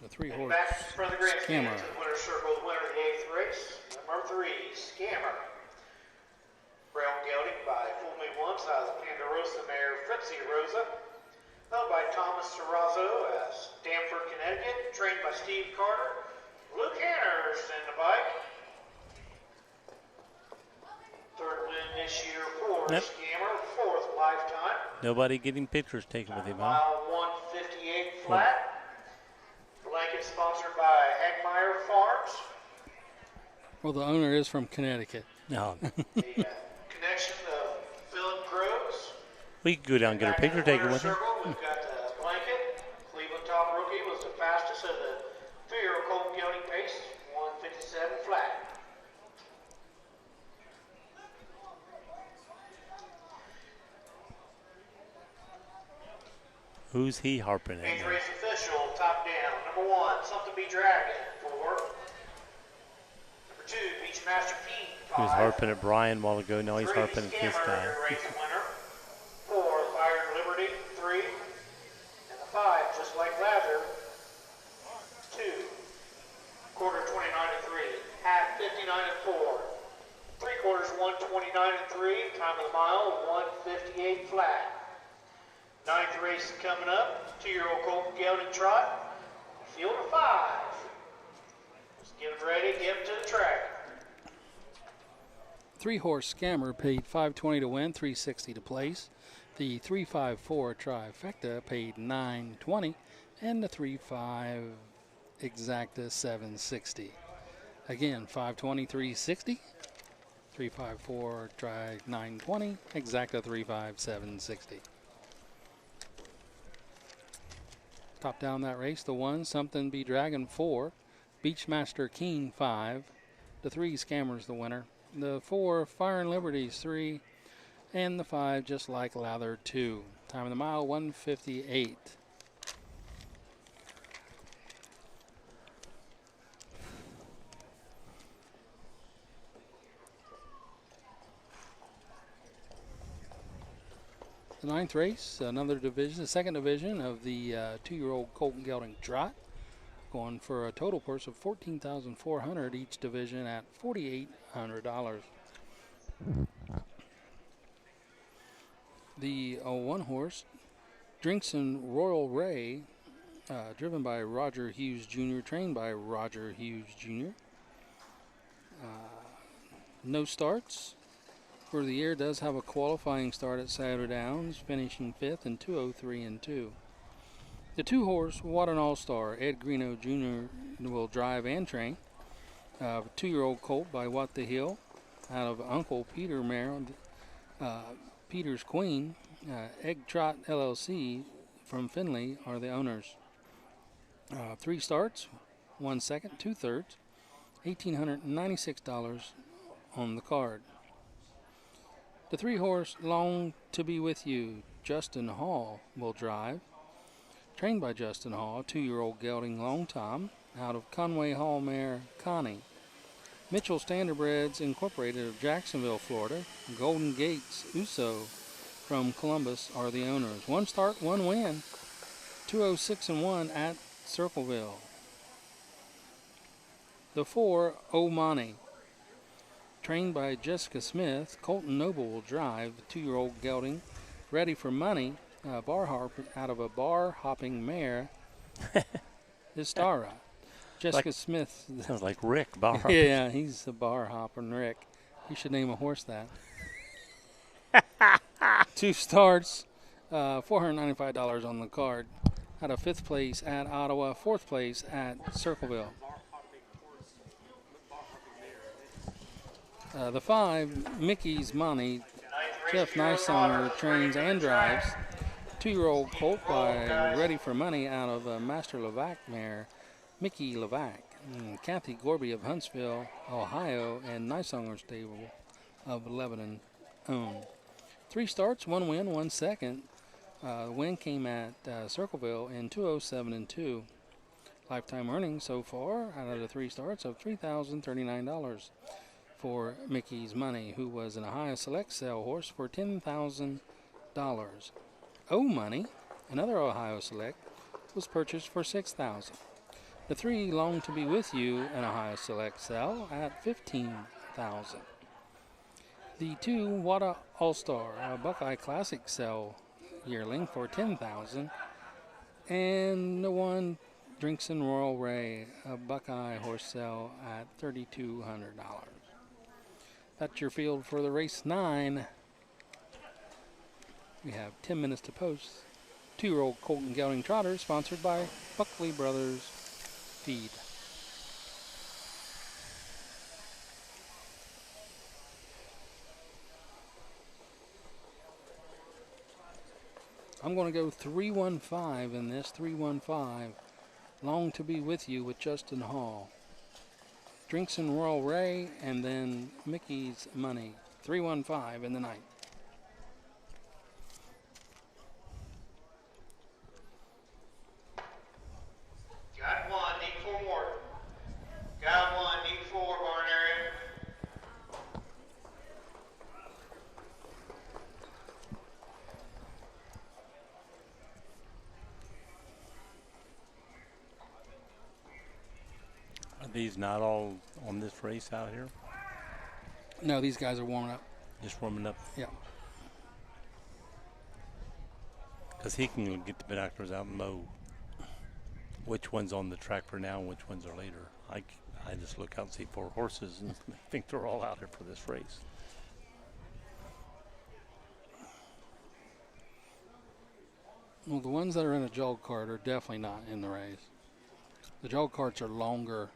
The 3-horse For the grand Scammer. stand to the winner's circle, the winner of the 8th race, number 3, Scammer. Brown gelding by Fool Me Once out of the Ponderosa mare Fritzy Rosa. Owned by Thomas Serrazzo as Stamford, Connecticut. Trained by Steve Carter. Luke Hanners in the bike. Third win this year for Scammer, 4th lifetime. Nobody getting pictures taken with him, huh? Mile 158 flat. Blanket sponsored by Hagmeyer Farms. Well, the owner is from Connecticut. No. The connection of Philip Groves. We could go down and get a picture taken with him. Circle, we've got the blanket. Cleveland top rookie was the fastest of the 3-year-old colt gelding pace, 157 flat. Who's he harping at? 8th now? race official, top down. Number 1, Something Be Dragon, 4. Number 2, Beachmaster King, 5. He was harping at Brian a while ago. Now he's 3, harping at this Scammer, guy. your race winner. 4, Iron Liberty, 3. And the 5, Just Like Lather, 2. Quarter 29-3, half 59-4. 3 quarters 129-3, time of the mile 158 flat. 9th race coming up, 2-year-old colt gelding trot, field of 5. Just get them ready, get them to the track. 3-horse Scammer paid $520 to win, $360 to place. The 3-5-4 trifecta paid $920, and the 3-5 exacta $760. Again, $520, $360. 3-5-4 try $920, exacta $3-5 $760. Top down that race, the 1, Something Be Dragon 4, Beachmaster King 5, the 3, Scammer's the winner, the 4, Fire and Liberties 3, and the 5, Just Like Lather 2. Time of the mile 158. The 9th race, another division, the 2nd division of the 2-year-old colt and gelding trot, going for a total purse of $14,400 each division at $4,800. The 1-horse, Drinkson Royal Ray, driven by Roger Hughes Jr., trained by Roger Hughes Jr. No starts for the year, does have a qualifying start at Saddle Downs, finishing 5th in 2:03.2. The 2-horse, What an All-Star, Ed Greeno Jr. will drive and train. 2-year-old colt by What the Hill, out of Uncle Peter mare, Peter's Queen. Egg Trot LLC from Findlay are the owners. 3 starts, 1 second, 2 thirds, $1,896 on the card. The 3-horse, Long to Be With You, Justin Hall will drive. Trained by Justin Hall, 2-year-old gelding Long Tom, out of Conway Hall mare Connie. Mitchell Standardbreds Incorporated of Jacksonville, Florida. Golden Gates Uso from Columbus are the owners. 1 start, 1 win, 206-1 at Circleville. The 4, Omani. Trained by Jessica Smith, Colton Noble will drive. 2-year-old gelding, ready for money. Out of a bar hopping mare, Istara. Jessica Smith. Sounds like Rick bar. Yeah, he's a bar hopping Rick. You should name a horse that. 2 starts, $495 on the card. Out of 5th place at Ottawa, 4th place at Circleville. The 5, Mickey's Money. Jeff Nysonger trains and drives. 2-year-old colt by Ready for Money out of Master Levac mare, Mickey Levac. Kathy Gorby of Huntsville, Ohio, and Nysonger stable of Lebanon owned. 3 starts, 1 win, 1 second. The win came at Circleville in 2:07.2. Lifetime earnings so far out of the 3 starts of $3,039 for Mickey's Money, who was an Ohio Select Sale horse for $10,000. O Money, another Ohio Select, was purchased for $6,000. The 3, Long to Be With You, an Ohio Select Sale at $15,000. The 2, Wada All-Star, a Buckeye Classic Sale yearling for $10,000. And the 1, Drinkson Royal Ray, a Buckeye horse sale at $3,200. That's your field for the race 9. We have 10 minutes to post. 2-year-old Colton Gelding Trotter, sponsored by Buckley Brothers Feed. I'm going to go 315 in this. 315. Long to Be With You with Justin Hall. Drinkson Royal Ray, and then Mickey's Money. 315 in the night. Got 1, need 4 more. Got 1, need 4, barn area. Are these not all on this race out here? No, these guys are warming up. Just warming up? Yeah. Because he can get the binoculars out and know which one's on the track for now and which ones are later. I just look out and see 4 horses and I think they're all out here for this race. Well, the ones that are in a jog cart are definitely not in the race. The jog carts are longer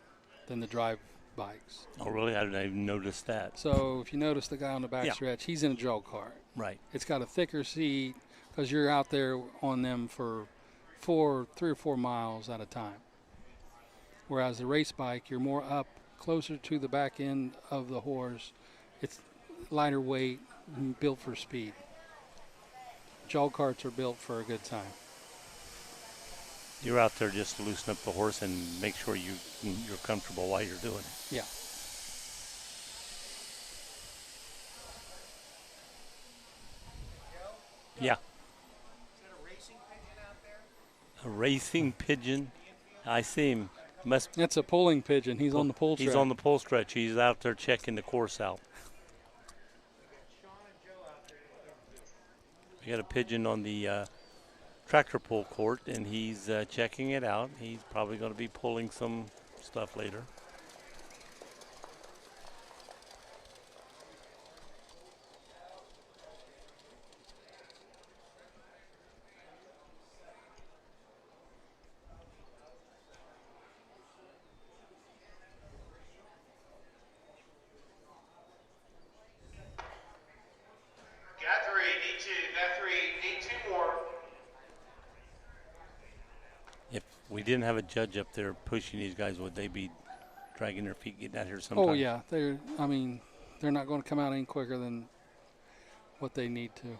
than the drive bikes. Oh, really? I didn't even notice that. So if you notice the guy on the back Yeah. stretch, he's in a jog cart. Right. It's got a thicker seat because you're out there on them for 3 or 4 miles at a time. Whereas the race bike, you're more up closer to the back end of the horse. It's lighter weight, built for speed. Jog carts are built for a good time. You're out there just to loosen up the horse and make sure you're comfortable while you're doing it. Yeah. Yeah. Is that a racing pigeon out there? A racing pigeon. I see him. Must. That's a pulling pigeon. He's on the pull track. He's on the pull stretch. He's out there checking the course out. We got a pigeon on the tractor pull court, and he's checking it out. He's probably going to be pulling some stuff later. Got 3, need 2. Got 3, need 2 more. If we didn't have a judge up there pushing these guys, would they be dragging their feet getting out here sometime? Oh, yeah. They're not going to come out any quicker than what they need to.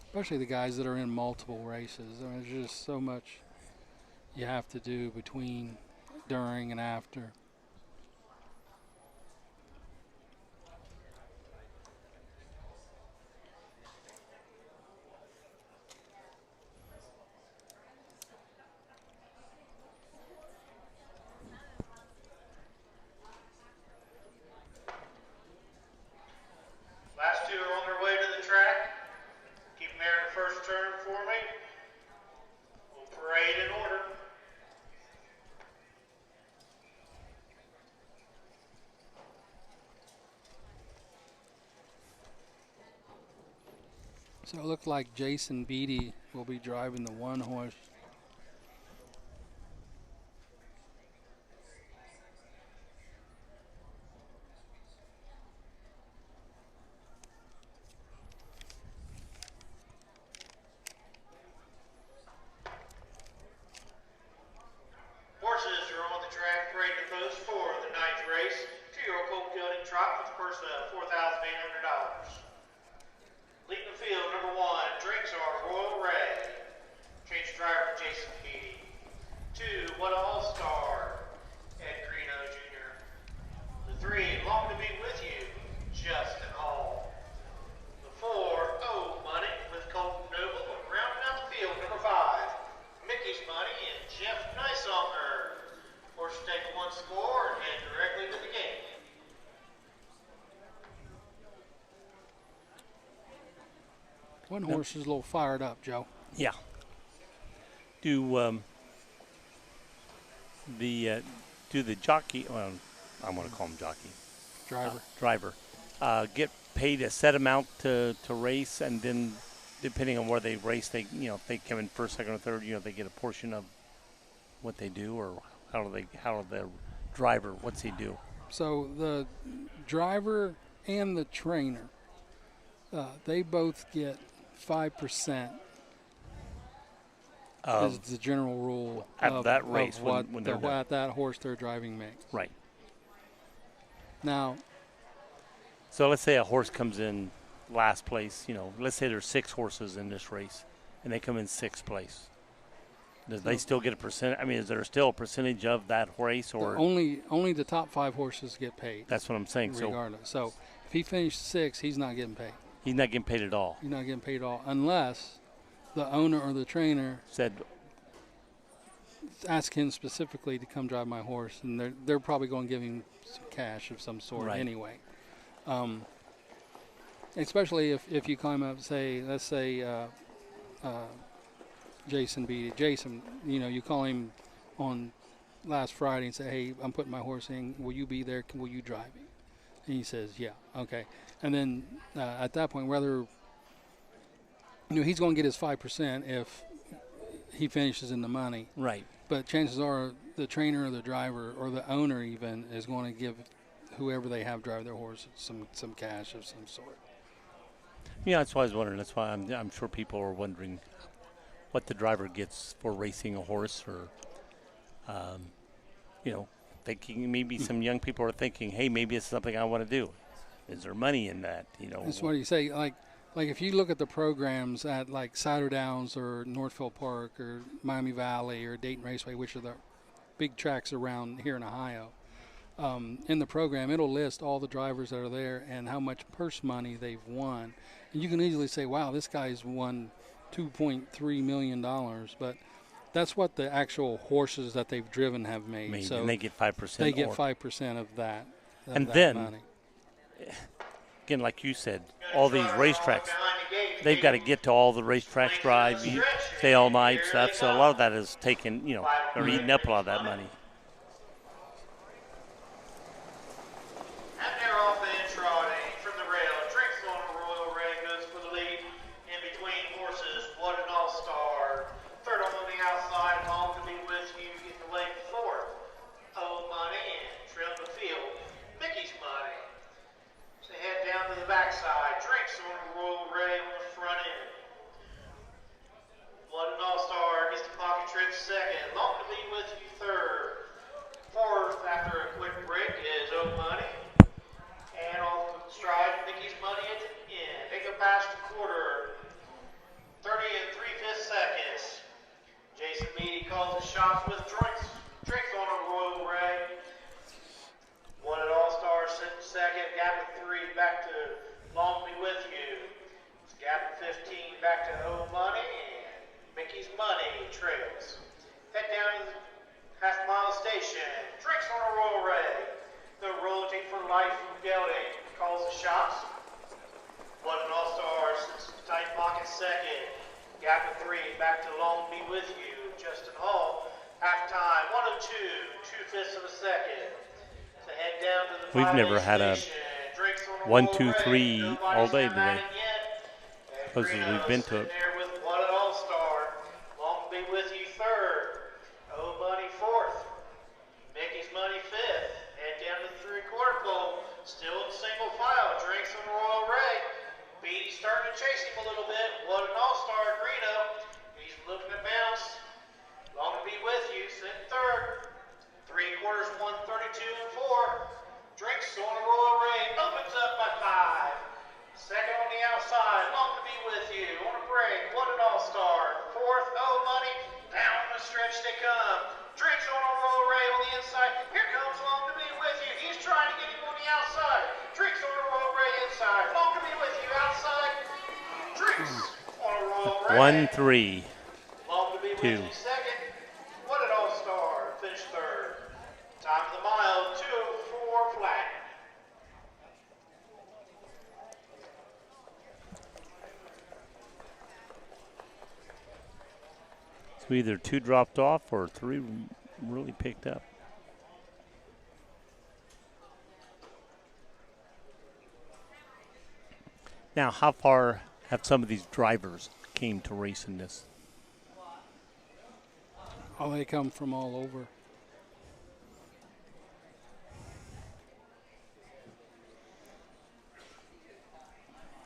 Especially the guys that are in multiple races. I mean, there's just so much you have to do between, during, and after. So it looked like Jason Beatty will be driving the 1 horse. Horses are on the track ready to post for the 9th race. 2-year-old colt gelding trot with a purse of $4,800. Leading the field, number 1, Drinks Are Royal Ray. Change driver Jason Beatty. 2, What All-Star, Ed Greeno Jr. The 3, Long to Be With You, Justin Hall. The 4, Oh Money with Colton Noble. And rounding out the field, number 5, Mickey's Money and Jeff Niceonger. Horses take 1 score and head directly to the gate. One horse is a little fired up, Joe. Yeah. Do the jockey? Well, I'm going to call him jockey. Driver. Get paid a set amount to race, and then depending on where they race, they if they come in first, second, or third, they get a portion of what they do, or how the driver, what's he do? So the driver and the trainer, they both get 5%. Is the general rule of that race of what, when they're what that horse they're driving makes. Right. Now, so let's say a horse comes in last place. Let's say there's 6 horses in this race, and they come in 6th place. Does they still get a percent? I mean, is there still a percentage of that race, or only the top 5 horses get paid? That's what I'm saying. Regardless. So if he finished 6th, he's not getting paid. He's not getting paid at all. He's not getting paid at all unless the owner or the trainer said, ask him specifically to come drive my horse, and they're probably going to give him some cash of some sort anyway. Especially if you climb up, let's say Jason Beatty. Jason, you call him on last Friday and say, hey, I'm putting my horse in. Will you be there? Will you drive him? And he says, yeah, okay. And then at that point, whether he's going to get his 5% if he finishes in the money. Right. But chances are the trainer or the driver or the owner even is going to give whoever they have drive their horse some cash of some sort. Yeah, that's why I was wondering. That's why I'm sure people are wondering what the driver gets for racing a horse, or thinking maybe some young people are thinking, hey, maybe it's something I want to do. Is there money in that? That's what you say. Like if you look at the programs at like Cider Downs or Northfield Park or Miami Valley or Dayton Raceway, which are the big tracks around here in Ohio, in the program it'll list all the drivers that are there and how much purse money they've won. And you can easily say, wow, this guy's won $2.3 million, but that's what the actual horses that they've driven have made. So and they get 5%. They get 5% of that. And that then, money. Again, like you said, all these racetracks, they've got to get to all the racetracks, drive, stay all night, stuff. So a lot of that is taken, they're eating up a lot of that money. And they're off and trotting from the rail. Drinks on a Royal Ray goes for the lead. In between horses, What an All-Star. Third on the outside, Long to Be With You, getting the leg 4th. Oh Money and trim the field. Mickey's Money. So head down to the backside. Drinks on a Royal Ray on the front end. What an All-Star gets the pocket trip 2nd. Long to Be With You 3rd. 4th after a quick break is Oh Money. And off the stride, Mickey's Money at the end. They go past the quarter. 30 3/5 seconds. Jason Beatty calls the shots with Drinks on a Royal Ray. What an All-Star sitting 2nd. Gap of 3 back to Long Be With You. Gap of 15 back to Oh Money. And Mickey's Money trails. Head down to the half-mile station. Drinks on a Royal Ray. The royalty for life from gelding calls the shots. What an All-Star sits in the tight pocket 2nd. Gap of 3 back to Long Be With You. Justin Hall. Half-time 102, 2/5 of a second. To head down to the We've never had a station. 1, 2, 3 all day today. close as we've been to it. Sitting there with what an all-star. Long to be with you third. Oh, Money fourth. Mickey's Money fifth. Head down to the three-quarter pole. Still in single file. Drinks on Royal Ray. Beatty's starting to chase him a little bit. What an all-star, Greeno. He's looking to bounce. Long to be with you. Sitting third. Three quarters, 132 and 4. Drinks on a Royal Ray. Opens up by 5. Second on the outside. Long to be with you. On a break. What an all-star. Fourth, Oh Money. Down the stretch they come. Drinks on a Royal Ray on the inside. Here comes Long to be with you. He's trying to get him on the outside. Drinks on a Royal Ray inside. Long to be with you outside. Drinks on a Royal Ray. 1-3. Long to be with you second. What an all-star. Finished third. Time of the mile, 2:04 flat. So either 2 dropped off or 3 really picked up. Now, how far have some of these drivers came to race in this? Oh, they come from all over.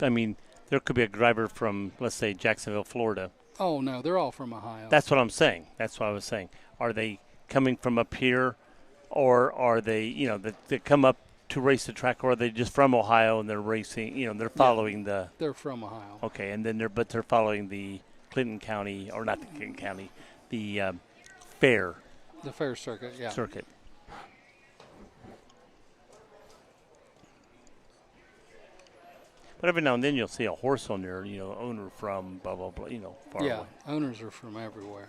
I mean, there could be a driver from, let's say, Jacksonville, Florida. Oh, no, they're all from Ohio. That's what I'm saying. That's what I was saying. Are they coming from up here, or are they, they come up to race the track, or are they just from Ohio and they're racing, they're following the... They're from Ohio. Okay, and then they're following the Clinton County, or not the Clinton County, the fair The fair circuit, yeah. circuit. But every now and then you'll see a horse on there, owner from blah, blah, blah, far Yeah, away. owners are from everywhere.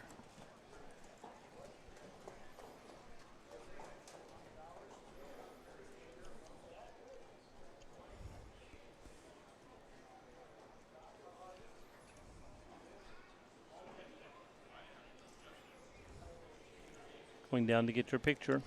Going down to get your picture.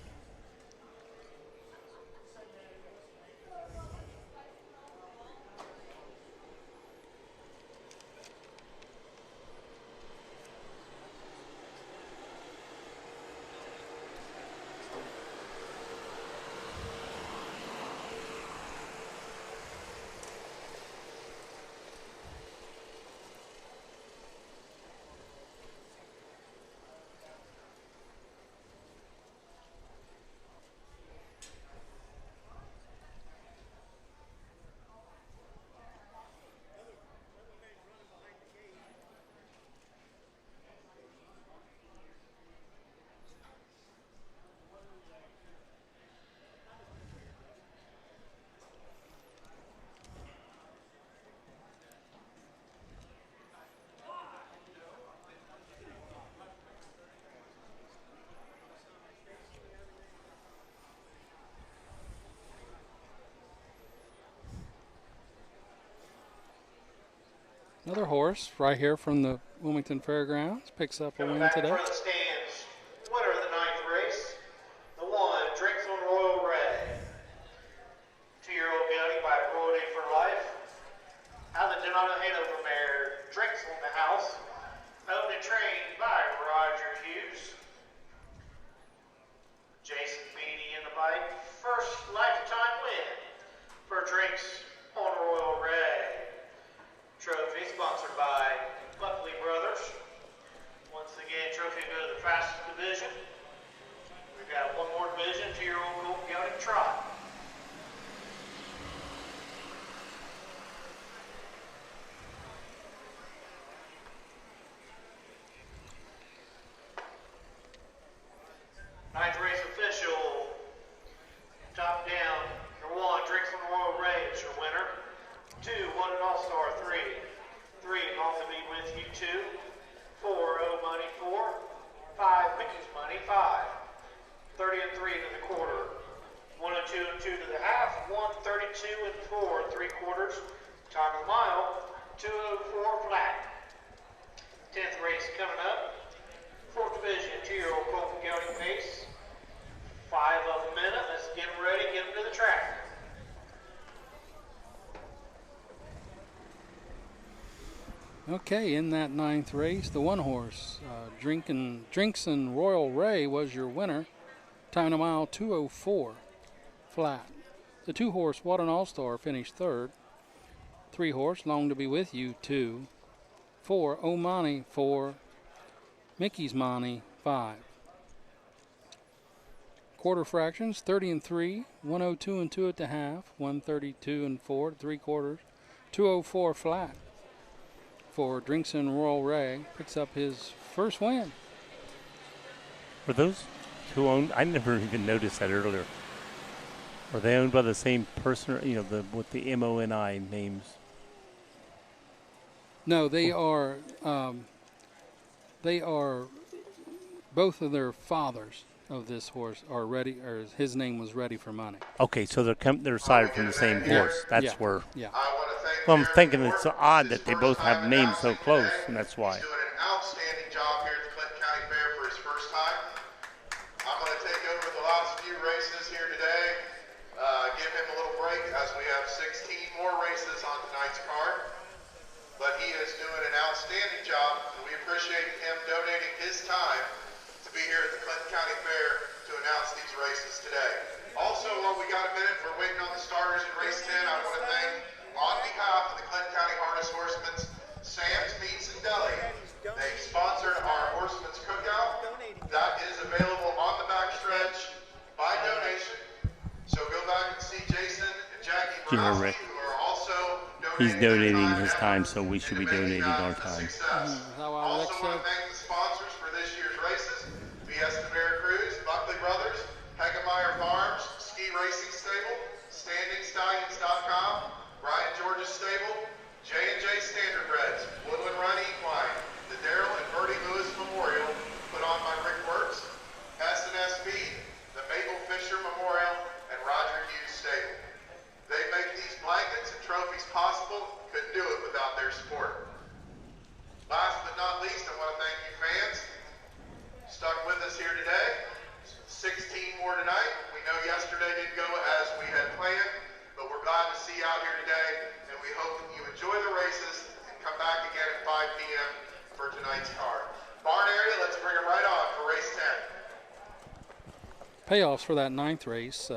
Another horse right here from the Wilmington Fairgrounds picks up a Coming win back today. for the stands. Winner of the 9th race. The 1, Drinks on Royal Ray. 2-year-old gelding by Royal for Life. Out of the Donato Hanover mare, Drinks on the house. Owned and trained by Roger Hughes. Jason Beatty in the bike. First lifetime win for Drinks on Royal Ray. Trophy sponsored by Buckley Brothers. Once again, trophy will go to the fastest division. We've got one more division, 2-year-old colt gelding trot. Ninth race official. Top down. Number 1, Drinks on Royal Ray is your winner. 2, What an All-Star, 3. 3, Long to Be With You, 2. 4, Oh Money, 4. 5, Mickey's Money, 5. 30 and 3 to the quarter. 1 and 2 and 2 to the half. 132 and 4, 3 quarters. Time of the mile, 2:04 flat. 10th race coming up. 4th division, 2-year-old colt and gelding pace. 5 of a minute. Let's get them ready, get them to the track. Okay, in that 9th race, the 1 horse, Drinkson Royal Ray was your winner. Time a mile 2:04 flat. The 2 horse, What an All-Star, finished 3rd. 3 horse, Long to Be With You, 2. 4, Omani, 4. Mickey's Money, 5. Quarter fractions, 30 and 3, 102 and 2 at the half, 132 and 4 at 3/4, 2:04 flat. For Drinkson Royal Ray, picks up his first win. Were those two owned? I never even noticed that earlier. Are they owned by the same person, or, with the MONI names? No, they are. Both of their fathers of this horse are ready, or his name was Ready for Money. Okay, so they're aside from the same horse. That's Yeah. where. Yeah. Well, I'm thinking it's odd that they both have names so close, and that's why. He's doing an outstanding job here at the Clinton County Fair for his first time. I'm going to take over the last few races here today, give him a little break as we have 16 more races on tonight's card. But he is doing an outstanding job, and we appreciate him donating his time to be here at the Clinton County Fair to announce these races today. Also, while we got a minute, we're waiting on the starters in race 10. I want to thank, on behalf of the Clinton County Harness Horsemen's Sam's Meats and Deli. They sponsored our Horsemen's Cookout. That is available on the backstretch by donation. So go back and see Jason and Jackie Borowski, who are also He's donating donating their his time time, so we should be donating our the time. success. How I Also look want so? to thank the sponsors for this year's races: Fiesta Veracruz, Buckley Brothers, Hegemeyer Farms, Ski Racing Stable, StandingStallions.com, Brian George's Stable, J&J Standardbreds, Woodland Run Equine, the Darrell and Bertie Lewis Memorial, put on by Rick Works, S&S Feed, the Mabel Fisher Memorial, and Roger Hughes Stable. They make these blankets and trophies possible. Couldn't do it without their support. Last but not least, I want to thank you fans. Stuck with us here today. 16 more tonight. We know yesterday didn't go as we had planned, but we're glad to see you out here today, and we hope that you enjoy the races and come back again at 5 p.m. for tonight's card. Barn area, let's bring it right on for race 10. Payoffs for that 9th race.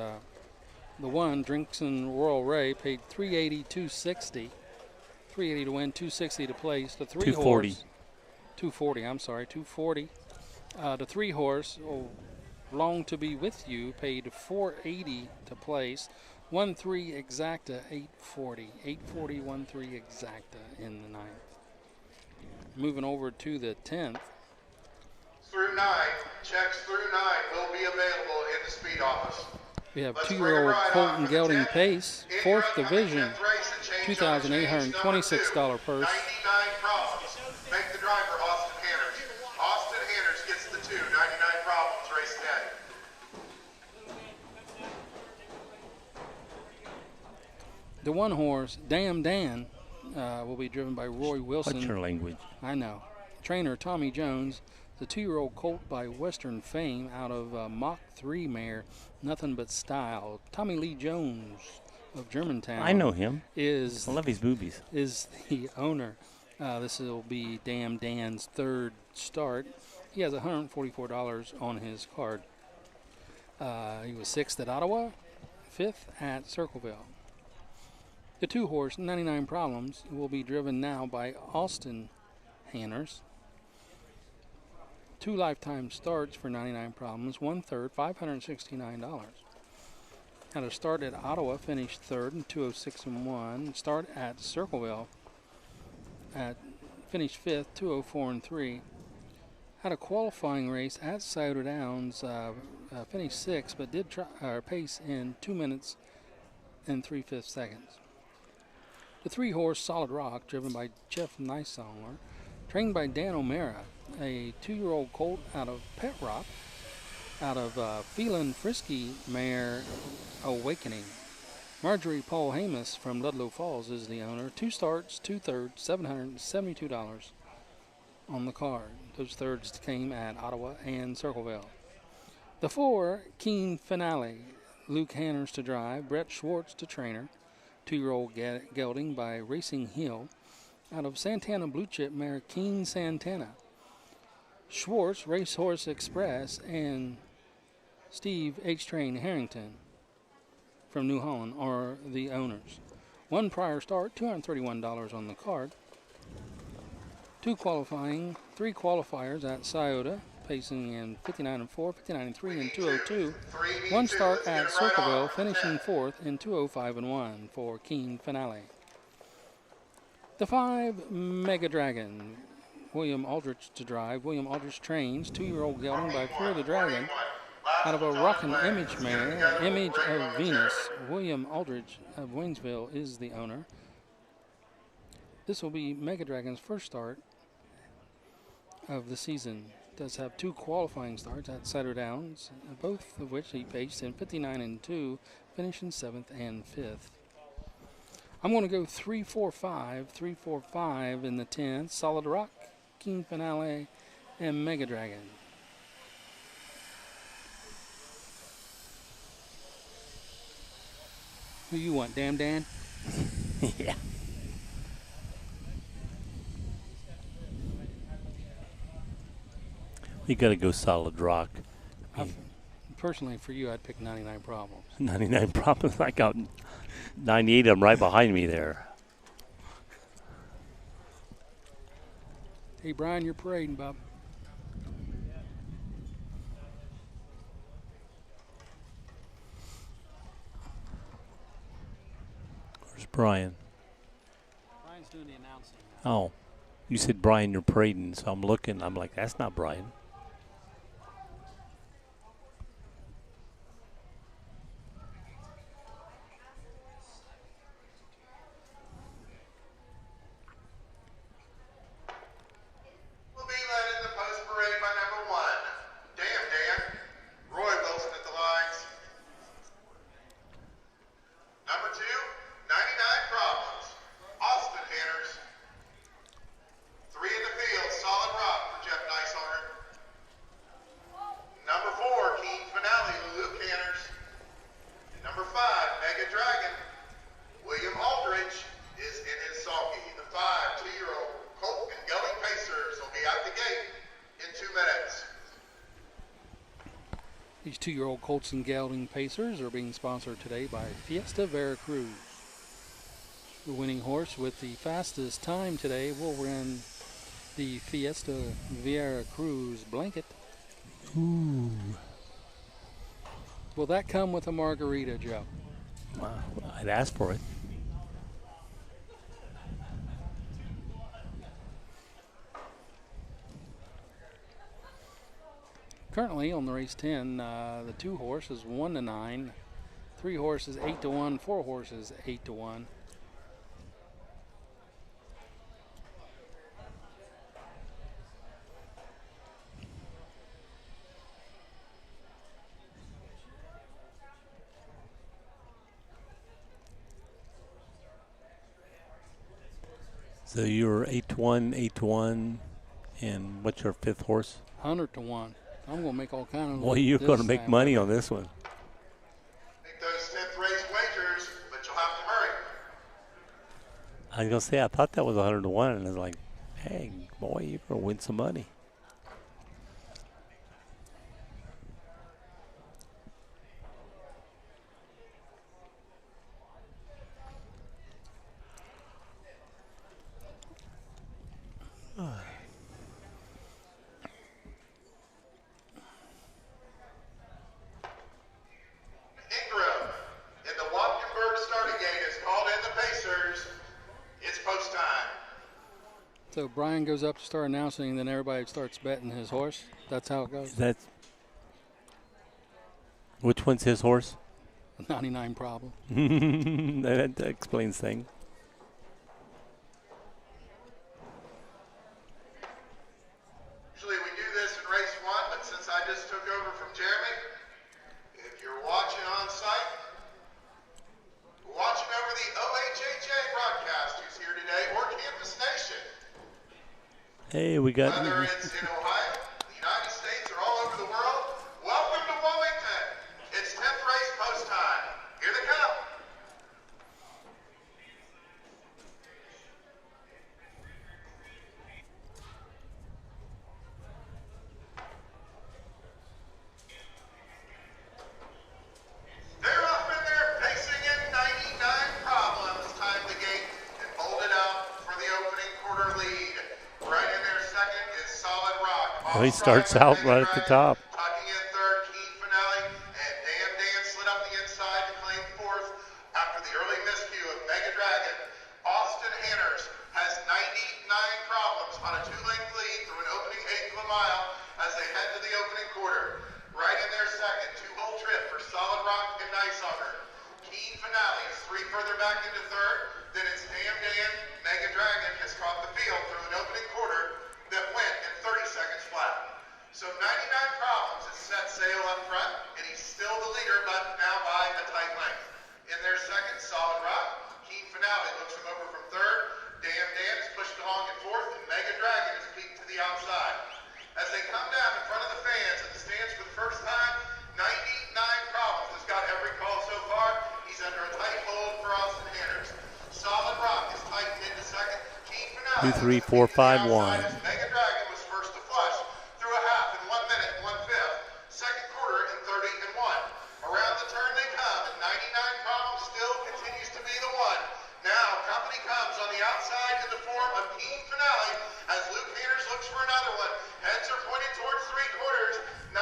The 1, Drinkson Royal Ray, paid $380,260. $380 to win, $260 to place. The 3 $240. horse, $240. I'm sorry, $240. The 3 horse, Long to Be With You, paid $480 to place. 1-3 Exacta, $840. $840, 1-3 Exacta in the 9th. Moving over to the 10th. Through 9, checks through 9 will be available in the speed office. We have Let's bring 2-year-old it right Colton on for the Gelding 10th. Pace, In 4th front, division, 10th race and change on change number $2,826 2. purse. 99 problems. Make the driver Austin Hanners. Austin Hanners gets the 2. 99 problems, race 10. The 1 horse, Damn Dan, will be driven by Roy Wilson. What's your language? I know. Trainer Tommy Jones, the 2-year-old colt by Western fame out of Mach 3 mare, Nothing But Style. Tommy Lee Jones of Germantown. I know him. I Is love his movies. the owner. This will be Damn Dan's 3rd start. He has $144 on his card. He was 6th at Ottawa, 5th at Circleville. The 2 horse, 99 Problems, will be driven now by Austin Hanners. 2 lifetime starts for 99 Problems, 1/3, $569. Had a start at Ottawa, finished 3rd in 2:06 and 1. Start at Circleville, finished 5th, 2:04 and 3. Had a qualifying race at Scioto Downs, finished 6th, but did pace in 2 minutes and 3/5 seconds. The 3 horse Solid Rock, driven by Jeff Nisonger, trained by Dan O'Mara, a 2-year-old colt out of Pet Rock, out of Phelan Frisky mare Awakening. Marjorie Paul Hamus from Ludlow Falls is the owner. 2 starts, 2/3, $772 on the card. Those thirds came at Ottawa and Circleville. The 4, Keen Finale, Luke Hanners to drive, Brett Schwartz to trainer. 2-year-old Gelding by Racing Hill. out of Santana Blue Chip mare King Santana. Schwartz, Racehorse Express, and Steve H. Train Harrington from New Holland are the owners. One prior start, $231 on the card. Three qualifiers at Scioto, pacing in 59 and 4, 59 and 3, and 202. One start at Circleville, finishing fourth in 205 and 1 for Keen Finale. The 5 Mega Dragon, William Aldrich to drive. William Aldrich trains 2-year-old gelding by Fear the Dragon out of a Rockin' Image mare, Image of Venus. William Aldrich of Waynesville is the owner. This will be Mega Dragon's first start of the season. Does have 2 qualifying starts at Cider Downs, both of which he paced in 59 and 2, finishing 7th and 5th. I'm going to go 3-4-5, 3-4-5 in the 10th. Solid Rock, King Finale, and Mega Dragon. Who you want, Damn Dan? Yeah. You got to go Solid Rock. Personally, for you, I'd pick 99 Problems. 99 Problems. I got 98 of them right behind me there. Hey, Brian, you're parading, bub. Where's Brian? Brian's doing the announcing. Oh, you said Brian, you're parading, so I'm looking. I'm like, that's not Brian. Will be led in the post parade by number 1, Damn Dan. Roy Wilson at the lines. Number 2, 99 Problems, Austin Hanners. 3 in the field, Solid Rock for Jeff Nicehoner. Number 4, Keen Finale, Luke Hanners. Number 5, Mega Dragon, William Aldrich is in his sulky. The 5 2-year-old Colt and Gelding Pacers will be out the gate in 2 minutes. These 2-year-old Colts and Gelding Pacers are being sponsored today by Fiesta Veracruz. The winning horse with the fastest time today will win the Fiesta Veracruz blanket. Ooh. Will that come with a margarita, Joe? I'd ask for it. Currently on the race 10, the 2 horses 1-9, 3 horses 8-1, 4 horses 8-1. So you're 8-1, 8-1, and what's your 5th horse? 100-1. I'm going to make all kind of. Well, you're going to make money on this one. Make those 10th race wagers, but you'll have to hurry. I was going to say, I thought that was 100-1, and I was like, hey, boy, you're going to win some money. Ingram in the Wapkenburg starting gate has called in the Pacers. It's post time. So Brian goes up to start announcing, then everybody starts betting his horse. That's how it goes. That's which one's his horse? 99 Problem. that explains things. Usually we do this in race 1, but since I just took over from Jeremy, if you're watching on site, watching over the OHHA broadcast who's here today, or Campus Nation, Hey, we got. whether it's in Ohio, the United States, or all over the world, welcome to Wilmington. It's 10th race post time. Here they come. He starts out right at the top. Tucking in third, key finale, and Dan slid up the inside to claim fourth after the early miscue of Mega Dragon. Austin Hanners has 99 problems on a 2-length lead through an opening eighth of a mile as they head to the opening quarter. Right in their second, 2-hole trip for Solid Rock and Niceauger. Keen finale is 3 further back into third. Then it's Dan. Mega Dragon has caught the field through an opening quarter that went in 30 seconds flat. So 99 problems has set sail up front, and he's still the leader, but now by a tight length. In their second, Solid Rock. Keen finale looks him over from third. Dan is pushed along in fourth, and Mega Dragon is peaked to the outside. As they come down in front of the fans at the stands for the first time, 99 problems has got every call so far. He's under a tight hold for Austin Hanners. Solid Rock is tightened into second. Keen finale. 2, 3, 4, 5, 1. Mega Dragon was first to flush through a half in 1 minute and 1/5. Second quarter in 30 and 1. Around the turn they come, and 99 problems still continues to be the one. Now company comes on the outside in the form of Keen finale as Luke Hanners looks for another one. Heads are pointed towards 3 quarters. 99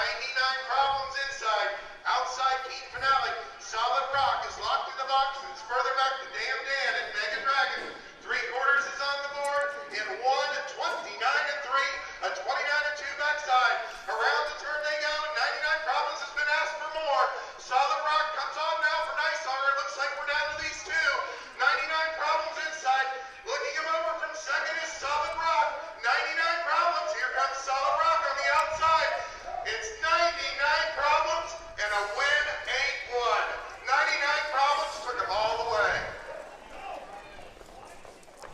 problems inside. Outside Keen finale. Solid Rock is locked in the box, and it's further back to Dan and Mega Dragon. 3 quarters is on the board in 1:29 and 3, a 29 and 2 backside. Around the turn they go, and 99 problems has been asked for more. Solid Rock comes on now for Niceauger. Looks like we're down to these 2. 99 problems inside. Looking him over from second is Solid Rock. 99 problems. Here comes Solid Rock on the outside. It's 99 problems and a win 8-1. 99 problems took them all the way.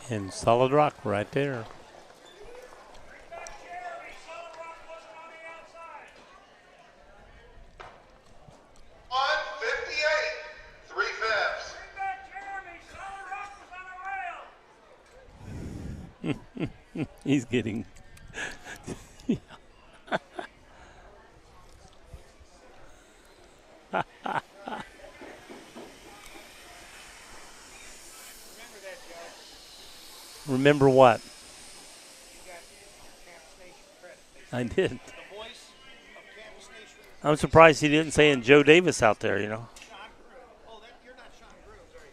And Solid Rock right there. 158, 3/5. He's getting. Remember what? I did. I'm surprised he didn't say in Joe Davis out there, you know. You're not Sean Grooms, are you?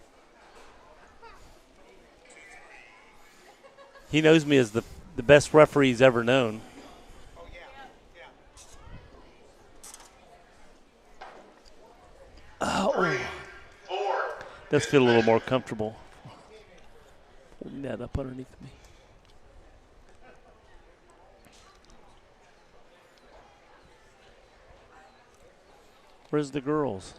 He knows me as the best referee he's ever known. Oh, yeah. 3, 4. Does feel a little more comfortable. Holding that up underneath me. Where's the girls?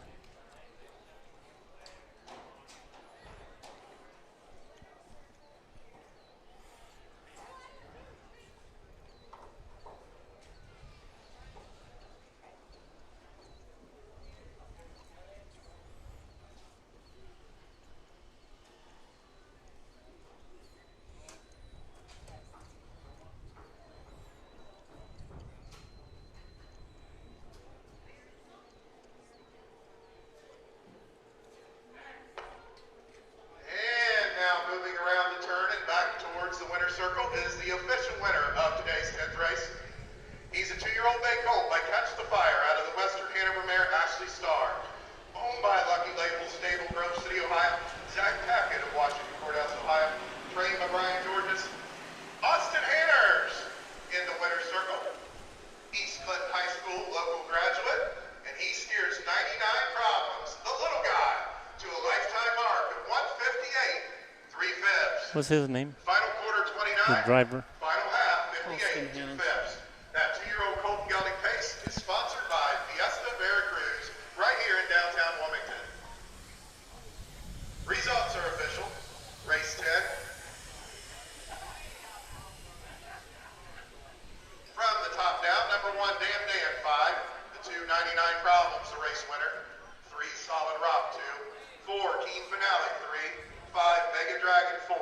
What's his name? Final quarter 29. The driver. Final half 58 2/5. That 2-year-old Colton Gelding pace is sponsored by Fiesta Veracruz, right here in downtown Wilmington. Results are official. Race 10. From the top down, number 1, Dan 5. The 2, 99 Problems, the race winner. 3, Solid Rock 2. 4, Keen Finale 3. 5, Mega Dragon 4.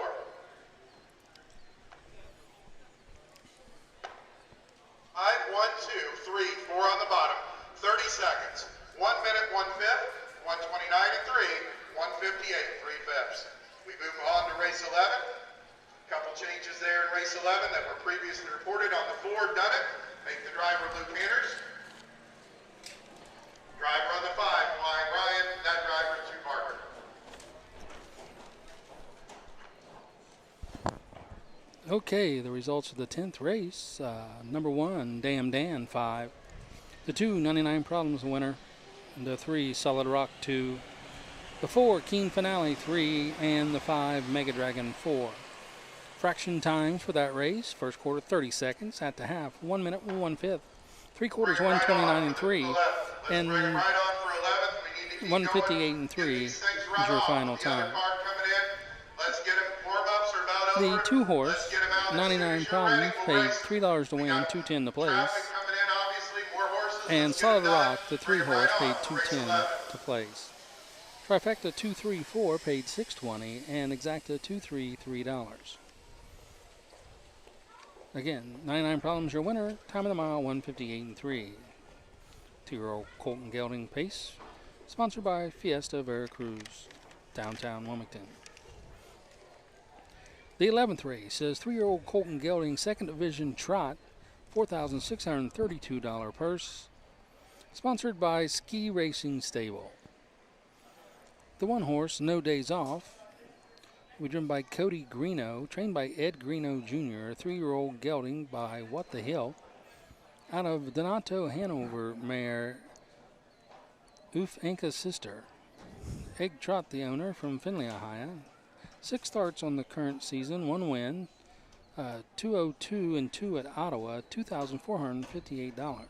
5, 1, 2, 3, 4 on the bottom. 30 seconds. 1 minute, 1/5. 129 and 3. 158, 3/5. We move on to race 11. A couple changes there in race 11 that were previously reported on the 4. Done it. Make the driver Luke Hanners. Driver on the 5, flying Ryan. That driver's 2 Parker. Okay, the results of the 10th race. Number 1, Damn Dan, 5. The 2, 99 Problems winner. The 3, Solid Rock, 2. The 4, Keen Finale, 3. And the 5, Mega Dragon, 4. Fraction times for that race. First quarter, 30 seconds. At the half, 1 minute, 1/5. 3 quarters, 1:29 and 3. And 1:58 and 3 is your final time. The 2 horse, 99 Problems, paid $3 to win, $2.10 to place. And Solid Rock, the 3 horse, paid $2.10 to place. Trifecta 234 paid $6.20, and Exacta 233 $3. Again, 99 Problems your winner. Time of the mile 1:58 and 3. 2-year-old Colton Gelding pace, sponsored by Fiesta Veracruz, downtown Wilmington. The 11th race is 3-year-old Colton Gelding, second division trot, $4,632 purse, sponsored by Ski Racing Stable. The 1 horse, No Days Off, will be driven by Cody Greeno, trained by Ed Greeno Jr., 3-year-old Gelding by What the Hill, out of Donato Hanover mare Oof Anka's sister. Egg Trot, the owner, from Findlay, Ohio. 6 starts on the current season, 1 win, 202 and 2 at Ottawa, $2,458.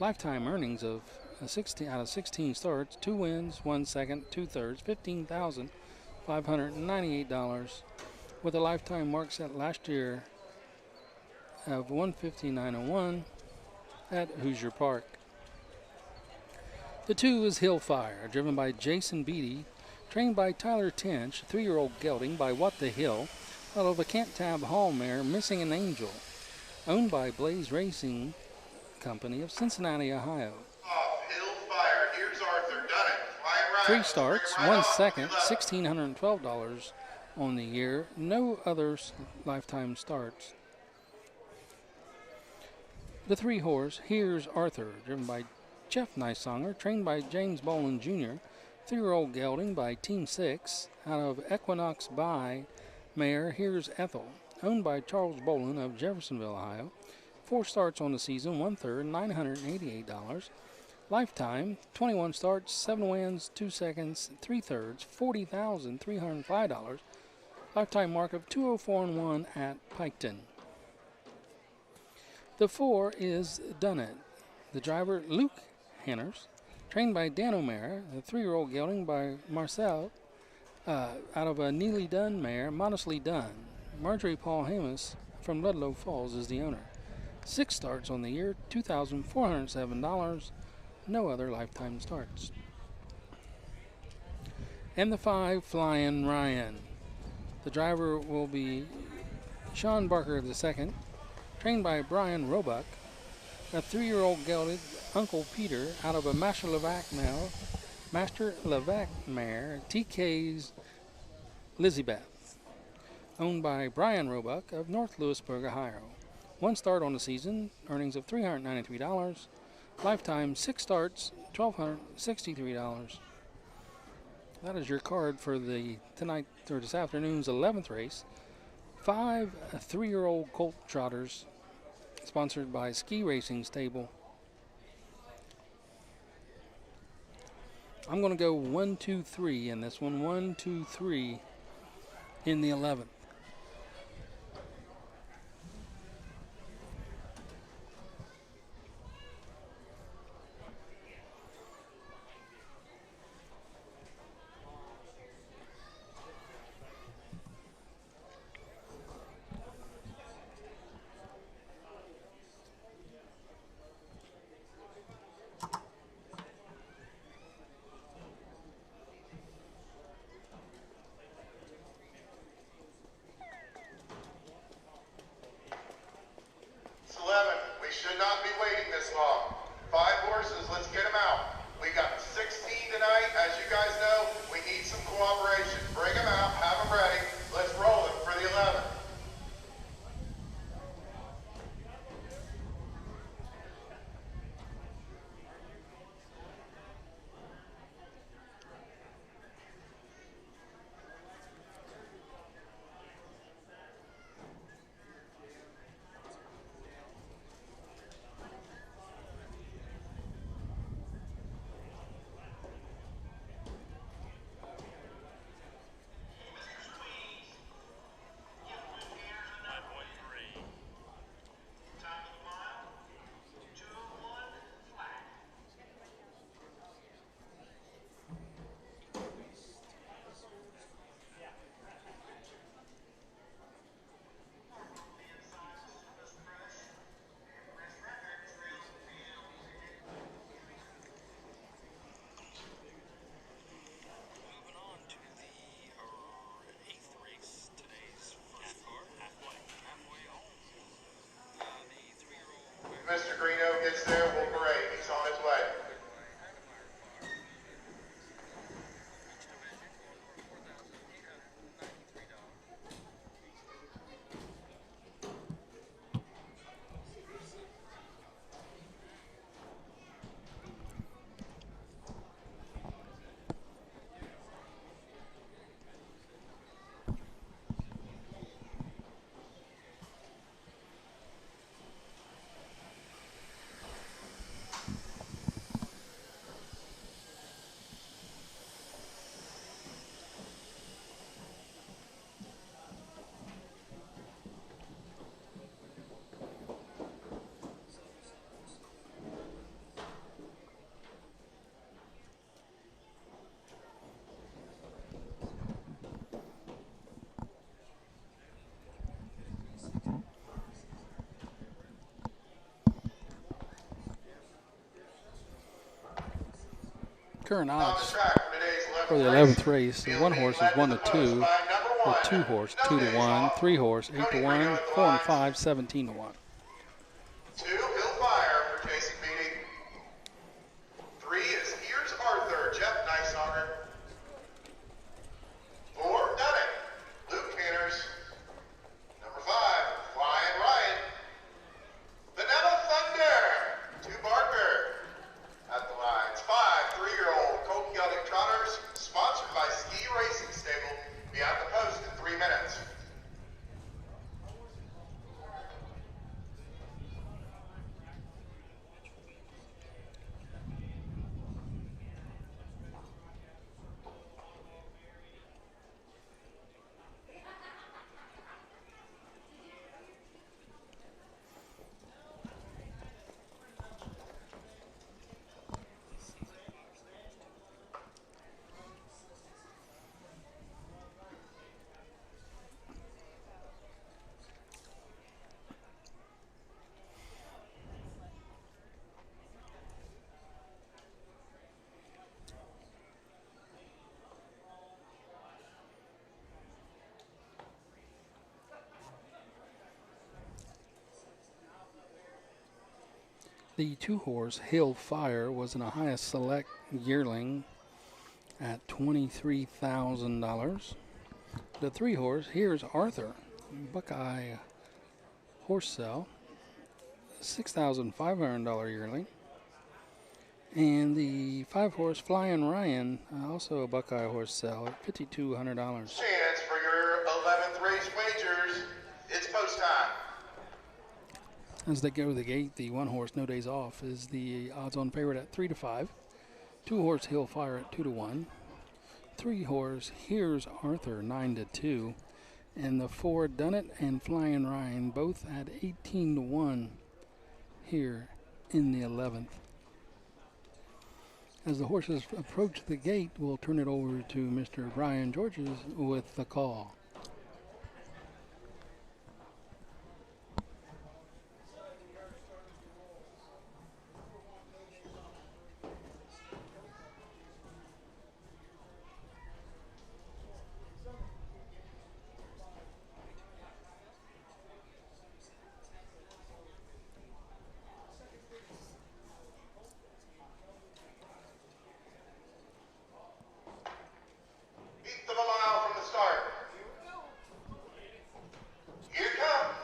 Lifetime earnings of 16 out of 16 starts, 2 wins, 1 second, 2 thirds, $15,598, with a lifetime mark set last year of 159.01 at Hoosier Park. The 2 is Hillfire, driven by Jason Beatty, trained by Tyler Tench, 3-year-old Gelding by What the Hill, out of a Cantab Hall mare, Missing an Angel, owned by Blaze Racing Company of Cincinnati, Ohio. Hillfire. Here's Arthur. Done it. 3 starts, 1 second, $1,612 on the year. No other lifetime starts. The 3 horse, Here's Arthur, driven by Jeff Nysonger, trained by James Boland Jr., 3-year-old Gelding by Team 6, out of Equinox by mare Here's Ethel, owned by Charles Boland of Jeffersonville, Ohio. 4 starts on the season, 1/3, $988. Lifetime, 21 starts, 7 wins, 2 seconds, 3 thirds, $40,305. Lifetime mark of 204 and 1 at Piketon. The 4 is Done It. The driver, Luke Hanners, trained by Dan O'Mara, the 3-year-old Gelding by Marcel, out of a Neely Dunn mare, Modestly Done. Marjorie Paul Hamus from Ludlow Falls is the owner. 6 starts on the year, $2,407. No other lifetime starts. And the 5, Flying Ryan. The driver will be Sean Barker II, trained by Brian Roebuck, a 3-year-old gelded Uncle Peter out of a Master Levac mare, TK's Lizzie-Beth, owned by Brian Roebuck of North Lewisburg, Ohio. 1 start on the season, earnings of $393. Lifetime 6 starts, $1,263. That is your card for the tonight or this afternoon's 11th race. 5 3-year-old colt trotters, sponsored by Ski Racing Stable. I'm going to go 1, 2, 3 in this one. 1, 2, 3 in the 11th. current On the odds track for today's for the 11th race, the 1 horse is 1-2, the 2 horse 2-1, 3 horse 8-1, 4 and 5 17-1. 2, Hillfire for Jason Beatty. 3 is Here's Arthur, Jeff Nicehonger. 4, Done It, Luke Canners. Number 5, Flying Ryan. Vanilla Thunder, 2 Barker. At the lines, 5, 3-year-old Colt Gelding Trotters, sponsored by Ski Racing Stable. Be at the post in 3 minutes. The 2 horse Hillfire was in a highest select yearling at $23,000. The 3 horse Here's Arthur, Buckeye horse sale, $6,500 yearling. And the 5 horse Flying Ryan, also a Buckeye horse sale at $5,200. Chance for your 11th race wagers. It's post time. As they go to the gate, the 1 horse No Days Off is the odds-on favorite at 3-5. 2 horse Hillfire at 2-1. 3 horse Here's Arthur 9-2, and the 4 Done It and Flying Ryan both at 18-1 here in the 11th. As the horses approach the gate, we'll turn it over to Mr. Brian Georges with the call. Eighth of a mile from the start. Here it comes.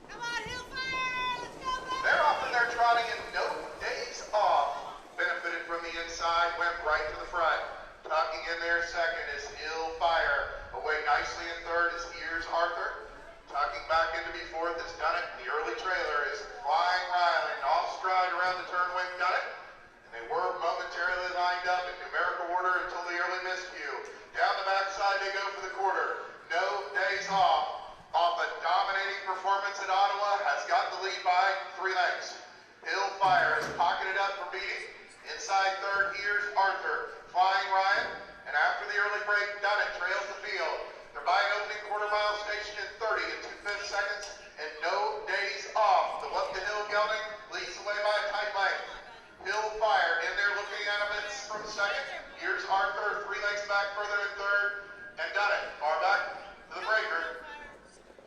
Come on, Hillfire! Let's go, baby! They're off and they're trotting in No Days Off. Benefited from the inside, went right to the front. Tucking in there second is Hillfire. Away nicely in third is Here's Arthur. Tucking back in to be fourth is Done It. The early trailer is Flying Ryan. Off stride around the turn went Done It. And they were momentarily lined up in numerical order until the early miscue. Down the backside they go for the quarter. No Days Off. Off a dominating performance at Ottawa, has got the lead by 3 lengths. Hillfire is pocketed up for beating. Inside third, Here's Arthur. Flying Ryan. And after the early break, Done It trails the field. They're by an opening quarter mile station in 30 and 2/5 seconds, and No Days Off. The Up the Hill Gelding leads the way by a tight length. Hillfire in there looking at him from second. Here's Arthur 3 lengths back further in third, and Done It far back to the breaker.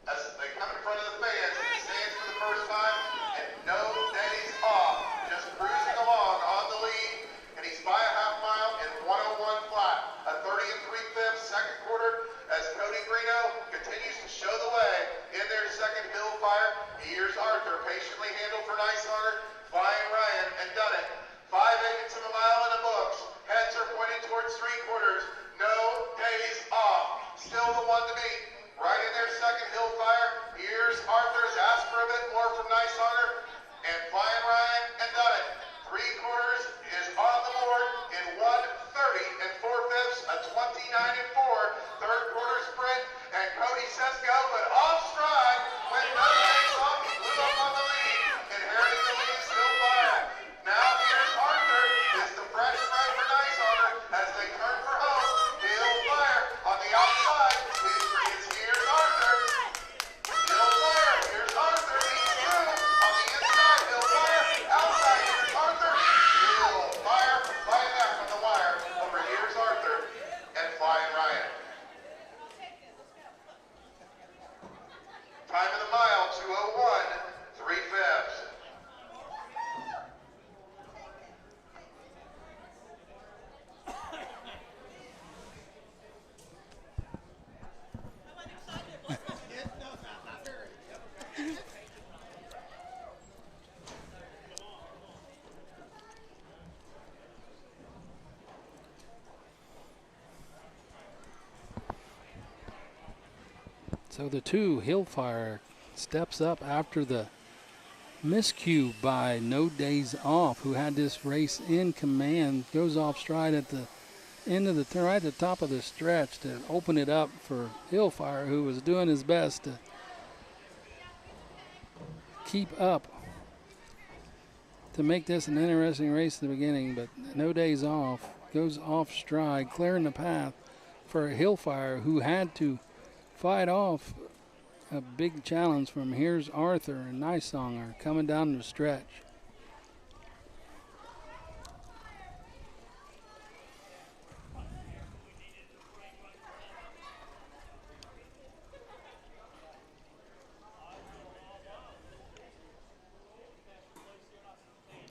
As they come in front of the fans, it stands for the first time, and No Days Off just cruising along on the lead, and he's by a half mile in 101 flat. A 30 and 3/5 second quarter as Cody Greeno continues to show the way. In their second, Hillfire. Here's Arthur, patiently handled for Nicehonger, Flying Ryan, and Done It. 5/8 of a mile in the books. Heads are pointing towards 3/4. No Days Off. Still the one to beat. Right in their second, Hillfire. Here's Arthur's asked for a bit more from Nicehonger, and Flying Ryan, and Done It. 3/4 is on the board in 1:30 and 4/5, a 29 and 4 third quarter sprint, and Cody says go, but off stride when No Days Off. He blew up on the lead, inheriting the lead is Hillfire. Now here's Arthur, is the fresh threat for Nicehonger as they turn for home. Hillfire on the outside. It's Here's Arthur. So the 2, Hillfire, steps up after the miscue by No Days Off, who had this race in command, goes off stride at the end of the turn, right at the top of the stretch to open it up for Hillfire, who was doing his best to keep up to make this an interesting race at the beginning, but No Days Off goes off stride, clearing the path for Hillfire, who had to fight off a big challenge from Here's Arthur and Nice Songer coming down the stretch.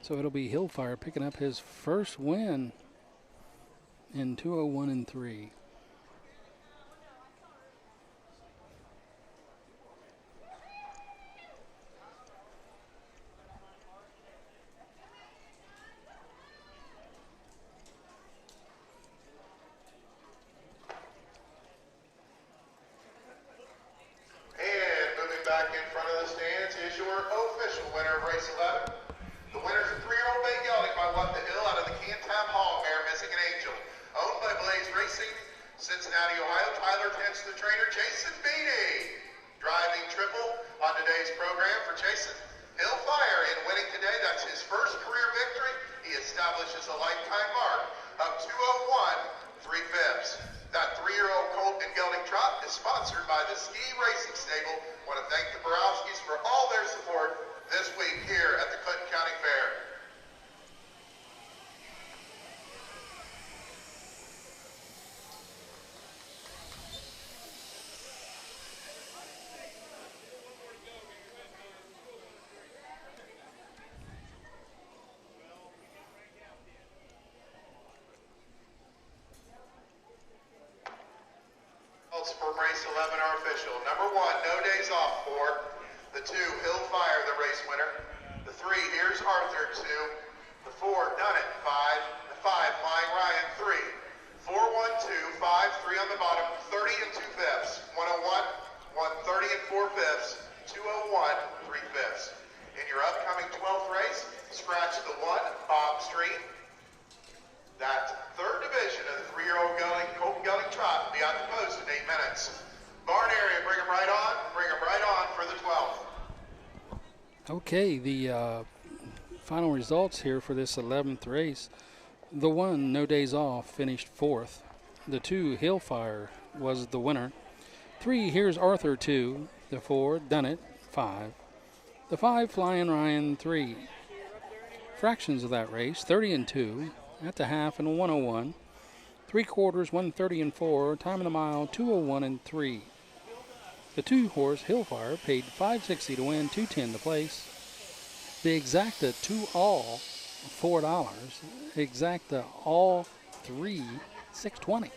So it'll be Hillfire picking up his first win in 201 and 3. And moving back in front of the stands is your official winner of race 11. The winner's a 3-year-old bay gelding by What the Hill out of the Cantab Hall mare Missing an Angel. Owned by Blaze Racing, Cincinnati, Ohio. Tyler Pence, the trainer. Jason Beatty driving triple on today's program for Jason. Hillfire in winning today. That's his first career victory. He establishes a lifetime mark of 201 3/5. That 3-year-old colt and gelding trot is sponsored by the Ski Racing Stable. Want to thank the Borowskis for all their support this week here at the Clinton County Fair. Results from race 11 are official. Number 1, No Days Off 4. The 2, Hillfire, the race winner. The 3, Here's Arthur 2. The 4, Done It 5. The 5, Flying Ryan 3. 4, 1, 2, 5, 3 on the bottom, 30 and 2/5. 101, 130 and 4/5. 201 3/5. In your upcoming 12th race, scratch the 1, Bob Street. That third division of the 3-year-old gelding, colt and gelding trot will be at the post in 8 minutes. Barn area, bring them right on for the 12th. Okay, the final results here for this 11th race. The 1, No Days Off, finished 4th. The 2, Hillfire, was the winner. 3, Here's Arthur 2. The 4, Done It 5. The 5, Flying Ryan 3. Fractions of that race, 30 and 2. At the half and 101. 3/4, 130 and 4. Time of the mile, 201 and 3. The 2-horse Hillfire paid $5.60 to win, $2.10 to place. The exacta 2 all, $4. Exacta all 3, $6.20.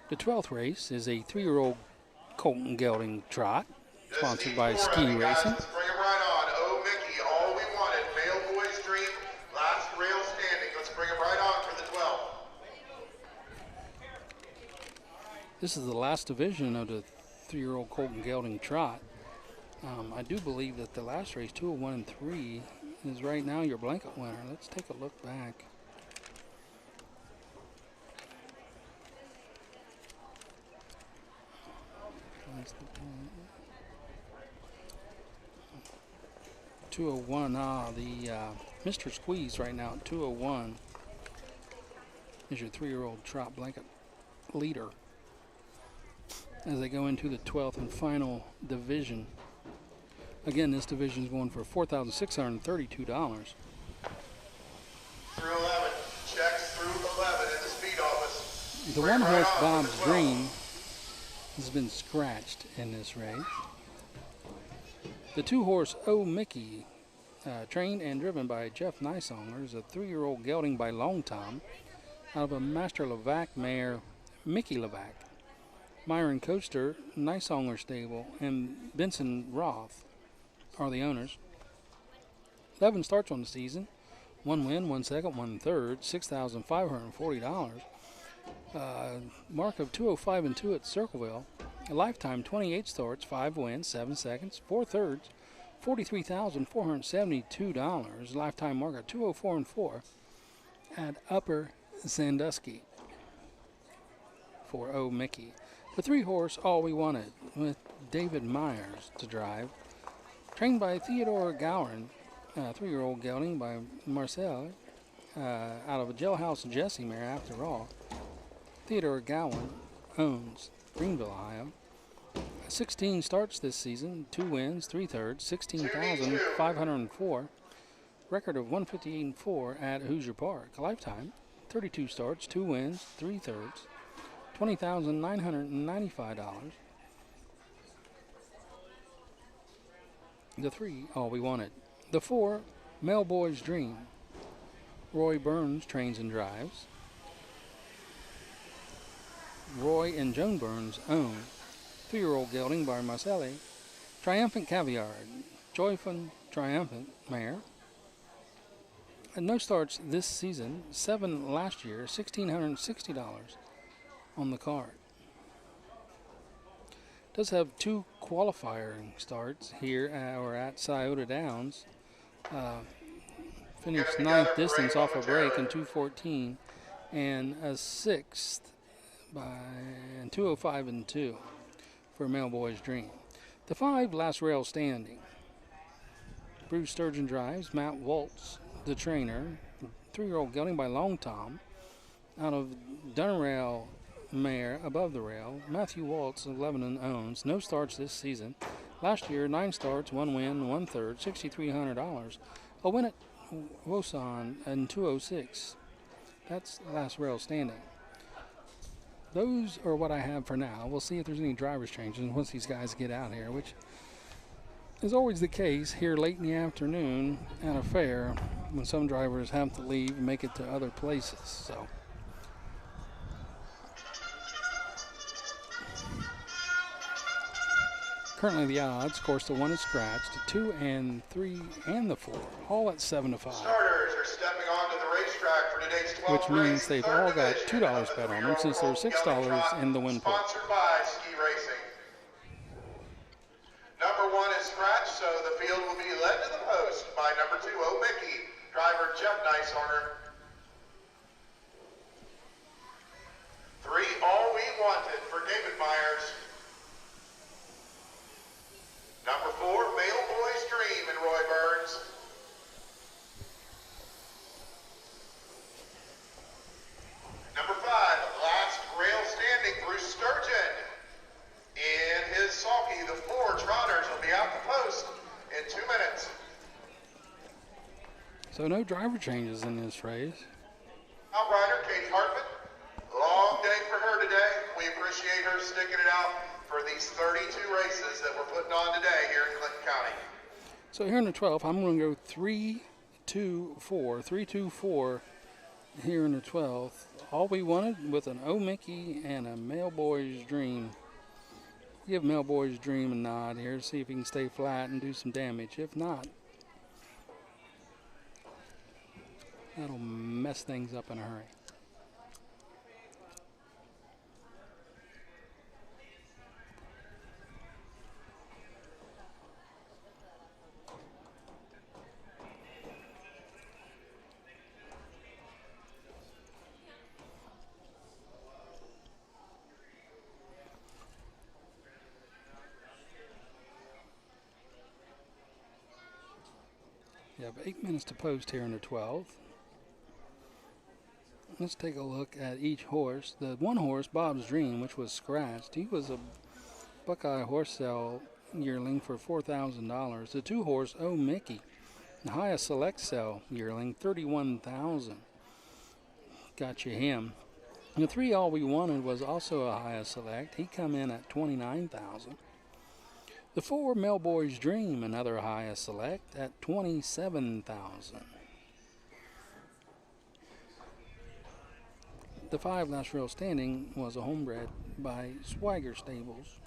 The 12th race is a 3-year-old colt and gelding trot, sponsored by Ski Racing. Let's bring him right on. Oh, Mickey, all we wanted. Male boy's dream, last rail standing. Let's bring him right on for the 12th. This is the last division of the 3-year-old colt and gelding trot. I do believe that the last race, 201 and 3, is right now your blanket winner. Let's take a look back. That's the 201. The Mr. Squeeze right now at 201 is your 3-year-old trot blanket leader as they go into the 12th and final division. Again, this division is going for $4,632. Through 11. Checks through 11 in the speed office. The 1-horse Bob's Dream has been scratched in this race. The 2-horse Oh Mickey, trained and driven by Jeff Nysonger, is a 3-year-old gelding by Long Tom out of a Master Levac mare, Mickey Levac. Myron Coaster, Nysonger Stable, and Benson Roth are the owners. 11 starts on the season. 1 win, 1 second, 1 third, $6,540. Mark of 205 and 2 at Circleville. A lifetime 28 starts, 5 wins, 7 seconds, 4 thirds, $43,472. Lifetime mark of 204 and 4 at Upper Sandusky for O. Mickey. The 3-horse All We Wanted with David Myers to drive. Trained by Theodore Gowron, 3-year-old gelding by Marcel, out of a Jailhouse Jesse mare after all. Theodore Gowan owns Greenville, Ohio. 16 starts this season, 2 wins, 3 thirds, 16,504. Record of 158 and 4 at Hoosier Park. Lifetime, 32 starts, 2 wins, 3 thirds, $20,995. The 3, All We Wanted. The 4, Mailboy's Dream. Roy Burns trains and drives. Roy and Joan Burns own 3-year-old gelding by Marcelli. Triumphant Caviar, Joyful Triumphant mare. And no starts this season, 7 last year, $1,660 on the card. Does have 2 qualifying starts here at Scioto Downs. Finished 9th distance off a break in 2:14 and a 6th by 2:05 and 2 for Mailboy's Dream. The 5, Last Rail Standing. Bruce Sturgeon drives. Matt Waltz, the trainer. 3-year-old gelding by Long Tom out of Dunrail mare above the rail. Matthew Waltz of Lebanon owns. No starts this season. Last year, 9 starts, 1 win, 1 third, $6,300. A win at Woson in 2:06. That's Last Rail Standing. Those are what I have for now. We'll see if there's any drivers changes once these guys get out here, which is always the case here late in the afternoon at a fair when some drivers have to leave and make it to other places. So currently the odds, of course, the 1 is scratched, the 2 and 3 and the 4, all at 7 to 5. Starters are stepping onto the racetrack for today's 12th Which means race, they've third all got division $2 of the bet on them three-year-old since there's $6 Gelding in the win pool. Sponsored by Ski Racing. Number 1 is scratched, so the field will be led to the post by number 2, O. Mickey, driver Jeff Niceorner. 3, All We Wanted for David Myers. Number 4, Mailboy's Dream and Roy Burns. Number 5, Last Rail Standing, Bruce Sturgeon. In his sulky, the 4 trotters will be out the post in 2 minutes. So no driver changes in this race. Outrider Katie Hartman. Long day for her today. We appreciate her sticking it out for these 32 races that we're putting on today here in Clinton County. So here in the 12th, I'm going to go 3, 2, 4, 3, 2, 4 here in the 12th. All We Wanted with an O. Mickey and a Mailboy's Dream. Give Mailboy's Dream a nod here, see if he can stay flat and do some damage. If not, that'll mess things up in a hurry. You have 8 minutes to post here in the 12th. Let's take a look at each horse. The 1 horse, Bob's Dream, which was scratched, he was a Buckeye horse sale yearling for $4,000. The 2 horse, O. Mickey, the highest select sale yearling, $31,000. Got you him. And the 3 All We Wanted was also a highest select. He come in at $29,000. The 4 Mailboy's Dream, another highest select at $27,000. The 5 Last Rail Standing was a homebred by Swagger Stables,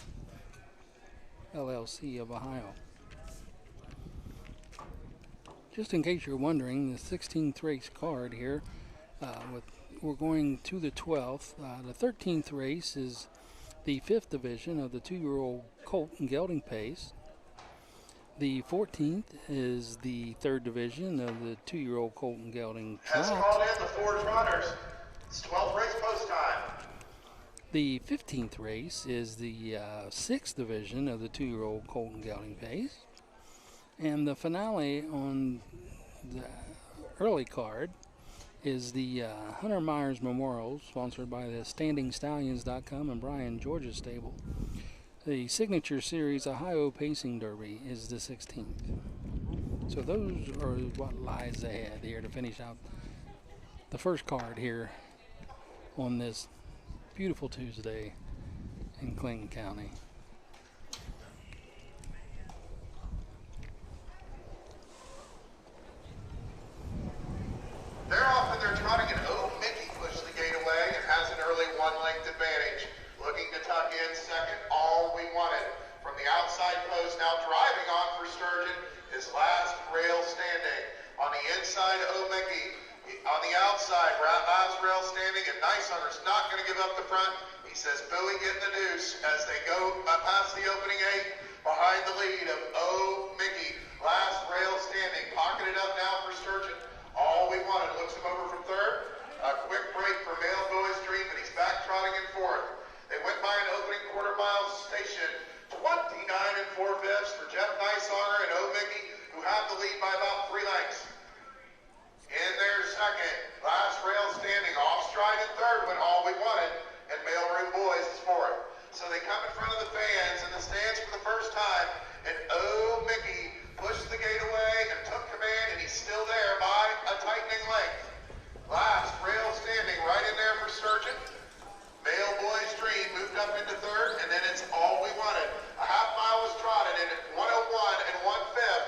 LLC of Ohio. Just in case you're wondering, the 16th race card here, we're going to the 12th. The 13th race is the 5th division of the 2-year-old colt and gelding pace. The 14th is the 3rd division of the 2-year-old colt and gelding Has trot. called in the 4 trotters. It's 12th race post time. The 15th race is the 6th division of the 2-year-old colt and gelding pace. And the finale on the early card is the Hunter Myers Memorial, sponsored by the StandingStallions.com and Brian George's stable. The Signature Series Ohio Pacing Derby is the 16th. So those are what lies ahead here to finish out the first card here on this beautiful Tuesday in Clinton County. They're off and they're trotting an O. Mickey pushed the gate away and has an early 1-length advantage. Looking to tuck in second, All We Wanted. From the outside post, now driving on for Sturgeon, his last rail standing. On the inside, O. Mickey. On the outside, last rail standing, and Nice Hunter's not going to give up the front. He says, Bowie getting the deuce as they go past the opening 8 behind the lead of O. Mickey. Last rail standing, pocketed up now for Sturgeon. All We Wanted looks him over from 3rd. A quick break for Male Bowie's Dream, but he's back trotting in 4th. They went by an opening quarter-mile station, 29 4/5 for Jeff Nicehonger and O. Mickey, who have the lead by about 3 lengths. In their second, last rail standing, off stride in 3rd when All We Wanted, and Mailroom Boys is 4th. So they come in front of the fans in the stands for the first time, and O. Mickey pushed the gate away and took command, and he's still there by a tightening length. Last rail standing right in there for Sturgeon. Mail Boys Dream moved up into 3rd, and then it's All We Wanted. A half mile was trotted in at 101 1/5.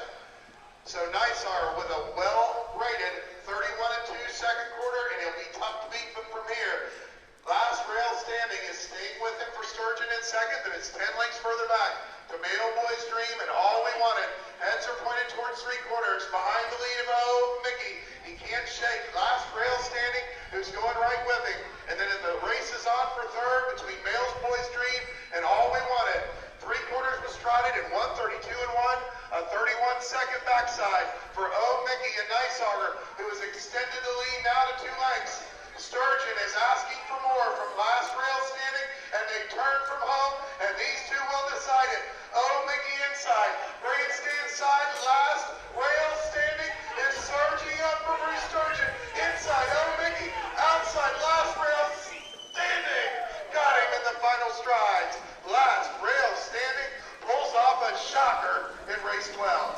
So Nicehonger with a well-rated 31 2 second quarter, and he'll be tough to beat from here. Last rail standing is staying with him for Sturgeon in second, then it's 10 lengths further back to Mail Boys Dream and All We Wanted. Heads are pointed towards 3/4 behind the lead of O. Mickey. He can't shake. Last rail standing, who's going right with him. And then the race is on for 3rd between Mail Boys Dream and All We Wanted. 3/4 was trotted in 1:32 1, a 31-second backside for O. Mickey and Nicehonger, who has extended the lead now to 2 lengths. Sturgeon is asking for more from last rail standing, and they turn from home, and these two will decide it. O. Mickey inside, grandstand side, last rail standing is surging up for Bruce Sturgeon. Inside, O. Mickey, outside, last rail standing. Got him in the final strides. Last rail standing pulls off a shocker in race 12.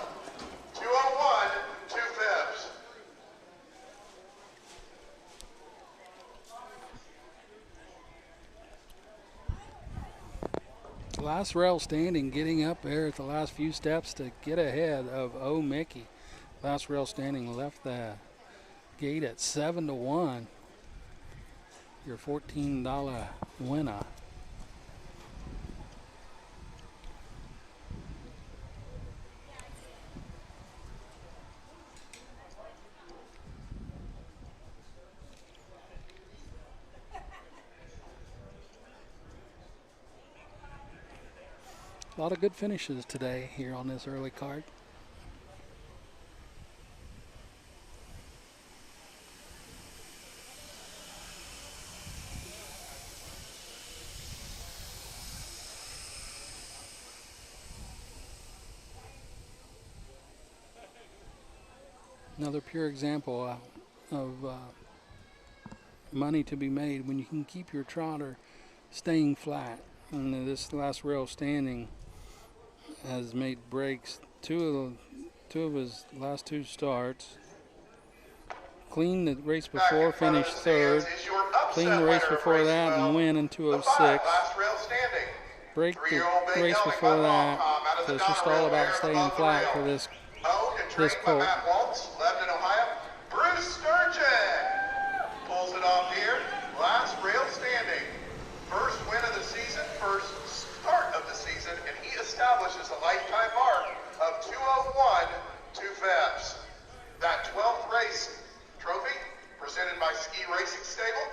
201 2/5. Last rail standing getting up there at the last few steps to get ahead of O. Mickey. Last rail standing left the gate at 7-1. Your $14 winner. A lot of good finishes today here on this early card. Another pure example of money to be made when you can keep your trotter staying flat. And this last rail standing has made breaks. Two of his last 2 starts. Clean the race before, finished 3rd. Clean the race before that and win in 2:06. Break the race before that. So it's just all about staying flat for this colt. Lebanon, Ohio. Bruce Sturgeon pulls it off here. Last rail standing. First win of the season, first start of the season, and he establishes a lifetime mark of 201 2/5. That 12th race trophy presented by Ski Racing Stable.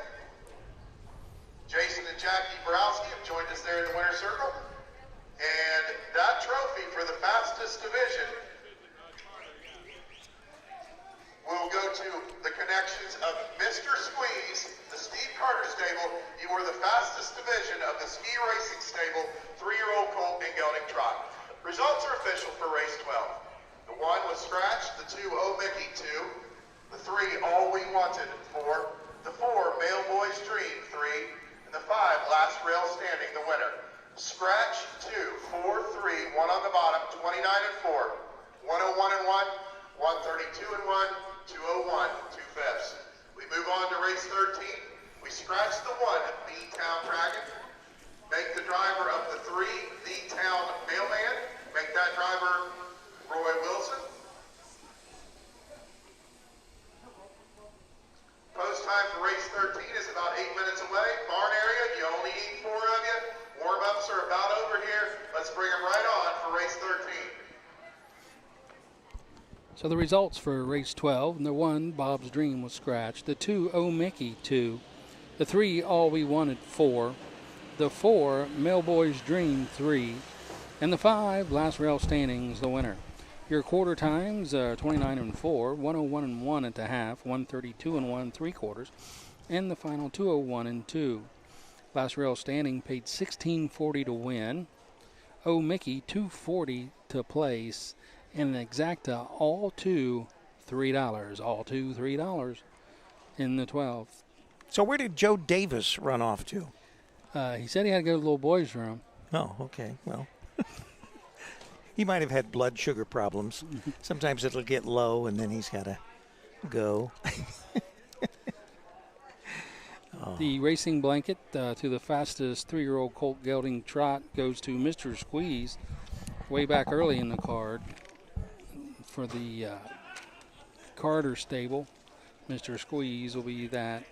Jason and Jackie Borowski have joined us there in the winner's circle. And that trophy for the fastest division will go to the connections of Mr. Squeeze, the Steve Carter Stable. You were the fastest division of the Ski Racing Stable 3-year-old colt and gelding trot. Results are official for race 12. The 1 was scratched, the 2 Oh Mickey 2, the 3 All We Wanted 4, the 4 Male Boy's Dream 3, and the 5 Last Rail Standing the winner. Scratch 2, 4, 3, 1 on the bottom, 29 and 4, 101 and 1, 132 and 1, 201, 2/5. We move on to race 13. We scratch the 1 B-Town Dragon. Make the driver of the 3 B-Town Mailman. Make that driver Roy Wilson. Post time for race 13 is about 8 minutes away. Barn area, you only need 4 of you. Warm-ups are about over here. Let's bring them right on for race 13. So the results for race 12, the 1, Bob's Dream, was scratched. The 2, Oh Mickey 2. The 3, All We Wanted 4. The 4, Mailboy's Dream 3. And the 5, Last Rail Standing's the winner. Your quarter times are 29 and 4, 101 and 1 at the half, 132 and 1 3/4, and the final 201 and 2. Last Rail Standing paid $16.40 to win. Oh Mickey $2.40 to place. And an exacta all two $3. All two $3 in the 12th. So where did Joe Davis run off to? He said he had to go to the little boys' room. Oh, okay. Well, he might have had blood sugar problems. Sometimes it'll get low, and then he's got to go. The racing blanket to the fastest 3-year-old colt gelding trot goes to Mr. Squeeze way back early in the card for the Carter stable. Mr. Squeeze will be that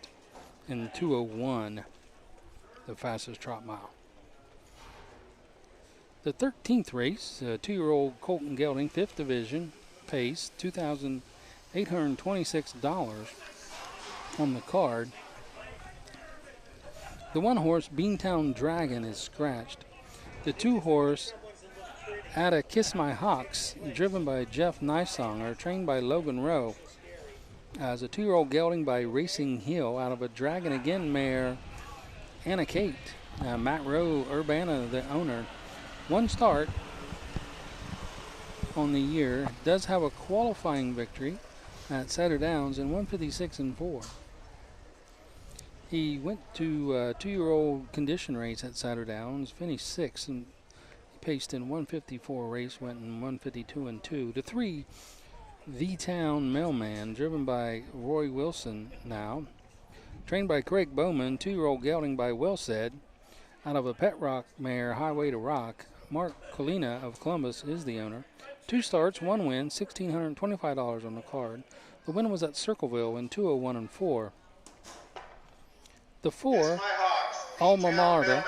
in 201, the fastest trot mile. The 13th race, 2-year-old colt and gelding, 5th division, pace, $2,826 on the card. The 1-horse Beantown Dragon is scratched. The 2-horse Atta Kiss My Hawks, driven by Jeff Nysonger, trained by Logan Rowe, as a 2-year-old gelding by Racing Hill out of a Dragon Again mare, Anna Kate. Matt Rowe Urbana, the owner. 1 start on the year, does have a qualifying victory at Saddle Downs in 156 and 4. He went to a 2-year-old condition race at Saddle Downs, finished 6th, and he paced in 154 race, went in 152 and 2. The 3, The Town Mailman, driven by Roy Wilson now, trained by Craig Bowman, 2-year-old gelding by Wellsaid, out of a Pet Rock mare, Highway to Rock. Mark Colina of Columbus is the owner. 2 starts, 1 win, $1,625 on the card. The win was at Circleville in 201 and 4. The 4, Alma Mater,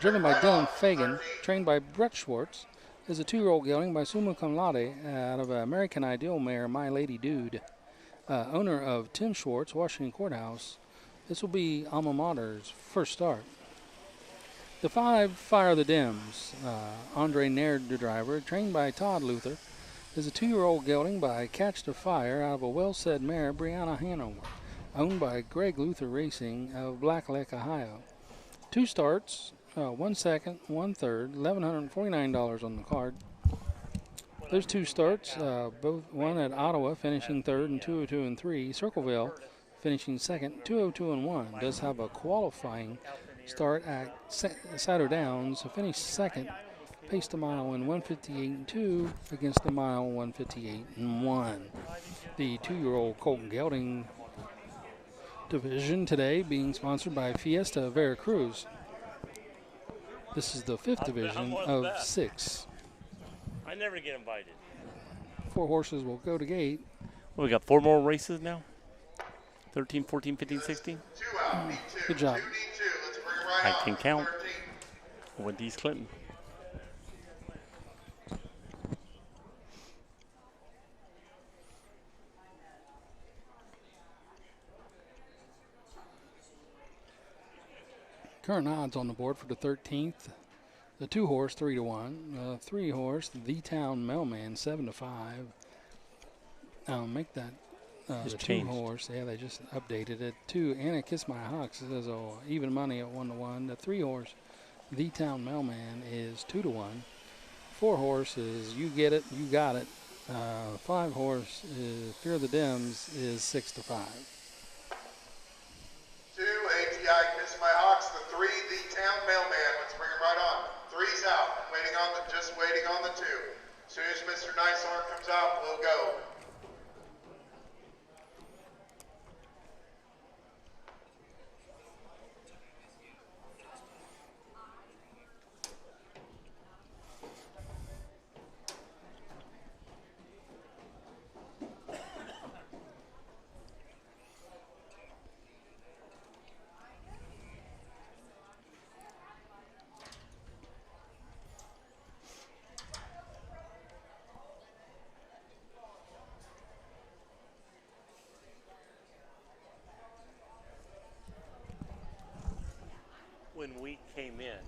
driven by Dylan Fagan, trained by Brett Schwartz, is a 2-year-old gelding by Summa Cum Laude out of American Ideal mare, My Lady Dude. Owner of Tim Schwartz, Washington Courthouse. This will be Alma Mater's first start. The 5, Fire the Dims. Andre Naird, the driver, trained by Todd Luther, is a 2-year-old gelding by Catch the Fire out of a Well-Said mare, Brianna Hanover, owned by Greg Luther Racing of Black Lake, Ohio. 2 starts, 1 second, 1 third, $1,149 on the card. Those 2 starts, both one at Ottawa, finishing 3rd and 202 and 3. Circleville, finishing 2nd, 202 and 1. Does have a qualifying start at Saddle Downs, finished 2nd, paced a mile in 158 and 2 against the mile 158 and 1. The 2-year-old colt and gelding division today being sponsored by Fiesta Veracruz. This is the 5th division of 6. I never get invited. 4 horses will go to gate. Well, we got 4 more races now? 13, 14, 15, 16? Good job. I can count with these Clinton. Current odds on the board for the 13th. The 2-horse 3-1. 3-horse The Town Mailman 7-5. I'll make that Just the changed. 2-horse. Yeah, they just updated it. 2 Anna Kiss My Hawks is even money at 1-1. The 3-horse The Town Mailman is 2-1. 4-horse is You Get It, You Got It. 5-horse is Fear the Dims is 6-5. 2 ATI Kiss My Hawks. The 3 The Town Mailman. Let's bring him right on. 3's out. Just waiting on the 2. As soon as Mr. Nice Arm comes out, we'll go. When we came in,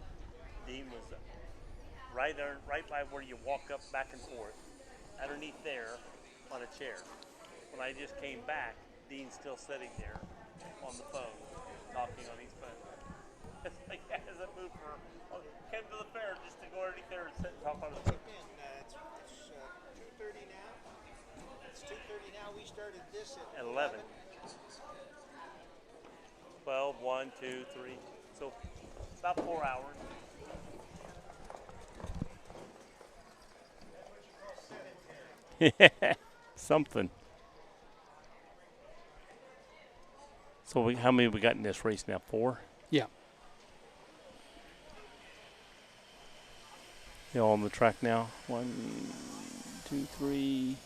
Dean was right by where you walk up back and forth, underneath there on a chair. When I just came back, Dean's still sitting there on the phone, talking on his phone. It's like he hasn't moved came to the fair just to go underneath there and sit and talk on his phone. It's 2:30 now. It's 2:30 now. We started this at 11. 12, 1, 2, 3. So about 4 hours. Something. So how many we got in this race now? 4? Yeah. They're all on the track now. 1, 2, 3.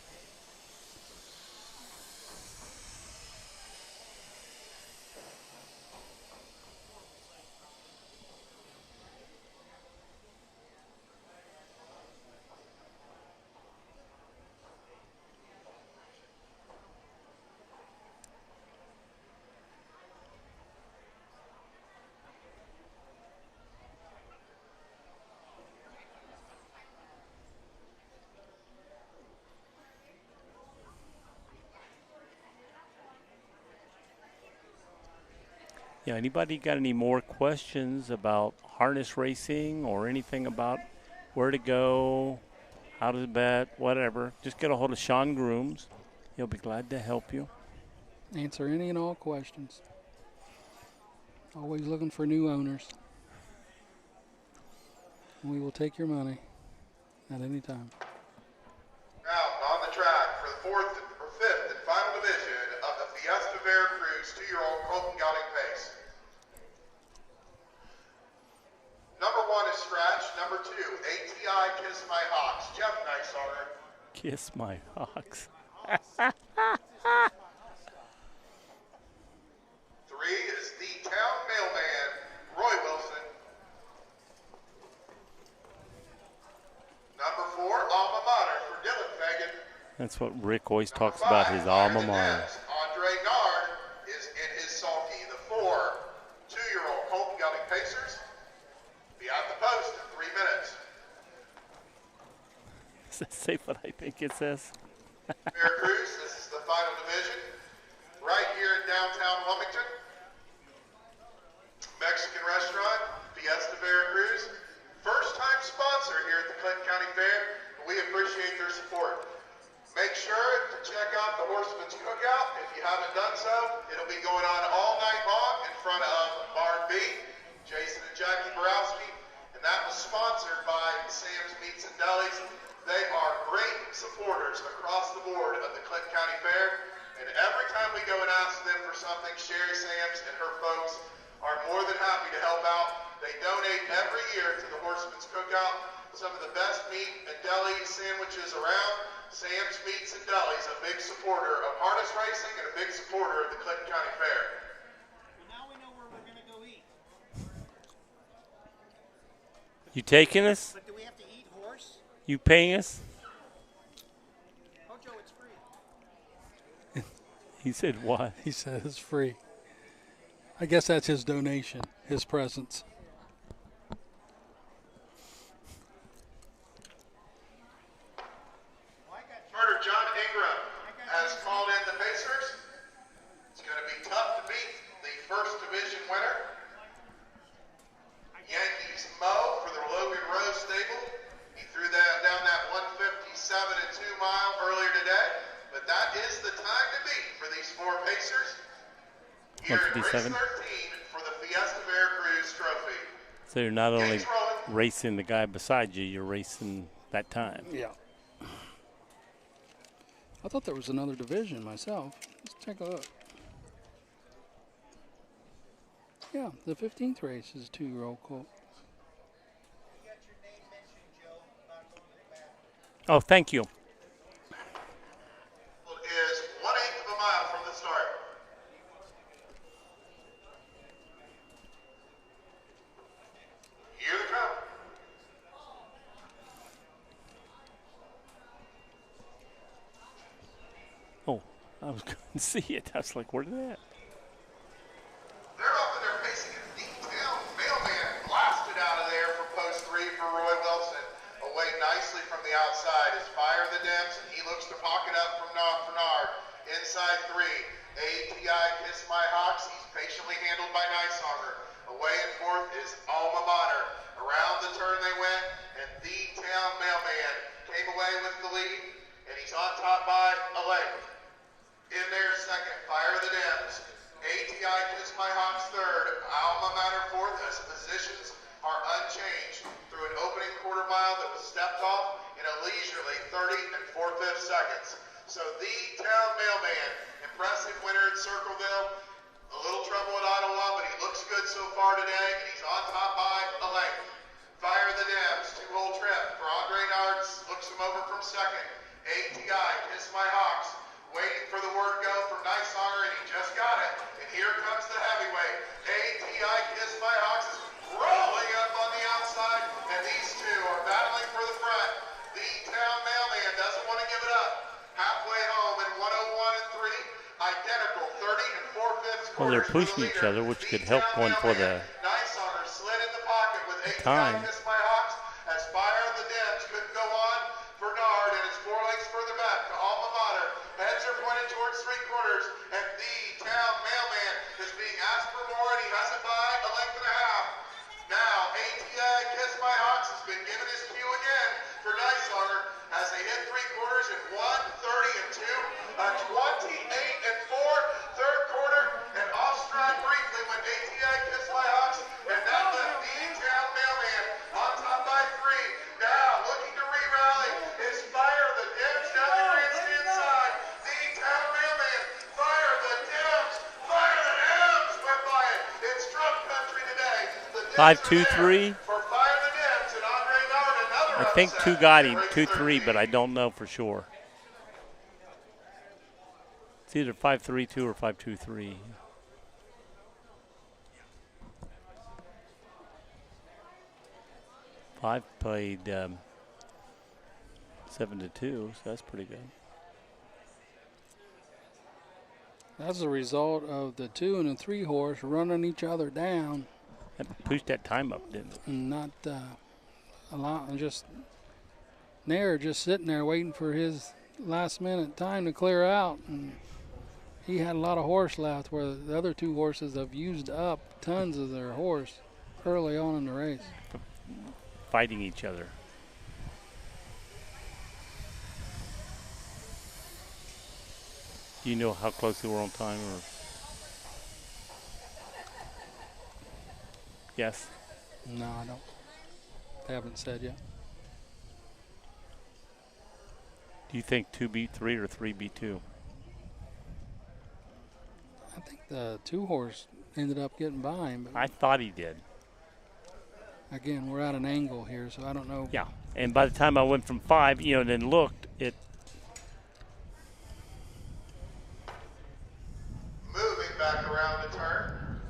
Yeah, anybody got any more questions about harness racing or anything about where to go, how to bet, whatever, just get a hold of Sean Grooms. He'll be glad to help you. Answer any and all questions. Always looking for new owners. We will take your money at any time. Now, on the track for the 4th or 5th and final division of the Fiesta Veracruz 2-year-old Colton Gelding pace. Number 1 is Scratch. Number 2, ATI Kiss My Hawks. Jeff Niceauger. Kiss my hawks. 3 is The Town Mailman, Roy Wilson. Number 4, Alma Mater for Dylan Fagan. That's what Rick always Number talks about, 5, his alma Iron mater. Dens. Andre Nard is in his sulky. The 4, 2-year-old Colton Gelding Pacers. Be at the post in 3 minutes. Does that say what I think it says? Veracruz, this is the final division. Right here in downtown Wilmington. Mexican restaurant, Fiesta Veracruz. First time sponsor here at the Clinton County Fair. We appreciate their support. Make sure to check out the Horseman's Cookout. If you haven't done so, it'll be going on all night long in front of Bar B, Jason and Jackie Borowski. And that was sponsored by Sam's Meats and Delis. They are great supporters across the board of the Clinton County Fair. And every time we go and ask them for something, Sherry Sams and her folks are more than happy to help out. They donate every year to the Horseman's Cookout. Some of the best meat and deli sandwiches around. Sam's Meats and Delis, a big supporter of harness racing and a big supporter of the Clinton County Fair. Well, now we know where we're going to go eat. You taking us? But do we have to eat horse? You paying us? Oh, Joe, it's free. He said what? He said it's free. I guess that's his donation. his presence. Murder John Ingram has called in the Pacers. It's going to be tough to beat the first division winner. Yankees Mo for the Logan Rose stable. He threw that down that 157 and 2 mile earlier today, but that is the time to beat for these 4 Pacers. Here in race 13 for the Fiesta Veracruz Trophy. So you're not only Yanks rolling. racing the guy beside you, you're racing that time. Yeah. I thought there was another division myself. Let's take a look. Yeah, the 15th race is a 2-year-old colt. Oh, thank you. It is 1/8 of a mile from the start. Here they come. Oh, I was going to see it. I was like, where did that? They're off and they're facing a detailed mailman blasted out of there from post 3 for Roy Wilson. Away nicely from the outside is Fire the Dems, and he looks to pocket up from Bernard. Inside 3, ATI Kiss My Hawks. He's patiently handled by Nicehonger. Away in 4th is Alma Mater. Around the turn they went, and the town mailman came away with the lead, and he's on top by a length. In there second, Fire the Dems. ATI Kiss My Hawks 3rd, Alma Mater 4th, as positions are unchanged through an opening quarter mile that was stepped off in a leisurely 30 and 4/5 seconds. So the town mailman, impressive winner at Circleville. A little trouble at Ottawa, but he looks good so far today, and he's on top by a length. Fire the Dems, 2-hole trip for Andre Nards, looks him over from second. ATI Kiss My Hawks, waiting for the word go from Nicehonger, and he just got it. And here comes the heavyweight. ATI Kiss My Hawks is rolling up on the outside, and these two are battling for the front. The town mailman doesn't want to give it up. Halfway home in 101 and 3, identical 30 and 4/5 Well, they're quarters pushing for the each leader. other, which The could help town one for mailman, the Nicehonger slid in the pocket with ATI time. Kiss My Hawks as Fire the Dems couldn't go on. Bernard and his 4 legs further back to Alma Mater. Heads are pointed towards 3/4, and the town mailman is being asked for more, and he has it by a length and a half. Now, ATI Kiss My Hawks has been given his cue again for Nicehonger as they hit 3/4 in 1:30 and 2, a 28 and 4 third quarter, and off stride briefly went ATI Kiss My Hawks, and that left the town mailman on top by 3. Now, looking to re-rally is Fire the Dems down the grandstand side. The town mailman, Fire the Dems, Fire the Dems went by it. It's Trump country today. The Dems 5, 2, are there 3. for Fire the Dems, and Andre Nard, another I think upset 2 got in him, race 2-3, 13. but I don't know for sure. It's either 5-3-2 or 5-2-3. Five played 7-2, so that's pretty good. That's the result of the 2 and the 3 horse running each other down. That pushed that time up, didn't it? And not a lot, just Nair just sitting there waiting for his last minute time to clear out, and he had a lot of horse left where the other 2 horses have used up tons of their horse early on in the race. Fighting each other. Do you know how close they were on time, or? Yes. No, I don't. They haven't said yet. Do you think 2 beat 3 or 3 beat 2? I think the 2 horse ended up getting by him, but I thought he did. again, we're at an angle here, so I don't know. Yeah. And by the time I went from 5, and then looked, it. Moving back around the turn.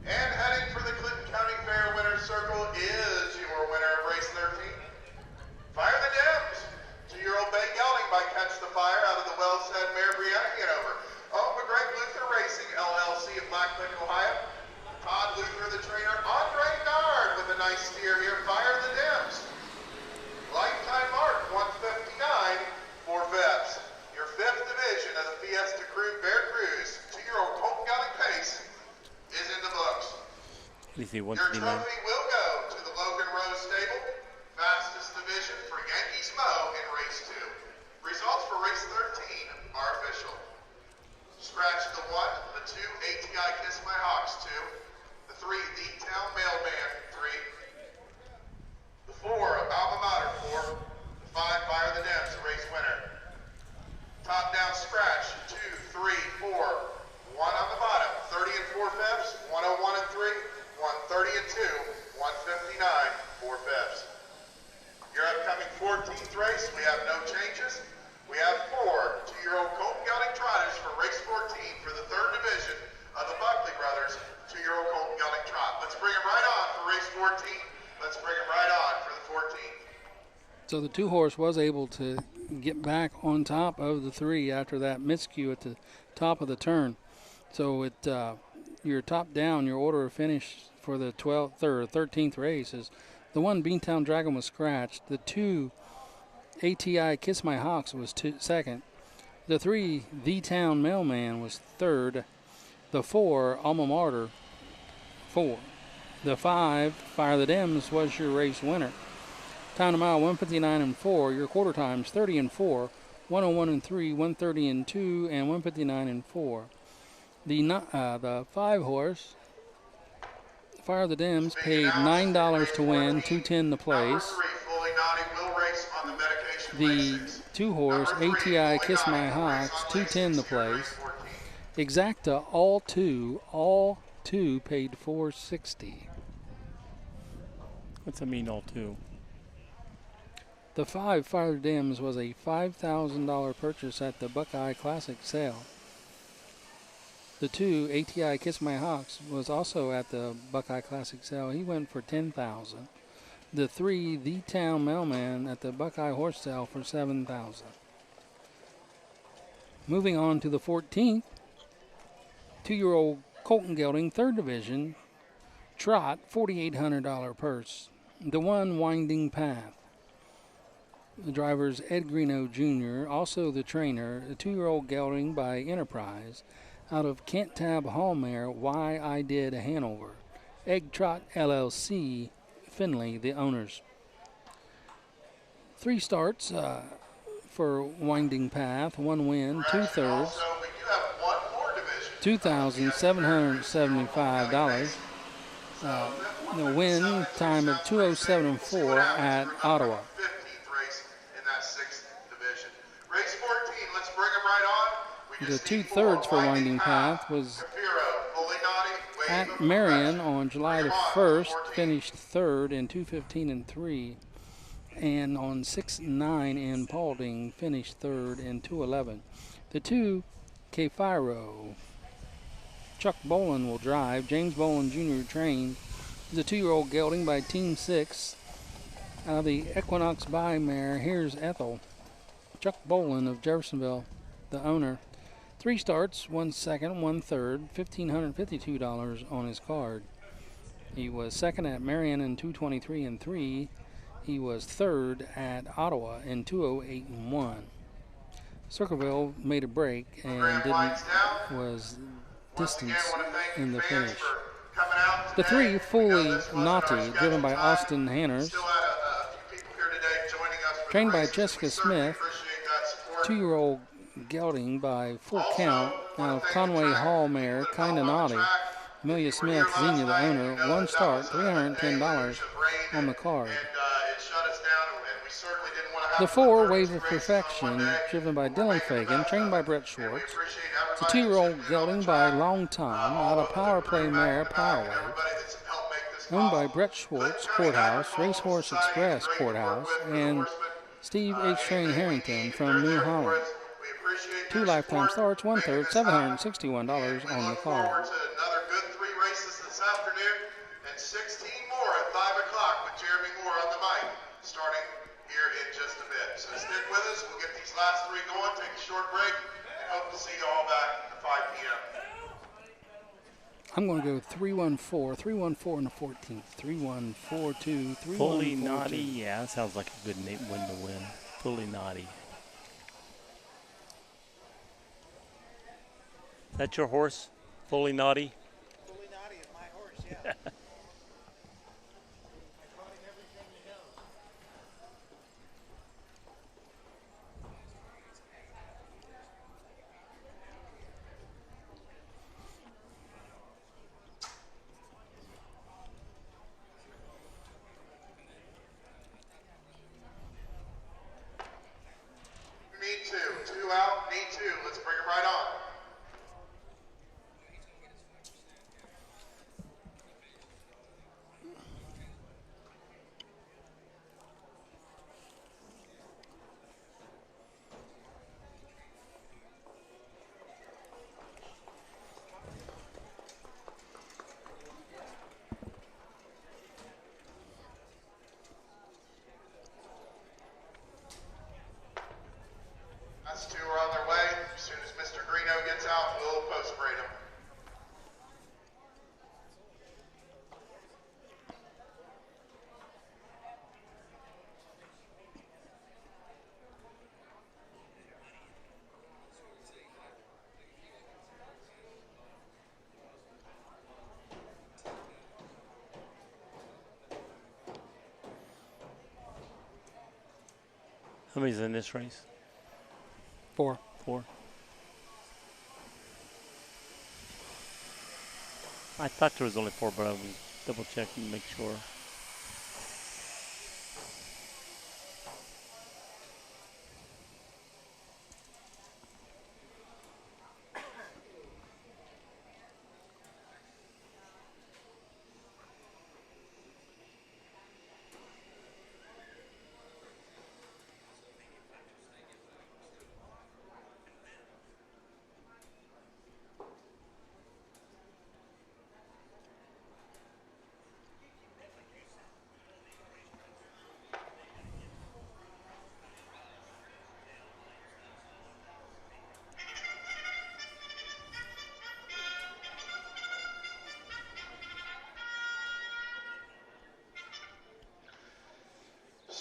And heading for the Clinton County Fair winner's circle is your winner of race 13. Fire the Dems. 2-year-old Bay Gelding by Catch the Fire out of the well-said Mare Brianna Hanover. Owned by Greg Luther Racing, LLC of Black Lake, Ohio. Todd Luther You see Your 159. trophy will go to the Logan Rose Stable, fastest division for Yankees Mo in race 2. Results for race 13 are official. Scratch the 1, the 2, ATI Kiss My Hawks 2, the 3, The Town Mailman 3, the 4, Alma Mater 4, the 5, Fire the Dems, race winner. Top down scratch, 2, 3, 4, 1 on the bottom, 30 and 4 fifths, 101 and 3, 130 and 2, 159, 4 fifths. Your upcoming 14th race, we have no changes. We have 4 2-year-old Colton Gelding Trotters for race 14 for the 3rd division of the Buckley Brothers 2-year-old Colton Gelding Trot. Let's bring them right on for race 14. Let's bring them right on for the 14th. So the 2-horse was able to get back on top of the 3 after that miscue at the top of the turn. So your top down, your order of finish for the 12th or 13th race is the 1 Beantown Dragon was scratched. The 2 ATI Kiss My Hawks was second. The 3 The Town Mailman was third. The 4 Alma Mater 4. The 5 Fire the Dems was your race winner. Time to mile 159 and 4. Your quarter times 30 and 4, 101 and 3, 130 and 2, and 159 and 4. The 5 horse Fire the Dems paid $9 to win, $2.10 to place. The 2 horse ATI Kiss My Hawks, $2.10 to place. Exacta all two paid $4.60. What's that mean, all 2? The 5 Fire the Dems was a $5,000 purchase at the Buckeye Classic sale. The 2 ATI Kiss My Hawks was also at the Buckeye Classic sale. He went for $10,000. The 3 The Town Mailman at the Buckeye Horse sale for $7,000. Moving on to the 14th, 2-year-old Colton Gelding, 3rd division, trot, $4,800 purse. The 1 Winding Path. The driver's Ed Greeno Jr., also the trainer, the 2-year-old Gelding by Enterprise, out of Kent Tab Hall Mare, Why I Did Hanover. Egg Trot LLC, Finley, the owners. 3 starts for Winding Path, 1 win, 2 thirds, $2,775. The win time of 2:07 and 4 at Ottawa. The 2 thirds for Winding Path was at Marion on July the 1st, finished 3rd in 2:15 and 3, and on 6-9 in Paulding, finished 3rd in 2:11. The 2 K-Firo, Chuck Bolin will drive. James Bolin Jr. trained. The 2-year-old Gelding by Team 6. Out of the Equinox by mare, here's Ethel. Chuck Bolin of Jeffersonville, the owner. 3 starts, 1 second, 1 third, $1,552 on his card. He was second at Marion in 2:23 and 3. He was third at Ottawa in 2:08 and 1. Circleville made a break and was distanced in the finish. The 3 Fully Naughty, driven by Austin Hanners, trained by Jessica Smith. 2-year-old Gelding by Full Count out of Conway Hall mare, Kinda Naughty. Amelia Smith, Xenia, the owner. 1 start, $310 on the card. The 4 Wave of Perfection, driven by Dylan Fagan, trained by Brett Schwartz. The 2-year-old Gelding by Long Tom out of Power Play mare, Power Wave. Owned by Brett Schwartz, Courthouse, Racehorse Express, Courthouse, and Steve H. Train Harrington from New Holland. 2 lifetime starts, 1 third, $761 on the card. Another good 3 races this afternoon, and 16 more at 5 o'clock with Jeremy Moore on the mic, starting here in just a bit. So stick with us. We'll get these last 3 going, take a short break, and hope to see you all back at 5 p.m. I'm going to go 314, 314 in the 14th, 3142, 3142. Fully Naughty, yeah, that sounds like a good win to win. Fully Naughty. Is that your horse? Fully Naughty? Fully Naughty is my horse, yeah. How many's in this race? 4. 4. I thought there was only 4, but I was double checking to make sure.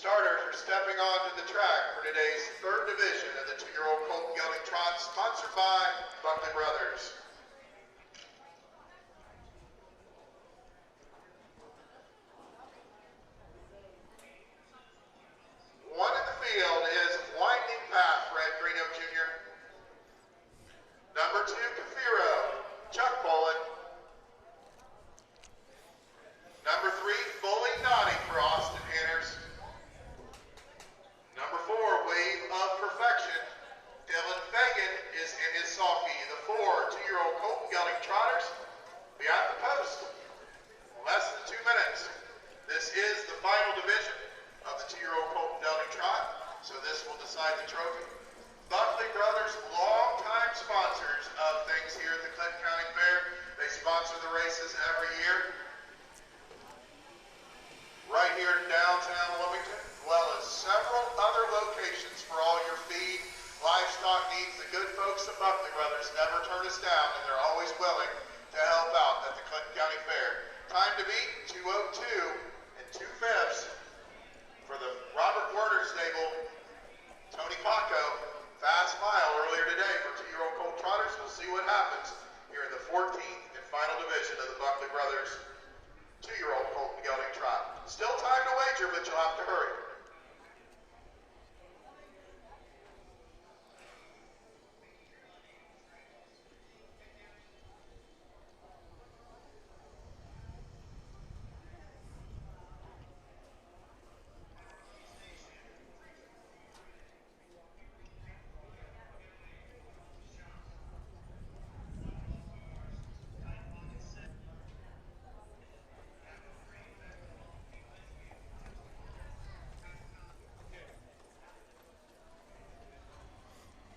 Starters are stepping onto the track for today's third division of the 2-year-old colt gelding trot, sponsored by Buckley Brothers. One in the field is Winding Path, Fred Greeno Jr. Number 2, Kafiro, Chuck Bolin. Number 3, Fully Naughty for Austin Hanners. Number 4, Wave of Perfection. Dylan Fagan is in his sulky. The 4 2-year-old colt gelding trotters be at the post. Less than 2 minutes. This is the final division of the 2-year-old colt gelding trot, so this will decide the trophy. Buckley Brothers, longtime sponsors of things here at the Clinton County Fair. They sponsor the races every year. Right here in downtown Wilmington, as well as several other locations for all your feed, livestock needs. The good folks at Buckley Brothers never turn us down, and they're always willing to help out at the Clinton County Fair. Time to beat 2:02 2/5 for the Robert Werner stable. Tony Paco, fast mile earlier today for 2-year-old colt trotters. We'll see what happens here in the 14th and final division of the Buckley Brothers 2-year-old colt gelding trot. Still time to wager, but you'll have to hurry.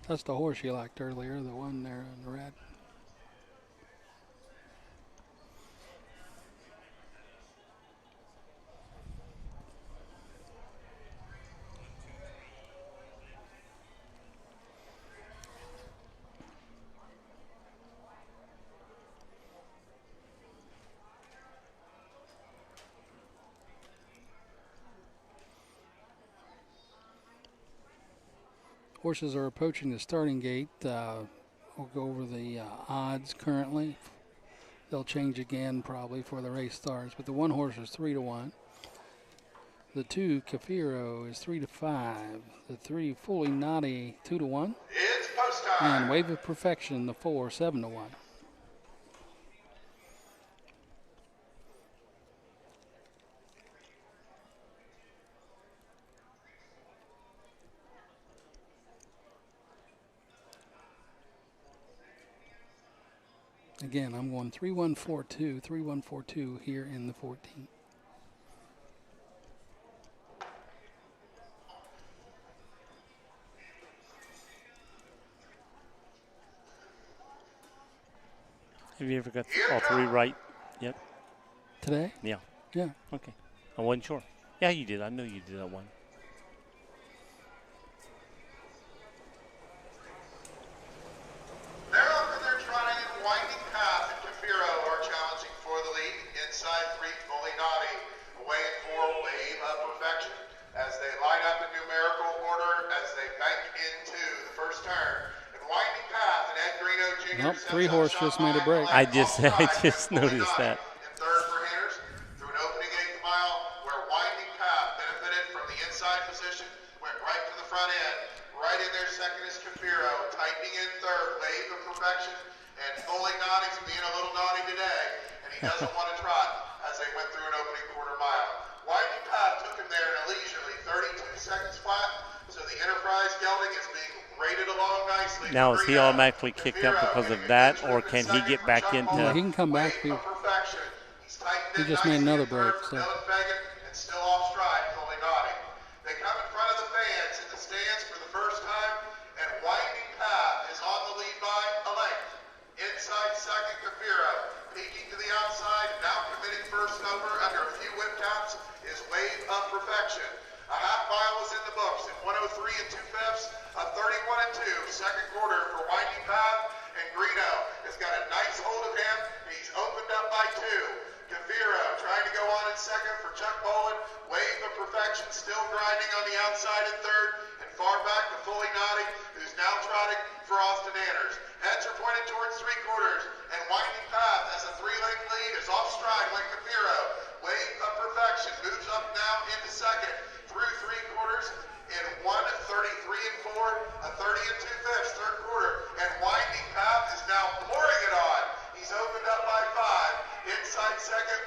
That's the horse you liked earlier, the one there in the red. Horses are approaching the starting gate. We'll go over the odds currently. They'll change again probably before the race starts. But the one horse is 3-1. The 2, Kafiro, is 3-5. The 3, Fully Naughty, 2-1. It's post time. And Wave of Perfection, the 4, 7-1. Again, I'm going 3-1-4-2, 3-1-4-2 here in the 14. Have you ever got all 3 right yet? Today? Yeah. Yeah. Okay. I wasn't sure. Yeah, you did. I know you did that one. They're up and they're trotting in Winding Path, and Kafiro are challenging for the lead. Inside 3, Fully Naughty. Away in 4, Wave of Perfection. As they line up in numerical order, as they bank into the first turn. And Winding Path and Ed Greeno Jr. Nope, 3 horse just made a break. I just noticed that. In third for Hanners, through an opening 8th mile where Winding Path benefited from the inside position, went right to the front right in there second is Cafiro, tightening in third, Wave of Perfection, and Fully Naughty's being a little naughty today, and he doesn't want to trot as they went through an opening quarter mile. Winding Path took him there in a leisurely 32 seconds flat, so the Enterprise gelding is being rated along nicely. Now, is he automatically kicked up because of that, or can he get back into? Yeah, he can come back. He just made another break. So. And still off stride, Fully Naughty. They come in front of the fans in the stands for the first time, and Winding Path is on the lead by a length. Inside second, Cafiro. Peeking to the outside, now committing first over under a few whip taps is Wave of Perfection. A half mile is in the books in 103 2/5, a 31 2 second quarter for Winding Path, and Greeno has got a nice hold of him. He's opened up by 2. Cafiro trying to go on in second for Chuck Boland. Wave of Perfection still grinding on the outside in third, and far back to Fully Naughty, who's now trotting for Austin Anners. Heads are pointed towards 3/4, and Winding Path has a 3-length lead, is off stride like Cafiro. Wave of Perfection moves up now into second through 3/4 in 1:33 4, a 30 2/5 third quarter, and Winding Path is now pouring it on. He's opened up by 5. Inside second,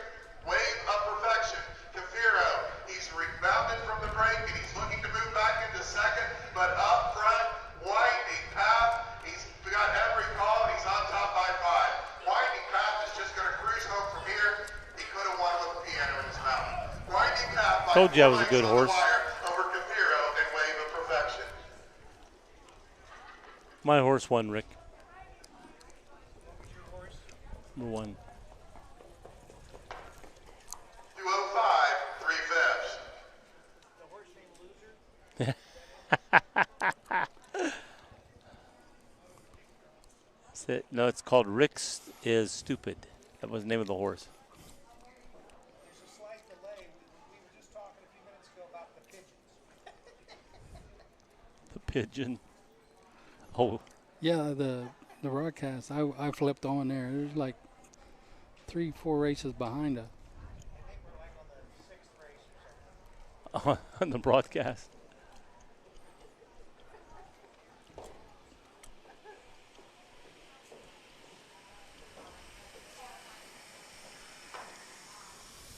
Wave of Perfection. Cafiro, he's rebounded from the break and he's looking to move back into second, but up front, Winding Path, he's got every call and he's on top by 5. Winding Path is just going to cruise home from here. He could have won with a piano in his mouth. Winding Path by Told you I was a good horse. over Cafiro and Wave of Perfection. My horse won, Rick. Number 1. 2:05 3/5. The horse named Loser? That's it. No, it's called Rick's is Stupid. That was the name of the horse. There's a slight delay. We were just talking a few minutes ago about the pigeons. The pigeon. Oh, Yeah, the broadcast, I flipped on there. There's like 3-4 races behind us. I think we're like on the 6th race or something. on the broadcast.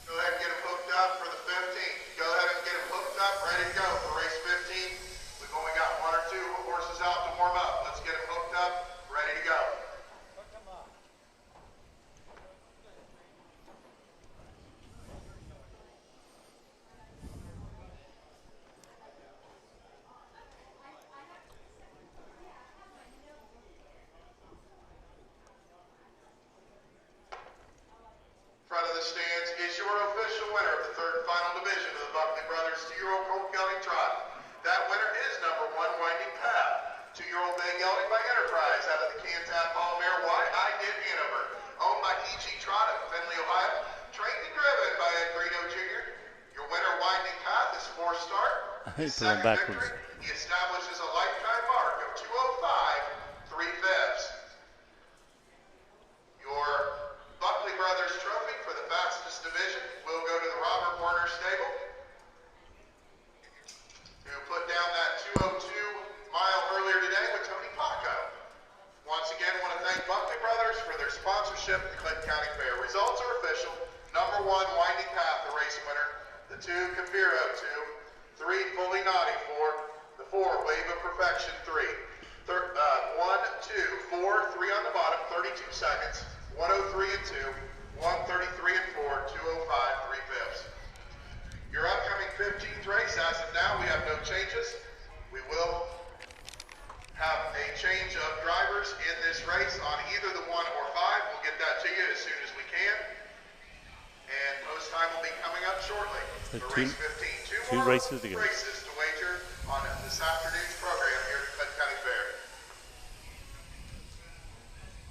Go ahead and get them hooked up for the 15th. Go ahead and get them hooked up, ready to go for race 15. We've only got 1 or 2 horses out to warm up. Let's get them hooked up, ready to go. Hook 'em up. Front of the stands is your official winner of the 3rd and final division of the Buckley Brothers 2-year-old Colt Gelding Trot. That winner is number 1, Winding Path. 2-year-old bay gelding by Enterprise out of the Cantab Hall mare Y. I Did Hanover. Owned by E.G. Trot of Findlay, Ohio. Trained and driven by Ed Greeno Jr. Your winner, Winding Path, is 4 start. He His put him second backwards. victory, he establishes a lifetime mark of 2:05 3/5. Your Buckley Brothers trophy for the fastest division will go to the Robert Warner Stable, who put down that 2:02 mile earlier today with Tony Paco. Once again, want to thank Buckley Brothers for their sponsorship of the Clinton County Fair. Results are official. Number 1, Winding Path, the race winner. The 2, Cafiro, 2. 3, Fully Naughty, 4. The 4, Wave of Perfection, 3. 1, 2, 4, 3 on the bottom, 32 seconds. 1:03 2. 1:33 4. 2:05 3/5. Your upcoming 15th race, as of now, we have no changes. We will have a change of drivers in this race on either the 1 or 5. We'll get that to you as soon as we can. And post time will be coming up shortly So for two- race 15. two More races to go. races to wager on this afternoon's program here at the Clinton County Fair.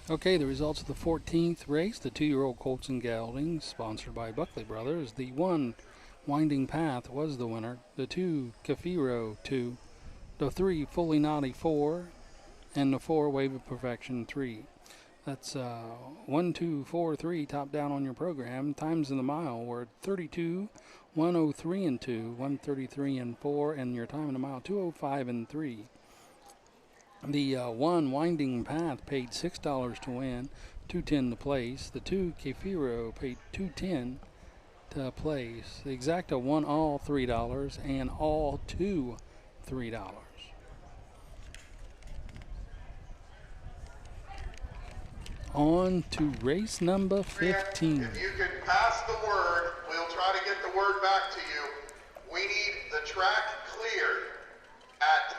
Okay, the results of the 14th race, the 2-year-old Colts and Geldings, sponsored by Buckley Brothers. The 1, Winding Path, was the winner. The 2, Cafiro, 2. The 3, Fully Naughty, 4. And the 4, Wave of Perfection, 3. That's 1, 2, 4, 3, top down on your program. Times in the mile were 32, 1:03 2, 1:33 4, and your time in the mile 2:05 3. The 1 Winding Path paid $6 to win, $2.10 to place. The 2 Kefiro paid $2.10 to place. The Exacta won all $3 and all 2 $3. On to race number 15. If you could pass the word, we'll try to get the word back to you. We need the track cleared at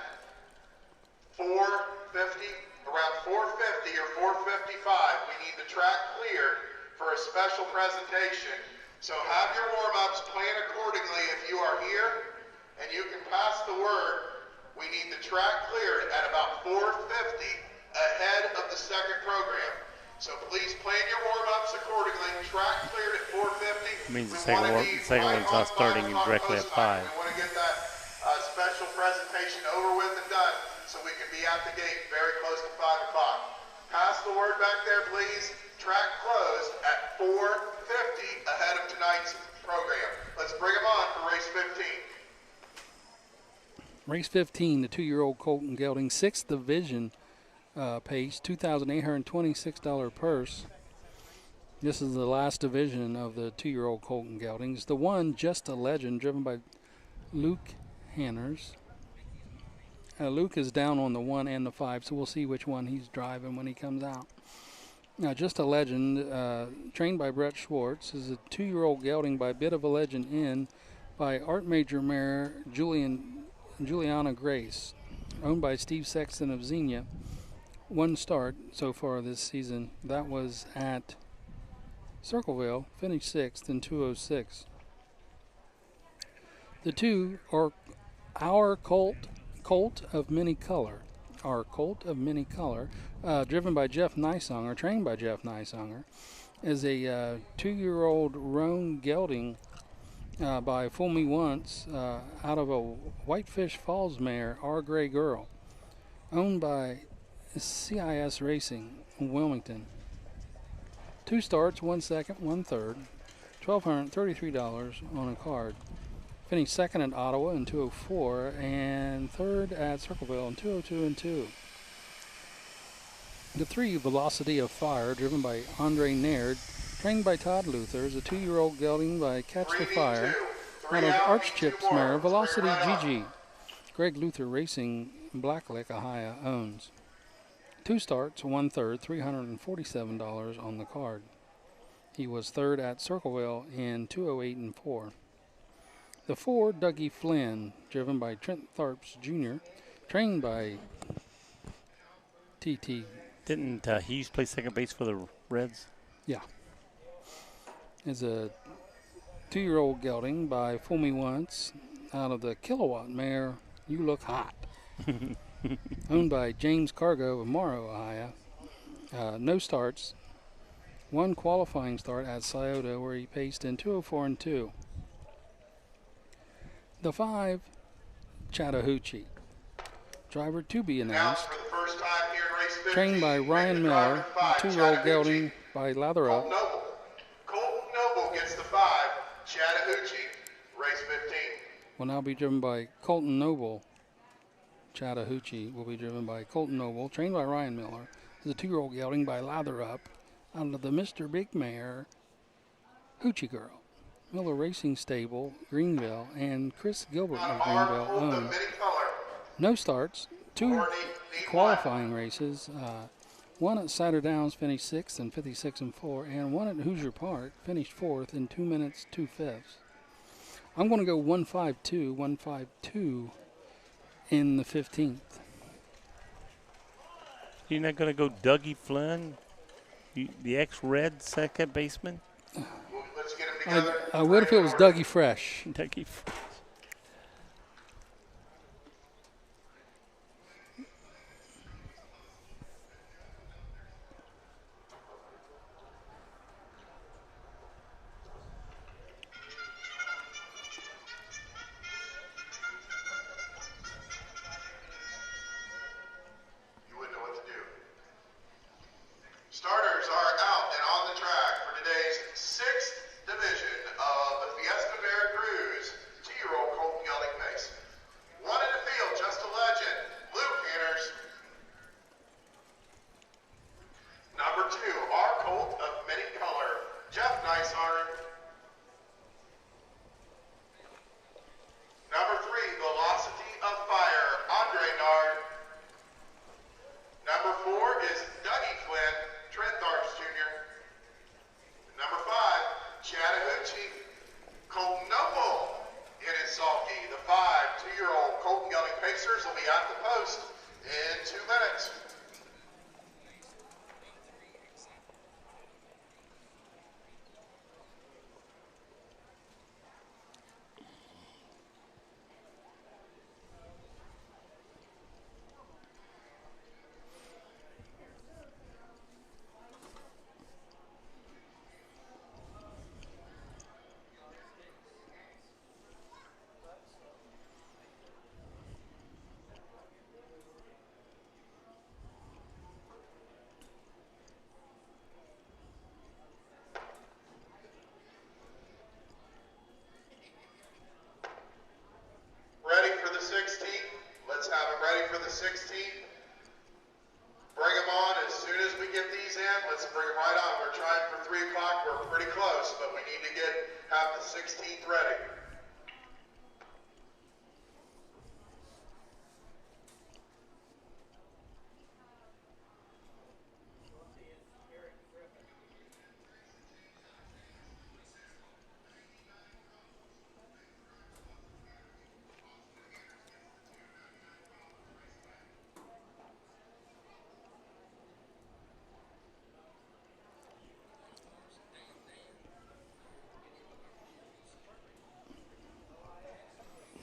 4:50, around 4:50 or 4:55. We need the track cleared for a special presentation. So have your warm-ups, plan accordingly if you are here, and you can pass the word. We need the track cleared at about 4:50 ahead of the second program. So please plan your warm-ups accordingly. Track cleared at 4:50. It means the second one's not starting directly at 5. We want to get that special presentation over with and done so we can be at the gate very close to 5 o'clock. Pass the word back there, please. Track closed at 4:50 ahead of tonight's program. Let's bring them on for race 15. Race 15, the 2-year-old Colton Gelding, 6th division pace, $2,826 purse. This is the last division of the 2-year-old Colton Geldings. The 1, Just a Legend, driven by Luke Hanners. Luke is down on the 1 and the 5, so we'll see which one he's driving when he comes out. Now, Just a Legend, trained by Brett Schwartz, is a 2-year-old gelding by Bit of a Legend Inn by Art Major mare Juliana Grace, owned by Steve Sexton of Xenia. 1 start so far this season. That was at Circleville, finished 6th in 2:06. The 2 are Our Colt of Many Color. Our Colt of Many Color, driven by Jeff Nysonger, trained by Jeff Nysonger, is a 2-year-old roan gelding by Fool Me Once out of a Whitefish Falls mare, Our Gray Girl, owned by CIS Racing in Wilmington. 2 starts, 1 second, 1 third, $1,233 on a card. Finished 2nd at Ottawa in 2:04 and 3rd at Circleville in 2:02 and 2. The 3, Velocity of Fire, driven by Andre Naird, trained by Todd Luther, is a 2-year-old gelding by Catch the Fire out of Archchip's mare, Velocity GG. Greg Luther Racing, Blacklick, Ohio, owns. 2 starts, 1 third, $347 on the card. He was 3rd at Circleville in 2:08 and 4. The 4, Dougie Flynn, driven by Trent Tharps Jr., trained by TT. Didn't he used to play second base for the Reds? Yeah. Is a 2-year-old gelding by Fool Me Once out of the Kilowatt mare, You Look Hot. Owned by James Cargo of Morrow, Ohio. No starts. 1 qualifying start at Scioto where he paced in 2:04 and 2. The 5, Chattahoochee. Driver to be announced. For the first time here in race 15, Trained by Ryan Miller, a 2-year-old gelding by Latherup. Colton Noble gets the 5, Chattahoochee, race 15. Will now be driven by Colton Noble. Chattahoochee will be driven by Colton Noble, trained by Ryan Miller. Is a 2-year-old gelding by Latherup out of the Mr. Big Mare, Hoochie Girl. Miller Racing Stable, Greenville, and Chris Gilbert of Greenville own. No starts, 2 qualifying races. 1 at Cider Downs finished 6th in 56 and 4, and 1 at Hoosier Park finished 4th in 2 minutes 2 fifths. I'm going to go 152 in the 15th. You're not going to go Dougie Flynn, the ex-Red second baseman? I would if it was Dougie Fresh. Dougie Fresh. Starters are out and on the track for today's 6th division of the Fiesta Veracruz 2-year post in 2 minutes. Ready for the 16th? Let's have them ready for the 16th. Bring them on as soon as we get these in. Let's bring them right on. We're trying for 3 o'clock. We're pretty close, but we need to have the 16th ready.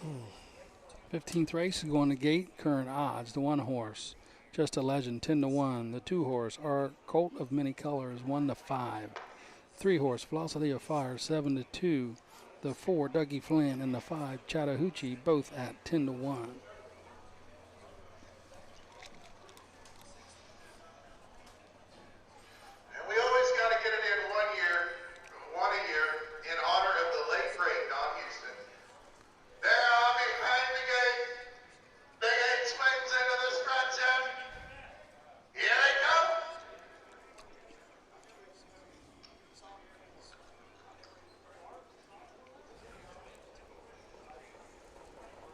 Hmm. 15th race is going to gate. Current odds: the 1 horse, Just a Legend, 10-1. The 2 horse, Our Colt of Many Colors, 1-5. 3 horse, Velocity of Fire, 7-2. The 4, Dougie Flynn, and the 5, Chattahoochee, both at 10-1. And we always got to get it in one a year, in honor of the late great Don Houston. There behind the gate, the gate swings into the stretch end. Here they come.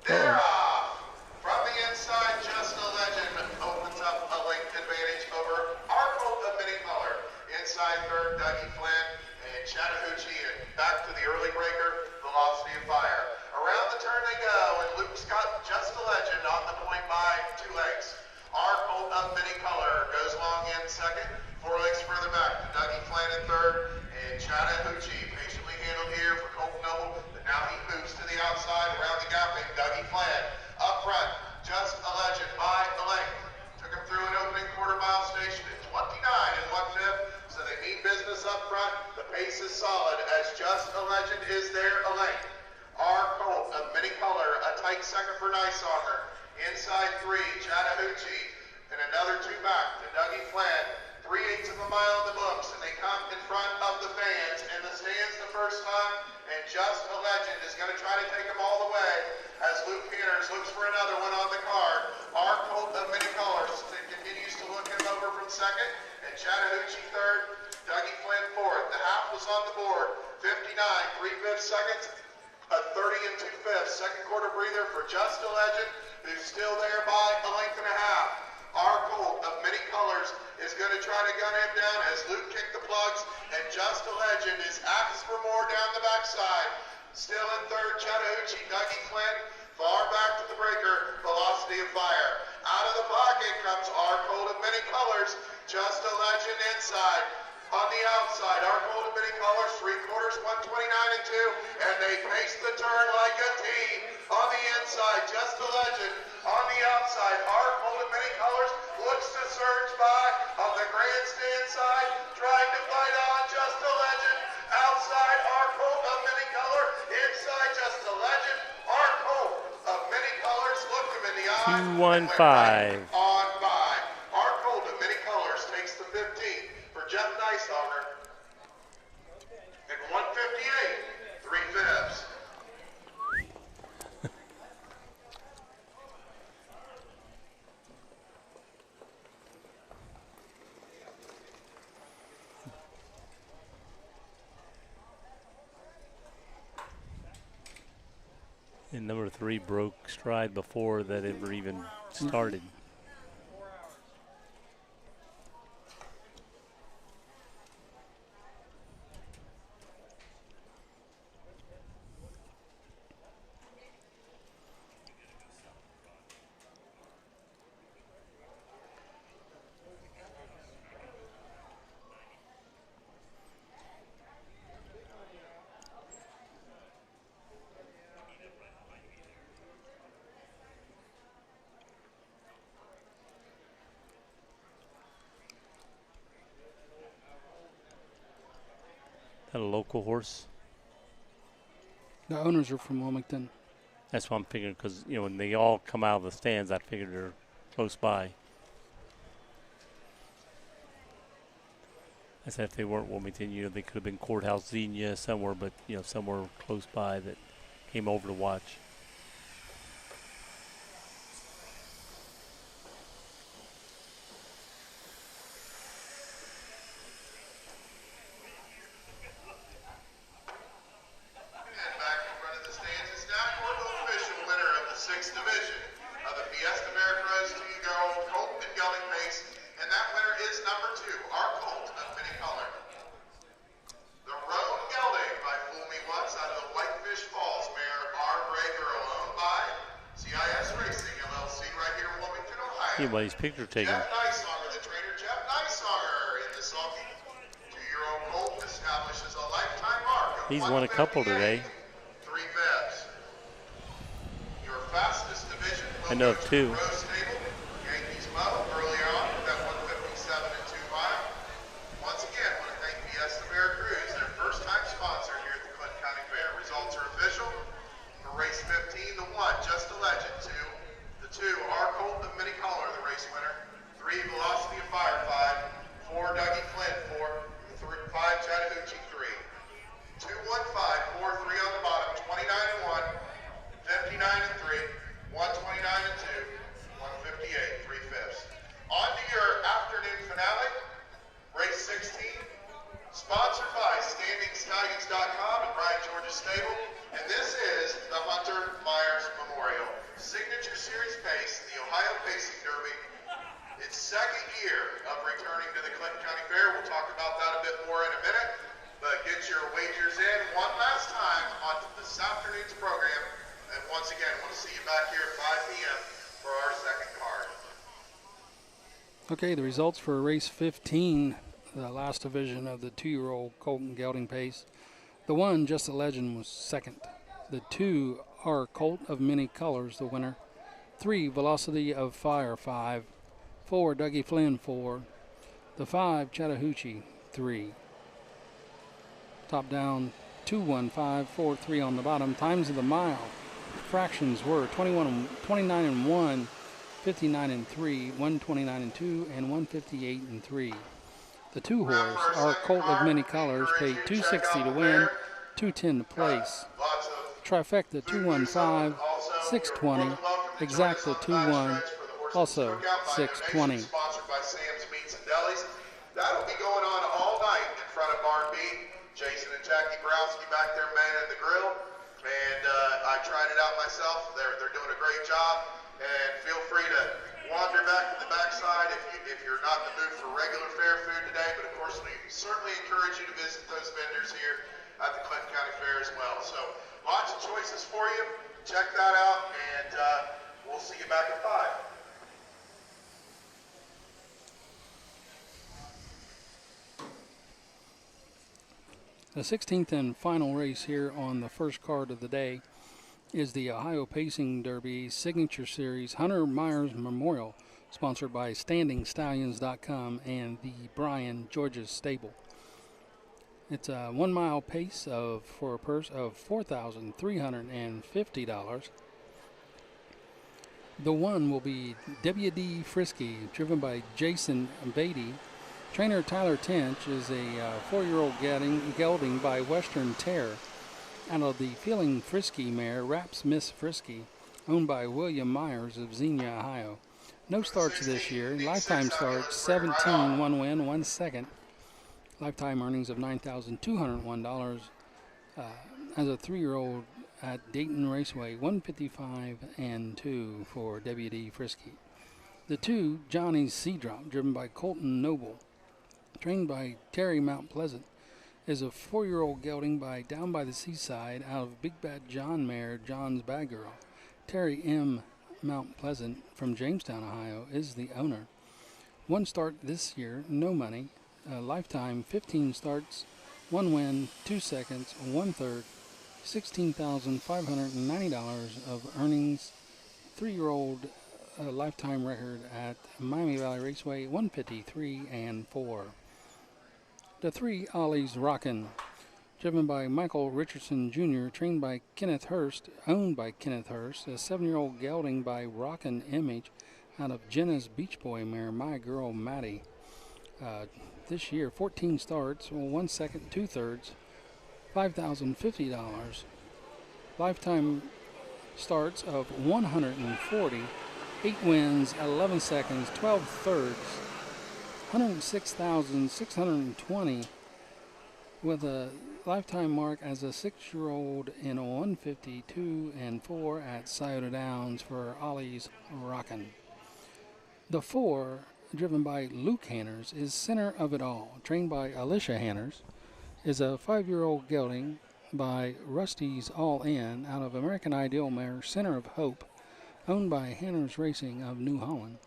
They're off. From the inside, Just a Legend opens up a length advantage over Our Colt of Many Color. Inside third, Dougie Flynn and Chattahoochee, and back to the early breaker, Velocity of Fire. Around the turn they go, and Luke's got Just a Legend on the point by 2 lengths. Our Colt of Many Color goes long in second. 4 lengths further back to Dougie Flynn in third, and Chattahoochee patiently handled here for Colton Noble, but now he moves to the outside around the gap, and Dougie Flynn up front. Just a Legend by a length. Took him through an opening quarter-mile station at 29 1/5, so they mean business up front. The pace is solid as Just a Legend is there a length. Our Colt of Many Color, a tight second for Niceonger. Inside 3, Chattahoochee, and another 2 back to Dougie Flynn. 3/8 of a mile in the books, and they come in front of the fans in the stands the first time, and Just a Legend is going to try to take them all the way as Luke Peters looks for another one on the card. Our Colt of Many Colors continues to look him over from second, and Chattahoochee third, Dougie Flynn fourth. The half was on the board, 59 3/5 seconds, a 30 2/5 second quarter breather for Just a Legend, who's still there by a length and a half. Our Colt of Many Colors is going to try to gun him down as Luke kicked the plugs, and Just a Legend is asks for more down the backside. Still in third, Chattahoochee, Dougie Flynn. Far back to the breaker, Velocity of Fire. Out of the pocket comes Our Colt of Many Colors. Just a Legend inside. On the outside, Our Colt of Many Colors, 3/4, 129 2, and they pace the turn like a team. On the inside, Just a Legend. On the outside, Our Colt of Many Colors looks to surge by. On the grandstand side, trying to fight on Just a Legend. Outside, Our Colt of Many Color. Inside, Just a Legend. Our Colt of Many Colors looked him in the eye. 215. On by. Our Colt of Many Colors takes the 15th for Jeff Niceonger. And 158 3/5. And number 3 broke stride before that ever even started. that a local horse? The owners are from Wilmington. That's what I'm figuring, because when they all come out of the stands, I figured they're close by. I said if they weren't Wilmington, they could have been Courthouse, Xenia, somewhere, but somewhere close by that came over to watch. Anybody's picture taken. Jeff Nysonger, the trainer, Jeff Nysonger in the sulky. 2-year-old colt establishes a lifetime mark of He's won a couple today. 3 Febs. Your fastest division will I know of go to 2. the Rose Stable. Yankees Mo earlier on with that 157 and 2 mile. Once again, want to thank Fiesta Veracruz, their first time sponsor here at the Clinton County Fair. Results are official. For race 15, the 1, Just a Legend. 2, the 2, our Colt of Mini Color, the race winner. 3, Velocity of Fire, 5. 4, Dougie Flynn, 4. 5, Chattahoochee, 3. 2, 1, 5, 4, 3 on the bottom. 29 and 1, 59 and 3, 129 and 2, 158, 3/5. On to your afternoon finale, race 16. Sponsored by StandingStallions.com and Brian George's Stable. And this is the Hunter Myers Memorial Signature Series Pace, the Ohio Pacing Derby. Its second year of returning to the Clinton County Fair. We'll talk about that a bit more in a minute. But get your wagers in one last time on this afternoon's program. And once again, I want to see you back here at 5 p.m. for our second card. Okay, the results for race 15, the last division of the 2-year-old colt and gelding pace. The 1, Just a Legend, was second. The 2, our Colt of Many Colors, the winner. 3, Velocity of Fire, 5. 4, Dougie Flynn, 4. The 5, Chattahoochee, 3. Top down, 2, 1, 5, 4, 3 on the bottom. Times of the mile. Fractions were 29 and 1, 59 and 3, 129 and 2, and 158 and 3. The 2 horse, our Colt of Many Colors, paid $260 to win, $210 to place. Trifecta 215, 620. Exacta 21, also 620. Sponsored by Sam's Meats and Delis. That'll be going on all night in front of Barn B. Jason and Jackie Browski back there manning the grill. And I tried it out myself. They're doing a great job. And feel free to wander back to the backside if you're not in the mood for regular fair food today. But of course, we certainly encourage you to visit those vendors here at the Clinton County Fair as well. So lots of choices for you. Check that out, and we'll see you back at 5. The 16th and final race here on the first card of the day is the Ohio Pacing Derby Signature Series Hunter Myers Memorial, sponsored by StandingStallions.com and the Brian George's Stable. It's a 1 mile pace for a purse of $4,350. The 1 will be W.D. Frisky, driven by Jason Beatty. Trainer Tyler Tench is a 4-year-old gelding by Western Terror. Out of the Feeling Frisky mare, Raps Miss Frisky, owned by William Myers of Xenia, Ohio. No starts this year. Lifetime starts 17, 1 win, 1 second. Lifetime earnings of $9,201 as a 3-year-old at Dayton Raceway, 155 and 2 for W.D. Frisky. The 2, Johnny's Sea Drop, driven by Colton Noble, trained by Terry Mount Pleasant, is a 4-year-old gelding by Down by the Seaside out of Big Bad John mare John's Bad Girl. Terry M. Mount Pleasant from Jamestown, Ohio, is the owner. 1 start this year, no money. Lifetime 15 starts, 1 win, 2 seconds, 1 third, $16,590 of earnings. 3-year-old lifetime record at Miami Valley Raceway, 153 and 4. The 3, Ollie's Rockin', driven by Michael Richardson Jr., trained by Kenneth Hurst, owned by Kenneth Hurst. A 7-year-old gelding by Rockin' Image out of Jenna's Beach Boy mare, My Girl Maddie. This year, 14 starts, 1 second, 2/3, $5,050. Lifetime starts of 140, 8 wins, 11 seconds, 12 thirds, 106,620, with a lifetime mark as a 6-year-old in 152 and 4 at Scioto Downs for Ollie's Rockin'. The 4, driven by Luke Hanners, is Center of It All, trained by Alicia Hanners, is a 5-year-old gelding by Rusty's All In out of American Ideal mare Center of Hope, owned by Hanners Racing of New Holland.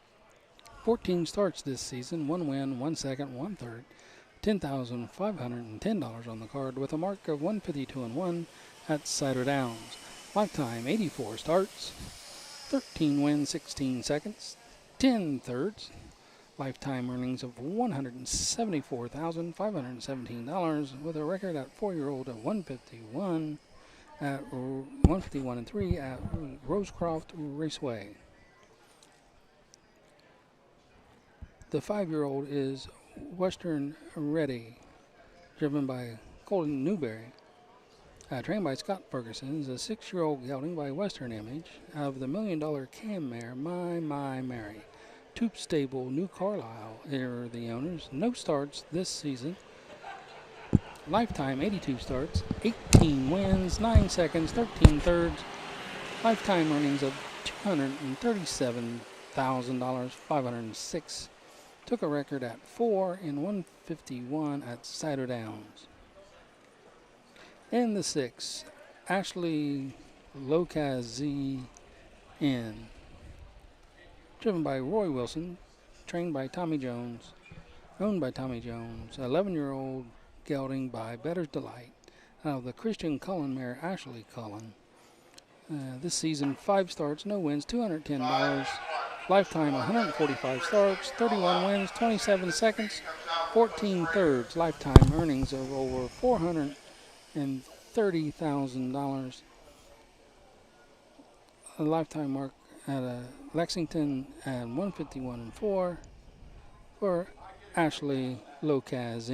14 starts this season, 1 win, 1 second, 1/3, $10,510 on the card, with a mark of 152 and 1 at Scioto Downs. Lifetime 84 starts, 13 wins, 16 seconds, 10 thirds. Lifetime earnings of $174,517, with a record at 4-year-old of 151 and 3 at Rosecroft Raceway. The 5-year-old is Western Ready, driven by Colton Newberry, trained by Scott Ferguson. Is a 6-year-old gelding by Western Image of the $1 Million Cam mare, My Mary. Toop Stable, New Carlisle are the owners. No starts this season. Lifetime 82 starts, 18 wins, 9 seconds, 13 thirds. Lifetime earnings of $237,000, 506. Took a record at 4 in 151 at Scioto Downs. And the 6, Ashley Locaz N, driven by Roy Wilson, trained by Tommy Jones, owned by Tommy Jones. 11-year-old gelding by Better's Delight out of the Christian Cullen mare Ashley Cullen. This season, 5 starts, no wins, $210. Lifetime 145 starts, 31 wins, 27 seconds, 14 thirds. Lifetime earnings of over $430,000. A lifetime mark at Lexington at 151 and 4 for Ashley Locaz.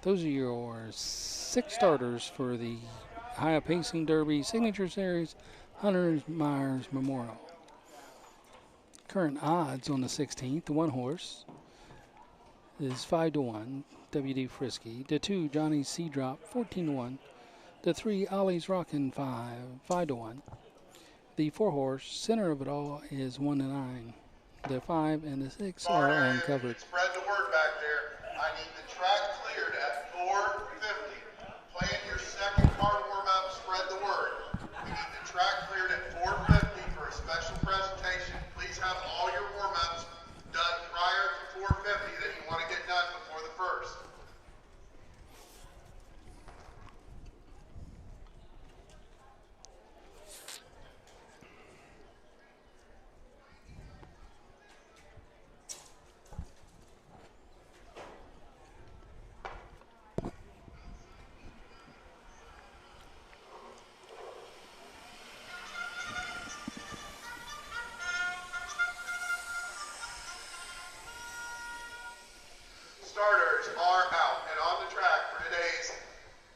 Those are your 6 starters for the OHHA Pacing Derby Signature Series Hunters Myers Memorial. Current odds on the 16th, the 1 horse is 5-1, WD Frisky. The 2, Johnny Seedrop, 14-1. The 3, Ollie's Rockin' 5-1. The 4 horse, Center of It All, is 1-9. The 5 and the 6 are uncovered. Spread the word back there. I need the track cleared at 450. Plan your second car warm-up, spread the word. We need the track cleared at 450 for a special presentation. Please have all your warm-ups done prior to 450 that you want to get done before the first. Starters are out and on the track for today's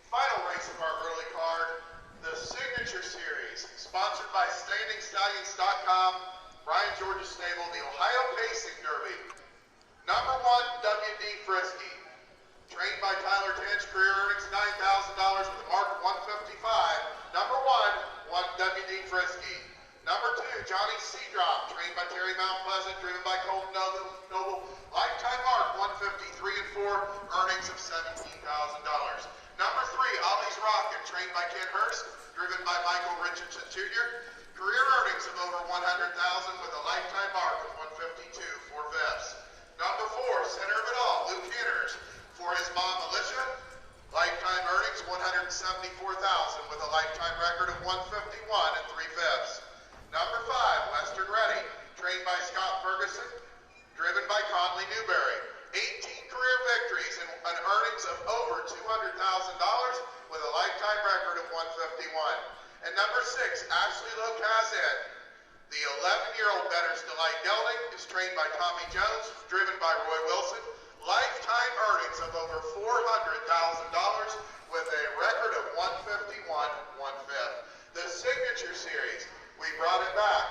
final race of our early card, the Signature Series, sponsored by StandingStallions.com, Brian George's stable, the Ohio Pacing Derby. Number 1, WD Frisky, trained by Tyler Tench, career earnings $9,000 with a mark of 155. Number 1 WD Frisky. Number 2, Johnny Seedrop, trained by Terry Mount Pleasant, driven by Colton Noble. Lifetime mark 153 and 4, earnings of $17,000. Number 3, Ollie's Rockin', trained by Ken Hurst, driven by Michael Richardson Jr. Career earnings of over $100,000 with a lifetime mark of 152, 4/5. Number 4, Center of It All, Luke Hanners, for his mom Alicia. Lifetime earnings $174,000 with a lifetime record of 151 and 3/5. Number 5, Western Ready, trained by Scott Ferguson, driven by Conley Newberry. 18 career victories and earnings of over $200,000 with a lifetime record of 151. And number 6, Ashley Locazan. The 11-year-old Bettor's Delight gelding is trained by Tommy Jones, driven by Roy Wilson. Lifetime earnings of over $400,000 with a record of 151 1/5. The Signature Series, we brought it back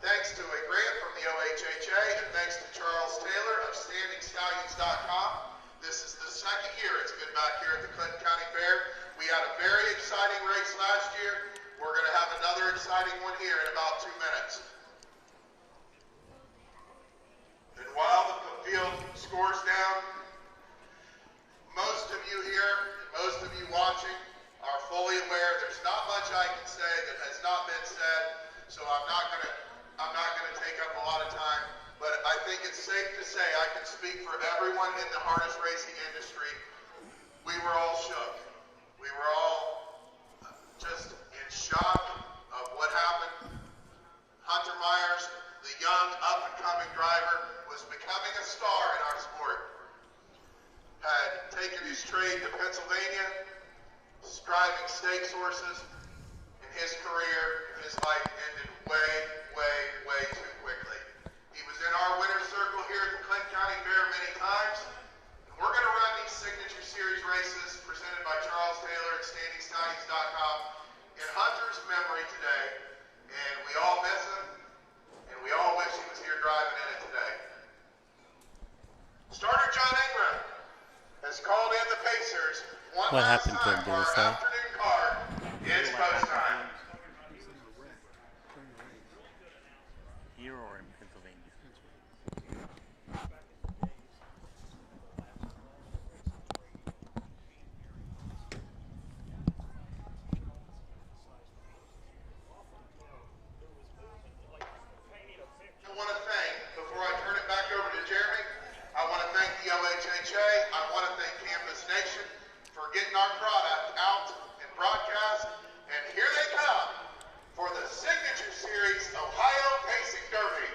thanks to a grant from the OHHA and thanks to Charles Taylor of StandingStallions.com. This is the second year it's been back here at the Clinton County Fair. We had a very exciting race last year. We're going to have another exciting one here in about 2 minutes. And while the field scores down, most of you here, most of you watching are fully aware there's not much I can say that has not been said, so I'm not going to take up a lot of time, but I think it's safe to say I can speak for everyone in the harness racing industry. We were all shook. We were all just in shock of what happened. Hunter Myers, the young up-and-coming driver, was becoming a star in our sport. Had taken his trade to Pennsylvania, driving stakes horses, and his career, his life ended way, way, way too quickly. He was in our winner's circle here at the Clinton County Fair many times. And we're going to run these Signature Series races presented by Charles Taylor at StandingStallions.com in Hunter's memory today. And we all miss him, and we all wish he was here driving in it today. Starter John Ingram has called in the Pacers. What happened to him, did he say? Afternoon card. It's post time. Here or in Pennsylvania? I want to thank, before I turn it back over to Jeremy, I want to thank the OHHA, I want to thank Campus Nation for getting our product out and broadcast, and here they come for the Signature Series Ohio Pacing Derby.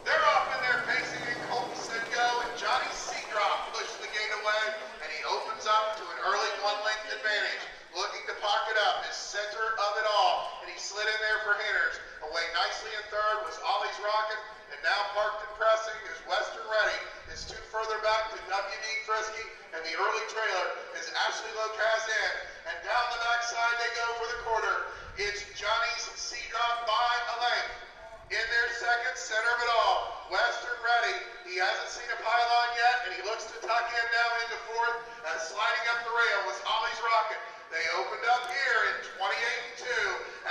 They're off in their pacing and Colton said go, and Johnny Seedrop pushed the gate away, and he opens up to an early 1-length advantage, looking to pocket up his center of it all, and he slid in there for Hinners. Away nicely in third was Ollie's Rocket, and now parked and pressing is Western Ready. Is 2 further back to W.D. Frisky, and the early trailer is Ashley Locazan. And down the backside they go for the quarter. It's Johnny's Seedrop by a length. In their second, center of it all, Western Ready. He hasn't seen a pylon yet, and he looks to tuck in now into fourth. And sliding up the rail was Ollie's Rocket. They opened up here in 28-2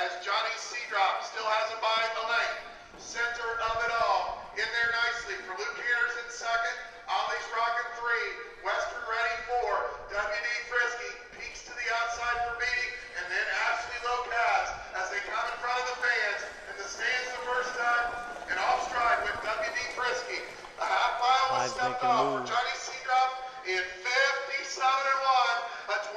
as Johnny Seedrop still has it by a length. Center of it all. In there nicely for Luke Hinners in second. Ollie's Rocket 3. Western Ready 4. W.D. Frisky peeks to the outside for Beatty. And then Ashley Locaz as they come in front of the fans. In the stands the first time. And off stride with W.D. Frisky. A half mile was stepped off for Johnny Seedrop in 57-1. A 28-4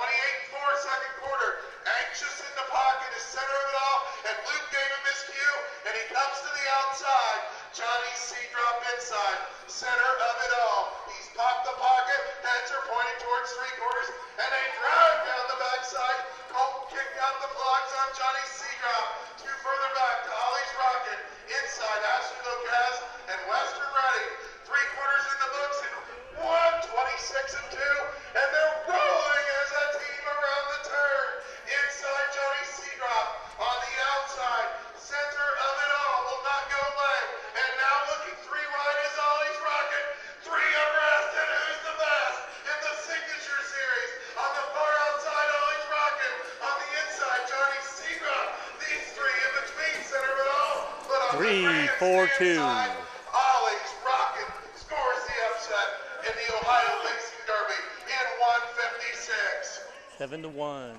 second quarter. Anxious in the pocket is center of it all. And Luke gave him his cue. And he comes to the outside. Johnny Seedrop inside. Center of it all. He's popped the pocket. Heads are pointing towards 3/4. And they drive down the backside. Colton kicked out the plugs on Johnny Seedrop. 2 further back to Ollie's Rocket. Inside Ashley Locaz and Western Ready. 3/4 in the books and 1:26-2. And they're rolling as a team around the turn. Inside Johnny Seedrop. On the outside. Center of it all will not go away. And now looking 3 wide is Ollie's Rocket. 3 abreast, and who's the best in the Signature Series? On the far outside, Ollie's Rocket. On the inside, Johnny Seedrop. These 3 in between, center of it all. But on 3, 4, 2. Ollie's Rocket scores the upset in the Ohio Pacing Derby in 156. 7-1.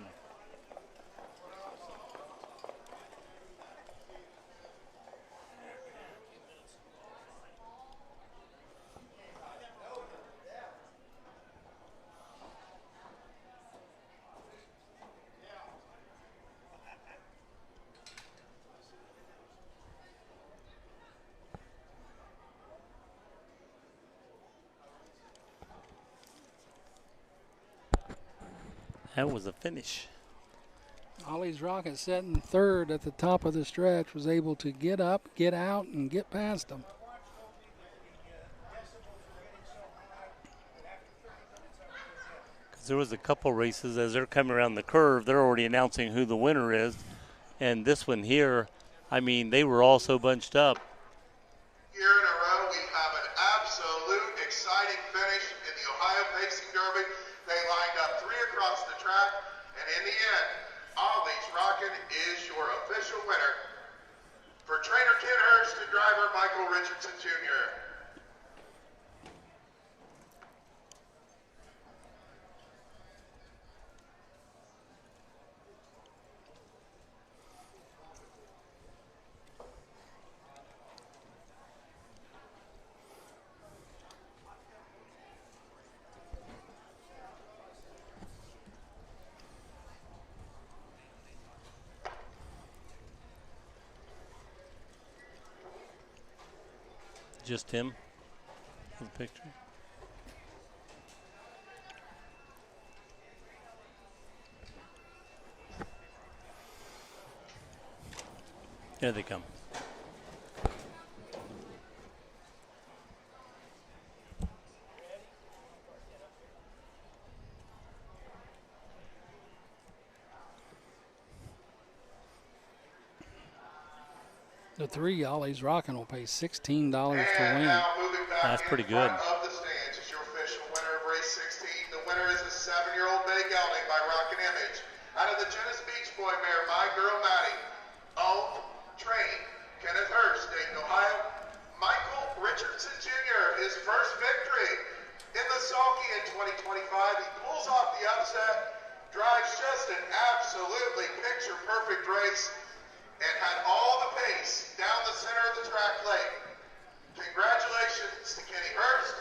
That was a finish. Ollie's Rocket setting third at the top of the stretch, was able to get up, get out, and get past them. There was a couple races as they're coming around the curve, they're already announcing who the winner is. And this one here, I mean, they were all so bunched up. Here in a row, we have an absolute exciting finish in the Ohio Pacing Derby. They lined up 3 across the track, and in the end, Ollie's Rockin' is your official winner. For trainer Ken Hurst and driver Michael Richardson Jr. Just him for the picture. Here they come. The 3 Ollie's Rockin' will pay $16 to win. Now moving back That's pretty in good. front of the stands is your official winner of race 16. The winner is a 7-year-old bay gelding by Rockin' Image. Out of the Genesee Beach Boy mare, My Girl Maddie. Owned, trained, Kenneth Hurst, Dayton, Ohio. Michael Richardson Jr., his first victory in the sulky in 2025. He pulls off the upset, drives just an absolutely picture-perfect race, and had all the pace down the center of the track lane. Congratulations to Kenny Hurst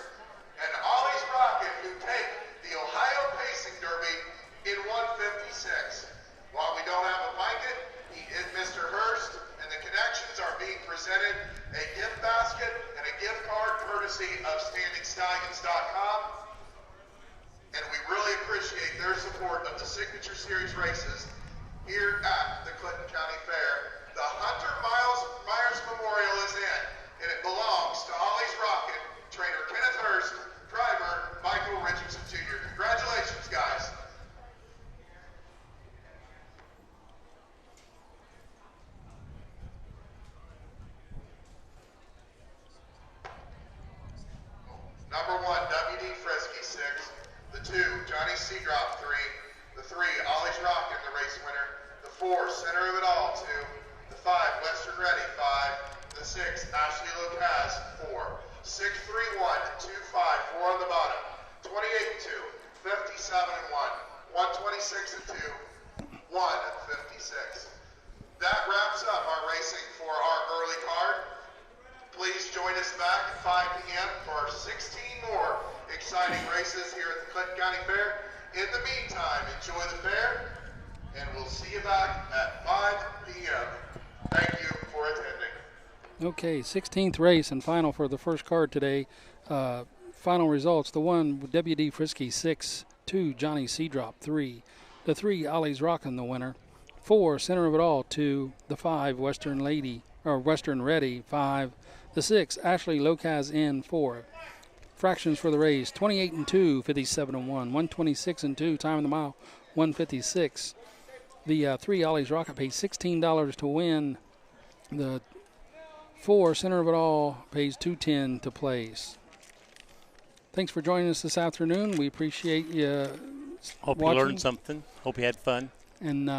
and Ollie's Rocket, who take the Ohio Pacing Derby in 156. While we don't have a blanket, he is Mr. Hurst, and the connections are being presented a gift basket and a gift card courtesy of StandingStallions.com. And we really appreciate their support of the Signature Series races here at the Clinton County Fair. The Hunter Myers Memorial is in, and it belongs to Ollie's Rocket, trainer Kenneth Hurst, driver Michael Richardson Jr. Congratulations, guys. Number 1, WD Frisky 6. The 2, Johnny Seedrop 3. The 3, Ollie's Rocket, the race winner. The 4, Center of It All 2. The 5, Western Ready 5. The 6, Ashley Lopez 4. 6, 3, 1, 2, 5, 4 on the bottom. 28 and 2, 57 and 1, 126 and 2, 156. That wraps up our racing for our early card. Please join us back at 5 p.m. for 16 more exciting races here at the Clinton County Fair. In the meantime, enjoy the fair, and we'll see you back at 5 p.m. Thank you for attending. Okay, 16th race and final for the first card today. Final results, the 1, WD Frisky 6, 2, Johnny Seedrop 3. The 3, Ollie's Rockin' the winner. 4, Center of It All 2. The 5, Western Ready 5. The 6, Ashley Locaz in 4. Fractions for the race, 28 and 2, 57 and 1, 126 and 2, time of the mile, 156. The 3, Ollie's Rocket, pays $16 to win. The 4, Center of It All, pays $2.10 to place. Thanks for joining us this afternoon. We appreciate you Hope watching. you learned something. Hope you had fun. And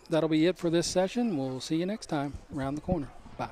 that'll be it for this session. We'll see you next time around the corner. Bye.